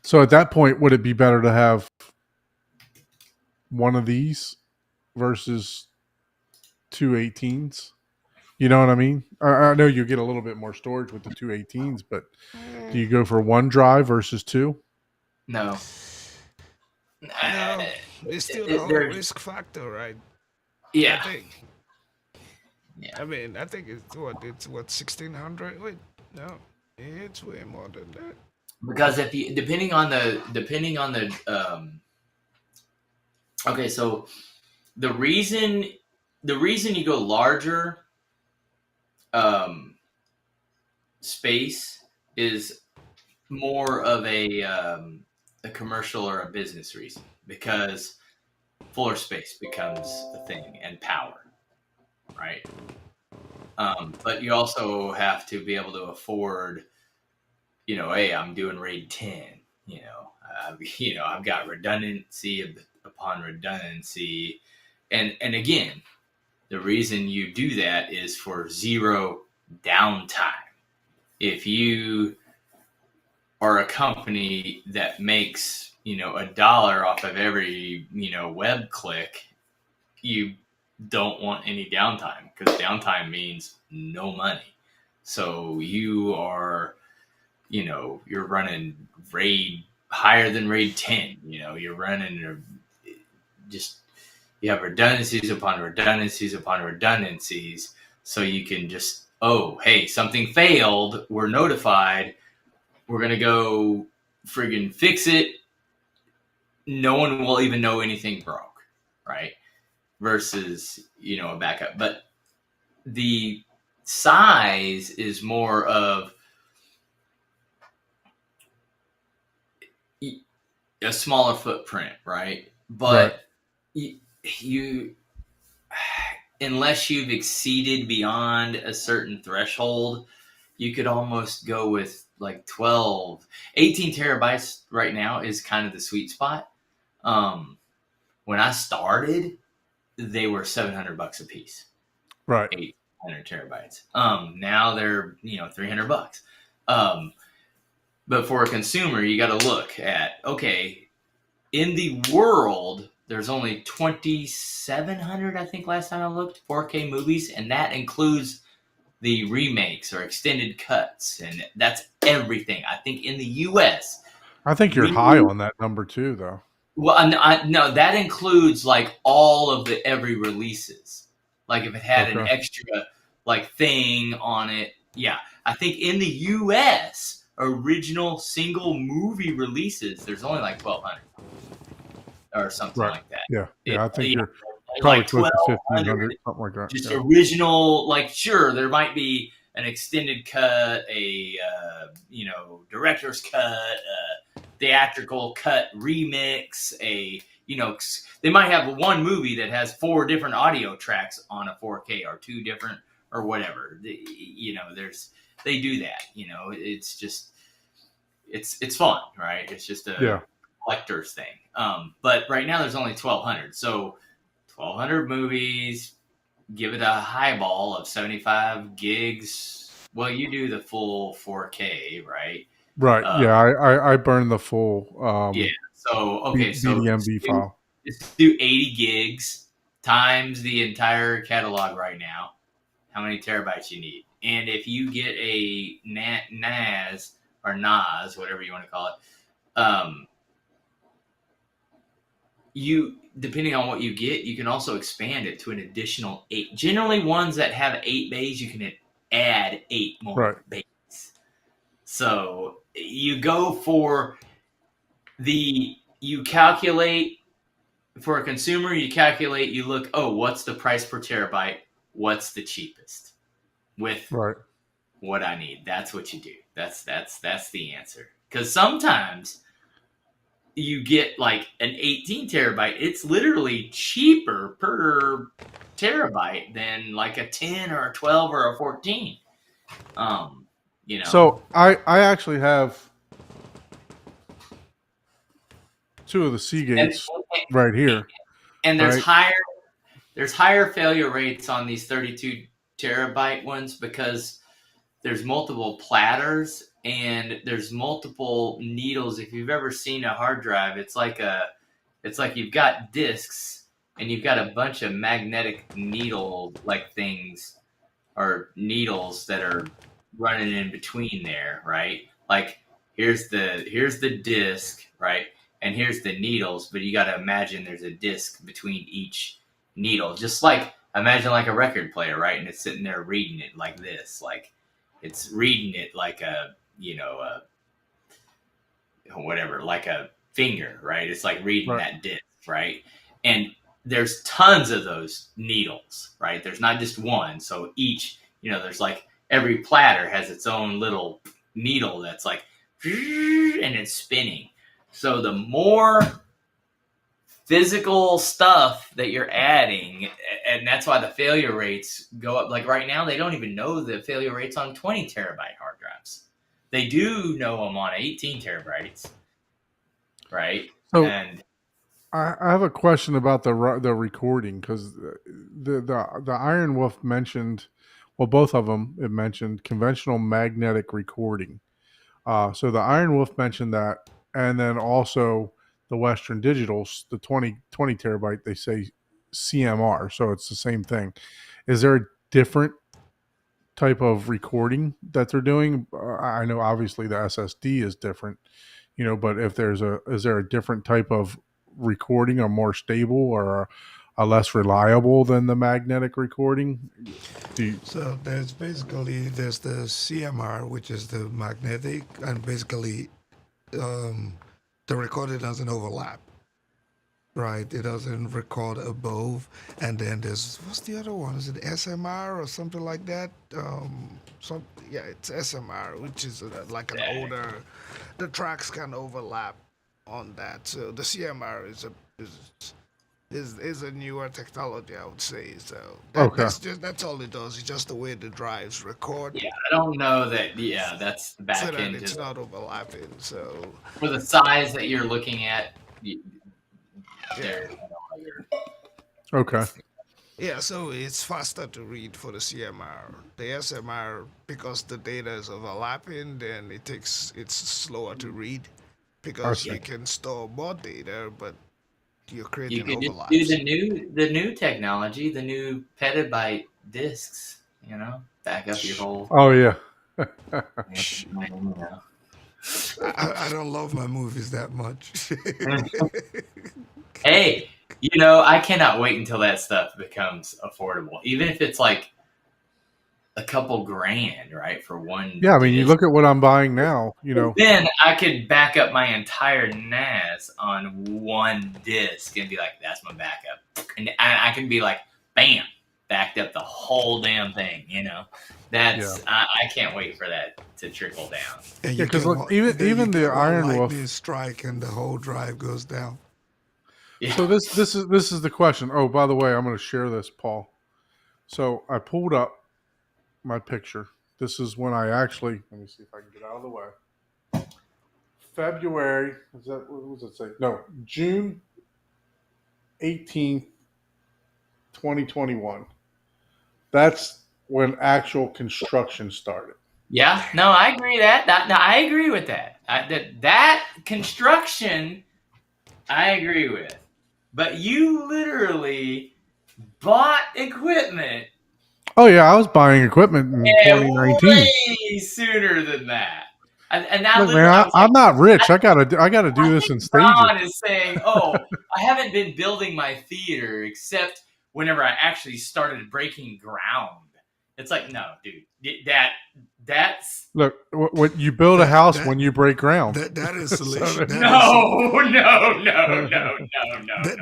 So at that point, would it be better to have one of these versus two 18s? You know what I mean? I know you get a little bit more storage with the two 18s, but do you go for one drive versus two? No. No, it's still the whole risk factor, right? Yeah. I think. Yeah. I mean, I think it's what 1,600. Wait, no, it's way more than that. Because if you depending on the okay, so the reason you go larger space is more of a commercial or a business reason, because floor space becomes a thing and power, right? But you also have to be able to afford, hey, I'm doing RAID 10, I've got redundancy upon redundancy. And again, the reason you do that is for zero downtime. If you are a company that makes, $1 off of every, web click, you don't want any downtime, because downtime means no money. So you are, you're running RAID higher than RAID 10. You're running you have redundancies upon redundancies upon redundancies. So you can just, hey, something failed. We're notified. We're going to go friggin' fix it. No one will even know anything broke, right? Versus, a backup. But the size is more of a smaller footprint, right? But you unless you've exceeded beyond a certain threshold, you could almost go with like 18 terabytes right now is kind of the sweet spot. When I started, they were $700 a piece. Right. 800 terabytes. Now they're, $300. But for a consumer, you got to look at, okay, in the world, there's only 2,700, I think last time I looked, 4K movies, and that includes the remakes or extended cuts, and that's everything. I think in the U.S. I think you're high on that number too, though. Well, no, that includes like all of the every releases. Like if it had an extra like thing on it, yeah. I think in the U.S. original single movie releases, there's only like 1,200 or something like that. Yeah. I think you're probably like close to 1,500, something like that. Just original, like sure, there might be an extended cut, a director's cut, theatrical cut remix, a they might have one movie that has 4 different audio tracks on a 4K or 2 different or whatever. They do that. It's just it's fun, right? It's just a collector's thing. But right now there's only 1,200, so 1,200 movies. Give it a highball of 75 gigs. Well, you do the full 4K, right? Right. I burned the full Yeah. So okay, so BDMV file. just do 80 gigs times the entire catalog right now. How many terabytes you need? And if you get a NAS or NAS, whatever you want to call it, you, depending on what you get, you can also expand it to an additional 8. Generally, ones that have 8 bays, you can add 8 more bays. So you go for you calculate for a consumer. You look. Oh, what's the price per terabyte? What's the cheapest with what I need? That's what you do. That's the answer. Because sometimes you get like an 18 terabyte. It's literally cheaper per terabyte than like a 10 or a 12 or a 14. So I actually have 2 of the Seagates right here. And there's higher failure rates on these 32 terabyte ones because there's multiple platters and there's multiple needles. If you've ever seen a hard drive, it's like you've got discs and you've got a bunch of magnetic needle like things or needles that are running in between there, right? Like here's the disc, right? And here's the needles, but you got to imagine there's a disc between each needle. Just like imagine like a record player, right? And it's sitting there reading it like this, like it's reading it like like a finger, right? It's like reading that disc, right? And there's tons of those needles, right? There's not just one. So each, there's like every platter has its own little needle that's like, and it's spinning. So the more physical stuff that you're adding, and that's why the failure rates go up. Like right now, they don't even know the failure rates on 20 terabyte hard drives. They do know them on 18 terabytes, right? So and I have a question about the recording because the Iron Wolf mentioned, well, both of them it mentioned conventional magnetic recording. So the Iron Wolf mentioned that, and then also the Western Digitals, the 20 terabyte, they say CMR, so it's the same thing. Is there a different type of recording that they're doing? I know obviously the SSD is different, but if is there a different type of recording, a more stable or a less reliable than the magnetic recording? So there's the CMR, which is the magnetic, and basically the recording doesn't overlap, right? It doesn't record above. And then what's the other one? Is it SMR or something like that? It's SMR, which is like an older. The tracks can overlap on that. So the CMR is a newer technology, I would say. So that's all it does. It's just the way the drives record. Yeah, I don't know that. Yeah, that's the back so end. It's not overlapping. So for the size that you're looking at, Okay. Yeah, so it's faster to read for the CMR. The SMR, because the data is overlapping, then it's slower to read because you can store more data, but you're creating overlaps. You could do the new technology, the new petabyte discs. Back up your whole. Oh yeah. I don't love my movies that much. Hey, I cannot wait until that stuff becomes affordable, even if it's like a couple grand, right, for one. Yeah, I mean, you look at what I'm buying now. Then I could back up my entire NAS on one disc and be like, "That's my backup," and I can be like, "Bam, backed up the whole damn thing." That's I can't wait for that to trickle down. Because even the Iron Wolf lightning strike and the whole drive goes down. Yeah. So this is the question. Oh, by the way, I'm going to share this, Paul. So I pulled up my picture. This is when I actually, let me see if I can get out of the way. February, is that, what does it say? No, June 18th, 2021. That's when actual construction started. Yeah, no, I agree no, I agree with that. That construction, I agree with. But you literally bought equipment Oh yeah, I was buying equipment in 2019. way sooner than that. And that Look, literally, man, I was I'm like, not rich. I gotta do I this in think stages. Ron is saying, "Oh, I haven't been building my theater except whenever I actually started breaking ground." It's like, no, dude, that's Look, what you build a That house that when you break ground. that So installation. that- no.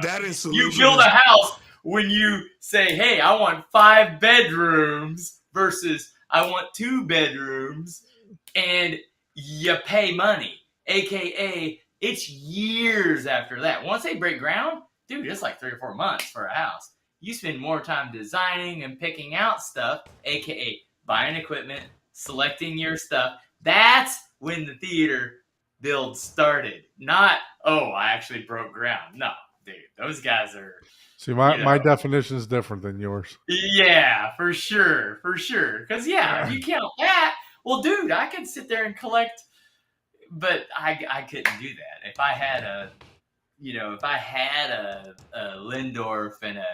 That You installation build a is house when you say, "Hey, I want 5 bedrooms" versus "I want 2 bedrooms," and you pay money. AKA, it's years after that. Once they break ground, dude, it's like 3 or 4 months for a house. You spend more time designing and picking out stuff, AKA buying equipment, selecting your stuff. That's when the theater build started. Not, oh, I actually broke ground. No, dude, those guys are, See, my, you know. my definition is different than yours. Yeah, for sure. Because, yeah, if you count that, well, dude, I could sit there and collect, but I couldn't do that. If I had a Lindorf and a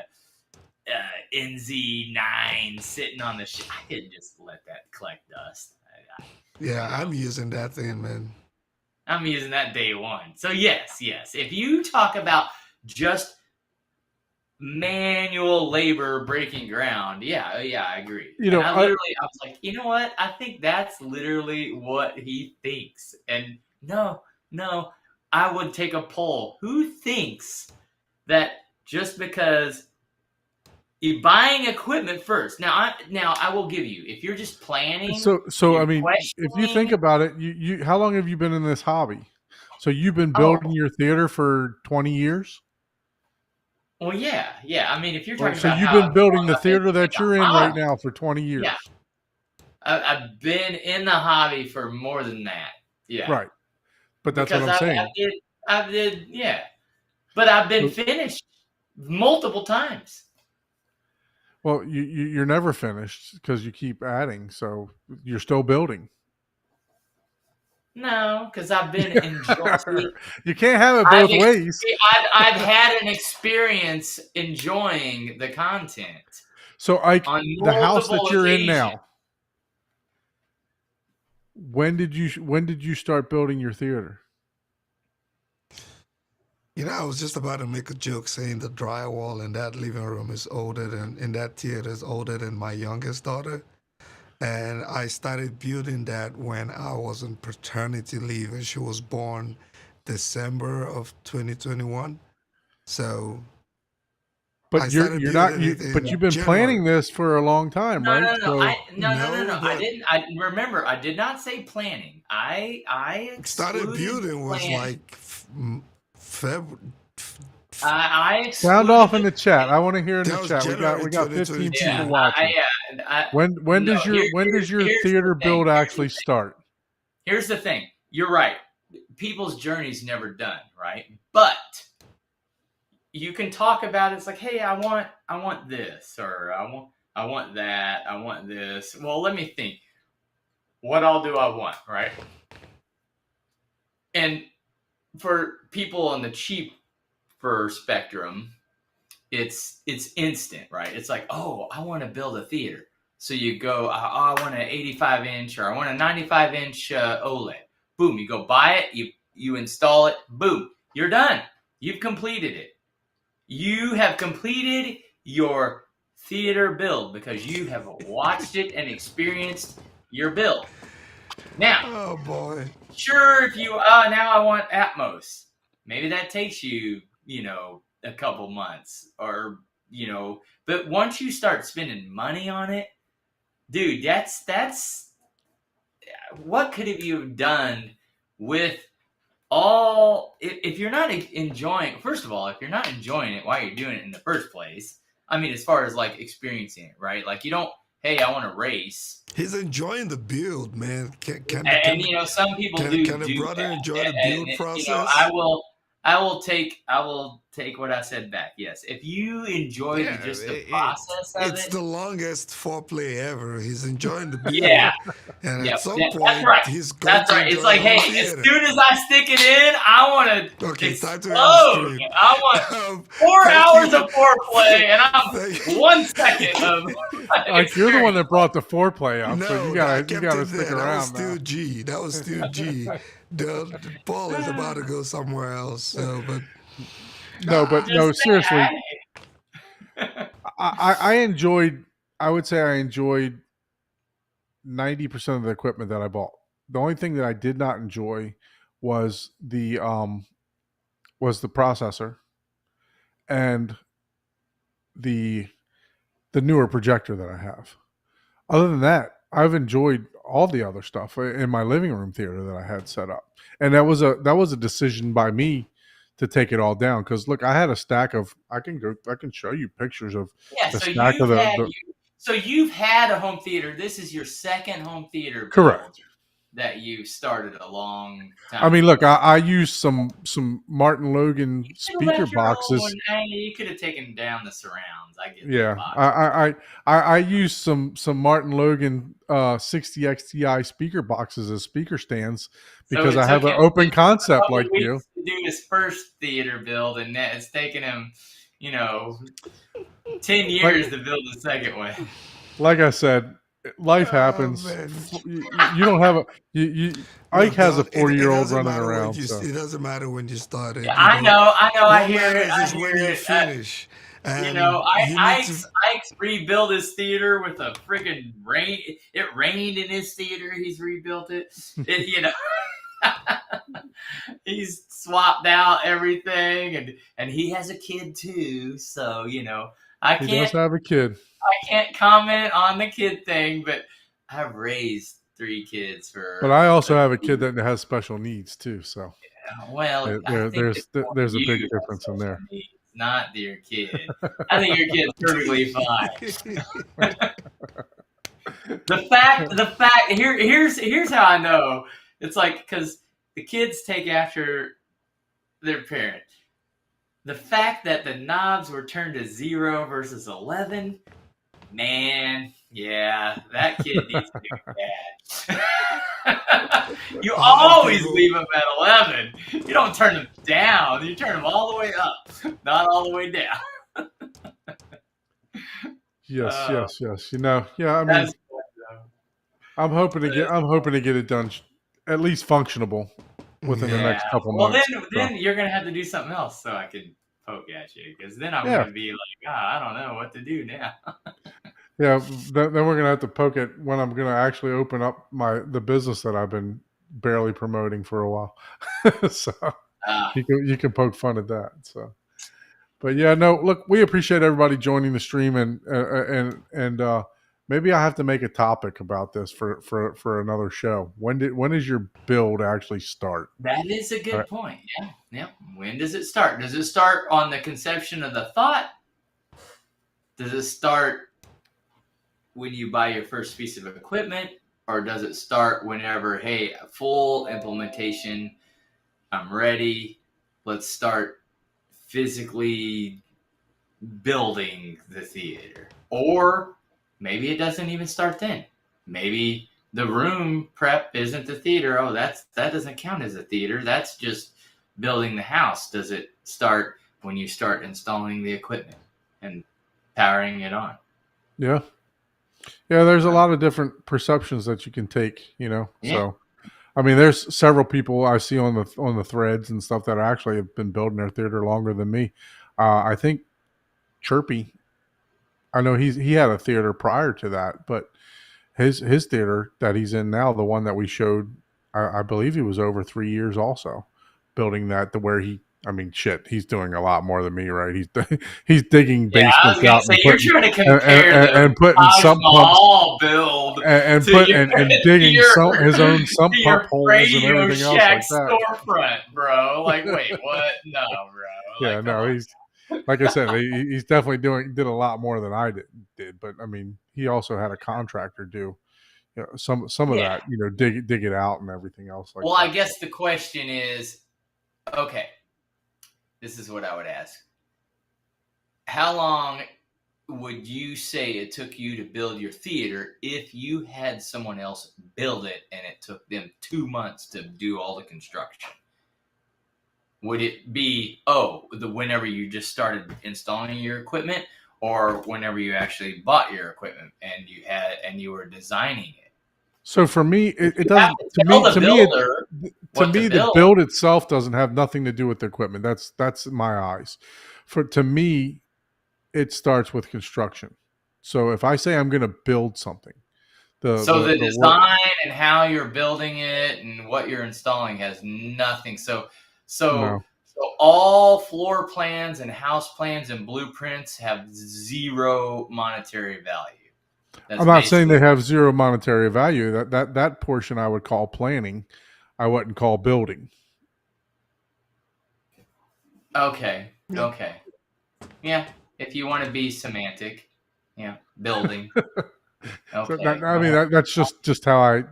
NZ9 sitting on the ship, I couldn't just let that collect dust. yeah. I'm using that thing, man. I'm using that day one. So yes. If you talk about just manual labor breaking ground, yeah, I agree. You know, I was like, you know what? I think that's literally what he thinks. And no, I would take a poll. Who thinks that just because you're buying equipment first? Now I will give you, if you're just planning. So I you're mean, if you think questioning- about it, you how long have you been in this hobby? So you've been Oh. building your theater for 20 years? Well, yeah. I mean, if you're Well, talking so about you've how been building the I've been theater that a you're in right hobby. now for 20 years. Yeah. I've been in the hobby for more than that. Yeah. Right. But that's Because what I'm saying. I did, yeah. But I've been finished multiple times. Well, you're never finished because you keep adding, so you're still building. No, because I've been enjoying. You can't have it both ways. I've had an experience enjoying the content. So, Ike, on the house that multiple you're in occasions. now, when did you start building your theater? You know, I was just about to make a joke saying the drywall in that living room is older than in that theater is older than my youngest daughter. And I started building that when I was on paternity leave, and she was born December of 2021. So I But started you're not building it but in you've been January. planning this for a long time, No, right? no. So I No, didn't. I remember. I did not say planning. I started excluded building was planning. like February. I sound off in excluded- the chat. I want to hear in That the was chat. January We got 15 2022. people Yeah, watching. When no, does your here's theater the thing. build Here's actually the thing. start? Here's the thing. You're right. People's journey's never done, right? But you can talk about it. It's like, hey, I want this, or I want that, I want this. Well, let me think. What all do I want, right? And for people on the cheaper spectrum, it's instant, right? It's like, oh, I want to build a theater. So you go, I want an 85-inch or I want a 95-inch OLED. Boom, you go buy it, you install it, boom, you're done. You've completed it. You have completed your theater build because you have watched it and experienced your build. Now, Oh boy. sure, if you now I want Atmos. Maybe that takes you, a couple months, or but once you start spending money on it, dude, that's what could have you done with if you're not enjoying, first of all, if you're not enjoying it, why are you doing it in the first place? I mean, as far as like experiencing it, right? Like you don't, hey, I want to race. He's enjoying the build, man. And you know, some people can do a brother that. enjoy the And, build you know, process? I will take what I said back. Yes, if you enjoy Yeah, the process of It's it, the longest foreplay ever. He's enjoying the build. yeah, And yeah, at some that's point, right. he's going That's to right. enjoy It's like, the home hey, as theater. soon as I stick it in, I want to Okay, time to end explode. the stream. I want 4 Thank hours you. of foreplay, and I'm Thank- 1 second of Like you're the one that brought the foreplay up, so No, you I gotta kept it stick there. That was around still now. G. That was still G. The Paul is about to go somewhere else. So, but No, but Just no, saying, seriously, hey. I enjoyed. I would say I enjoyed 90% of the equipment that I bought. The only thing that I did not enjoy was the processor and the newer projector that I have. Other than that, I've enjoyed all the other stuff in my living room theater that I had set up, and that was a decision by me to take it all down. Because look, I had a stack of. I can show you pictures of Yeah, the so stack of you've had a home theater. This is your second home theater build Correct. that you started a long time. I mean, look, I used some Martin Logan You could've speaker left your own boxes. one. I mean, you could have taken down the surrounds. I get Yeah, the box. I used some Martin Logan 60 XTI speaker boxes as speaker stands because So it I have took an him open a concept couple like you. weeks to do his first theater build, and it's taken him, 10 years to build the second one. Like I said, life happens. man. You don't have a Ike has a It 4-year-old doesn't running matter when around. you- So. It doesn't matter when you started. Yeah, I know. What I hear it. matters is I when hear you it. finish. And Ike's rebuilt his theater with a freaking rain. It rained in his theater. He's rebuilt it. He's swapped out everything, and he has a kid too. So I He can't. does have a kid. I can't comment on the kid thing, but I've raised 3 kids for. But I also have a kid that has special needs too. So Well, I think there's a big you difference have in there. special needs, not your kid. I think your kid's perfectly fine. The fact here's how I know. It's like because the kids take after their parent. The fact that the knobs were turned to 0 versus 11, man, yeah, that kid needs to be bad. You always leave them at 11. You don't turn them down. You turn them all the way up, not all the way down. Yes. Yeah. I mean, That's I'm hoping to get it done, at least functionable within the next couple months. Well, then you're gonna have to do something else so I can poke at you, because then I'm gonna be like, I don't know what to do now. Yeah, then we're gonna have to poke it when I'm gonna actually open up the business that I've been barely promoting for a while. So you can poke fun at that. So, but yeah, no, look, we appreciate everybody joining the stream, and maybe I have to make a topic about this for another show. When does your build actually start? That is a good point. Yeah. When does it start? Does it start on the conception of the thought? Does it start when you buy your first piece of equipment, or does it start whenever, hey, full implementation, I'm ready, let's start physically building the theater? Or maybe it doesn't even start then. Maybe the room prep isn't the theater. Oh, that doesn't count as a theater. That's just building the house. Does it start when you start installing the equipment and powering it on? Yeah. Yeah, there's a lot of different perceptions that you can take, Yeah. So I mean, there's several people I see on the threads and stuff that actually have been building their theater longer than me. I think Chirpy, I know he had a theater prior to that, but his theater that he's in now, the one that we showed, I believe he was over 3 years also building that, to where he I mean, shit, he's doing a lot more than me, right? He's digging Yeah, I was basements gonna out say you're trying to compare the and putting Taj sump pumps Mahal build and to put your and digging your his own sump to pump your holes and Radio everything else Shack like that. storefront, bro. Like, wait, what? No, bro. Yeah, Like, come no, on. he's like I said, he's definitely did a lot more than I did. But I mean, he also had a contractor do some of Yeah. that, dig it out and everything else like Well, that. I guess the question is, okay, this is what I would ask. How long would you say it took you to build your theater if you had someone else build it and it took them 2 months to do all the construction? Would it be whenever you just started installing your equipment, or whenever you actually bought your equipment and you were designing it? So for me, it You have doesn't. to To tell me, the to me, it, builder to what to me, the build. build itself doesn't have nothing to do with the equipment. That's in my eyes. To me, it starts with construction. So if I say I'm going to build something, So the the work. design and how you're building it and what you're installing has nothing. So No, all floor plans and house plans and blueprints have zero monetary value. That's I'm not saying basically they have zero monetary value. That portion I would call planning. I wouldn't call building. okay. Okay. Yeah. If you want to be semantic, yeah, building. So Okay. that's just how I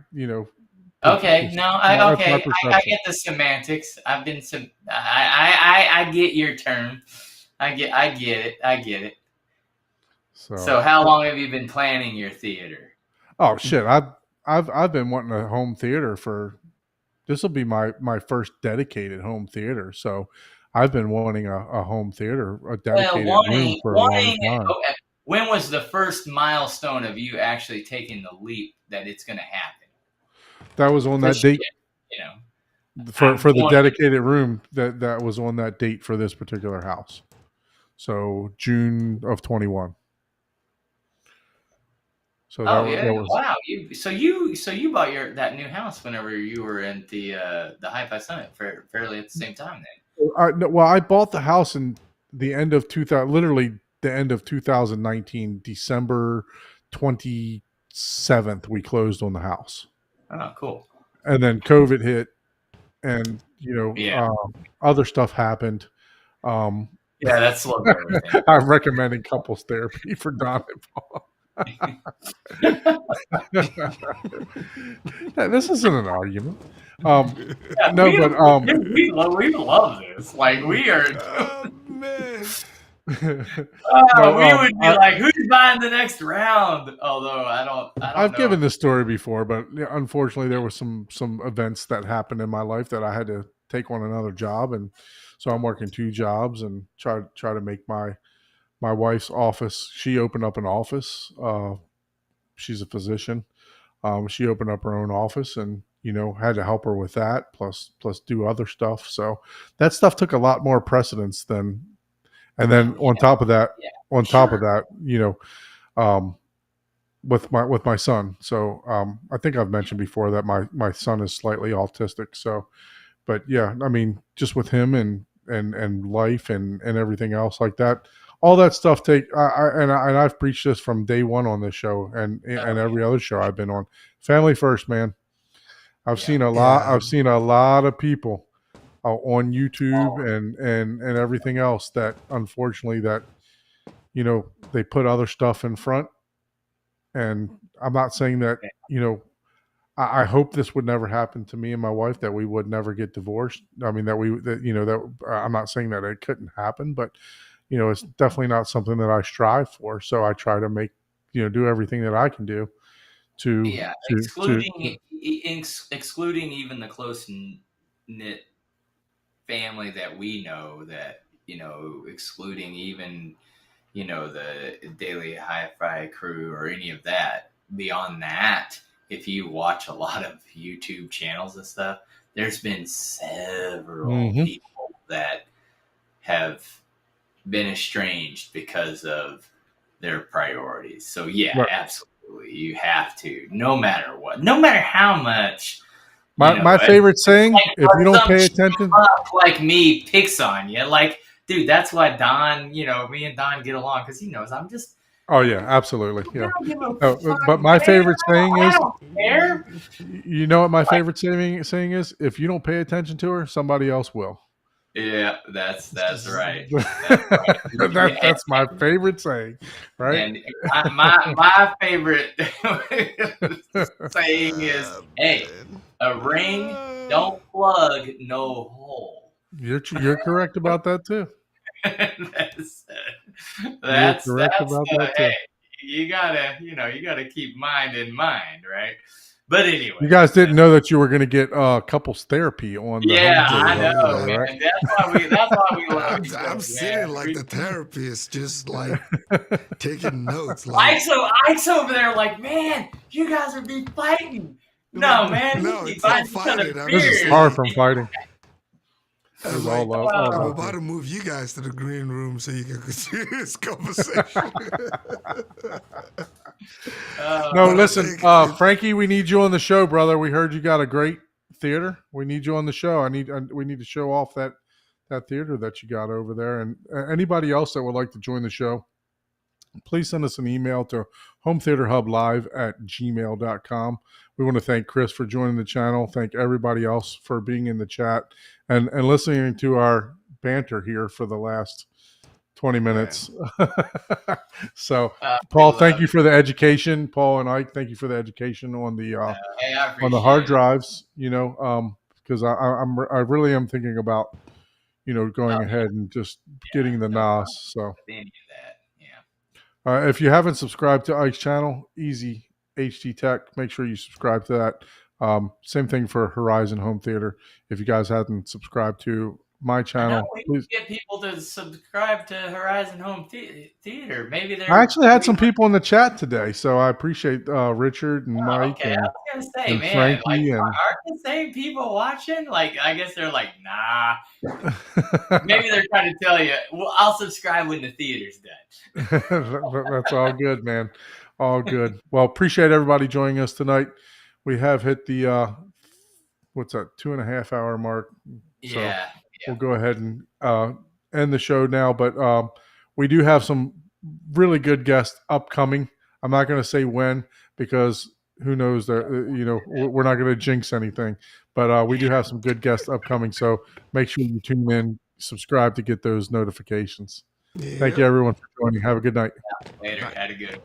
Okay. No, that's my I perception. get the semantics. I've been some. I get your term. I get it. I get it. So how long have you been planning your theater? Oh shit, I've been wanting a home theater for this will be my first dedicated home theater. So I've been wanting a home theater, a Well, dedicated room for a long time. okay. When was the first milestone of you actually taking the leap that it's going to happen? That was on that date You know, for I'm the 20. dedicated room that was on that date for this particular house. So June of 21. So Oh that yeah! was Wow. You bought that new house whenever you were in the Hi-Fi Summit fairly at the same time then. I bought the house in the end of 2000, literally the end of 2019, December 27th. We closed on the house, Oh, cool. and then COVID hit, and Yeah. other stuff happened. Um, Yeah, that's a little bit everything. I'm recommending couples therapy for Don and Paul. This isn't an argument. Yeah, No, but we love this. Like we are. Oh man. no, We would be like, who's buying the next round? Although I don't I've know. given this story before, but unfortunately, there were some events that happened in my life that I had to take on another job, and so I'm working 2 jobs and try to make my wife's office. She opened up an office. She's a physician. She opened up her own office, and had to help her with that, plus do other stuff. So that stuff took a lot more precedence than. And then on top of that, with my son. So I think I've mentioned before that my son is slightly autistic. So, but yeah, I mean, just with him and life and everything else like that, all that stuff I've preached this from day one on this show and every other show I've been on. Family first, man. I've seen a lot. Yeah. I've seen a lot of people on YouTube and everything else that unfortunately that they put other stuff in front. And I'm not saying that I hope this would never happen to me and my wife, that we would never get divorced. I mean that I'm not saying that it couldn't happen, but it's definitely not something that I strive for. So I try to make do everything that I can do to excluding even the close knit family that we know, that excluding even the Daily Hi-Fi crew or any of that. Beyond that, if you watch a lot of YouTube channels and stuff, there's been several people that have been estranged because of their priorities. So yeah, Right. absolutely, you have to, no matter what, no matter how much My favorite saying, like, if you don't some pay attention, schmuck like me picks on you. Like, dude, that's why Don, me and Don get along because he knows I'm just. oh yeah, absolutely, I yeah. don't give a No, fuck, but my man. favorite saying I is, don't care. you know what my favorite saying is, if you don't pay attention to her, somebody else will. Yeah, that's right. That's right. That's my favorite saying, right? And my favorite saying is, Oh, "Hey, man. a ring don't plug no hole." You're correct about that too. that's correct about that, too. hey, you gotta keep mind in mind, right? But anyway, You guys didn't know that you were going to get couples therapy on the yeah, home I video, know, though, right? man. That's why we love each I'm other, sitting man. like the therapist, just like taking notes. Ike's over there like, man, you guys would be fighting. No, man, no, we it's not buying each other fighting. I'm This just is beers. far from fighting. This I'm is like, all love. All I'm love. about to move you guys to the green room so you can continue this conversation. No, I listen, think it's- Frankie, we need you on the show, brother. We heard you got a great theater. We need you on the show. We need to show off that theater that you got over there. And anybody else that would like to join the show, please send us an email to hometheaterhublive@gmail.com. We want to thank Chris for joining the channel. Thank everybody else for being in the chat and listening to our banter here for the last 20 minutes. So, Paul, thank you for the education. Paul and Ike, thank you for the education on the Hey, I on the hard appreciate it. drives. Because I really am thinking about going ahead and just getting the NAS. So, Any of that, yeah. if you haven't subscribed to Ike's channel, Easy HT Tech, make sure you subscribe to that. Same thing for Horizon Home Theater. If you guys haven't subscribed to my I channel, know we please. can get people to subscribe to Horizon Home Theater. Maybe they're. I actually had some people in the chat today, so I appreciate Richard and Mike Okay, I and, was gonna say, and man, Frankie like, and aren't the same people watching? Like, I guess they're like, nah. Maybe they're trying to tell you, well, I'll subscribe when the theater's done. That's all good, man. All good. Well, appreciate everybody joining us tonight. We have hit the 2.5 hour mark. So Yeah. we'll go ahead and end the show now. But we do have some really good guests upcoming. I'm not going to say when because who knows that we're not going to jinx anything. But we do have some good guests upcoming. So make sure you tune in, subscribe to get those notifications. Thank you everyone for joining. Have a good night. Later. Had a good one.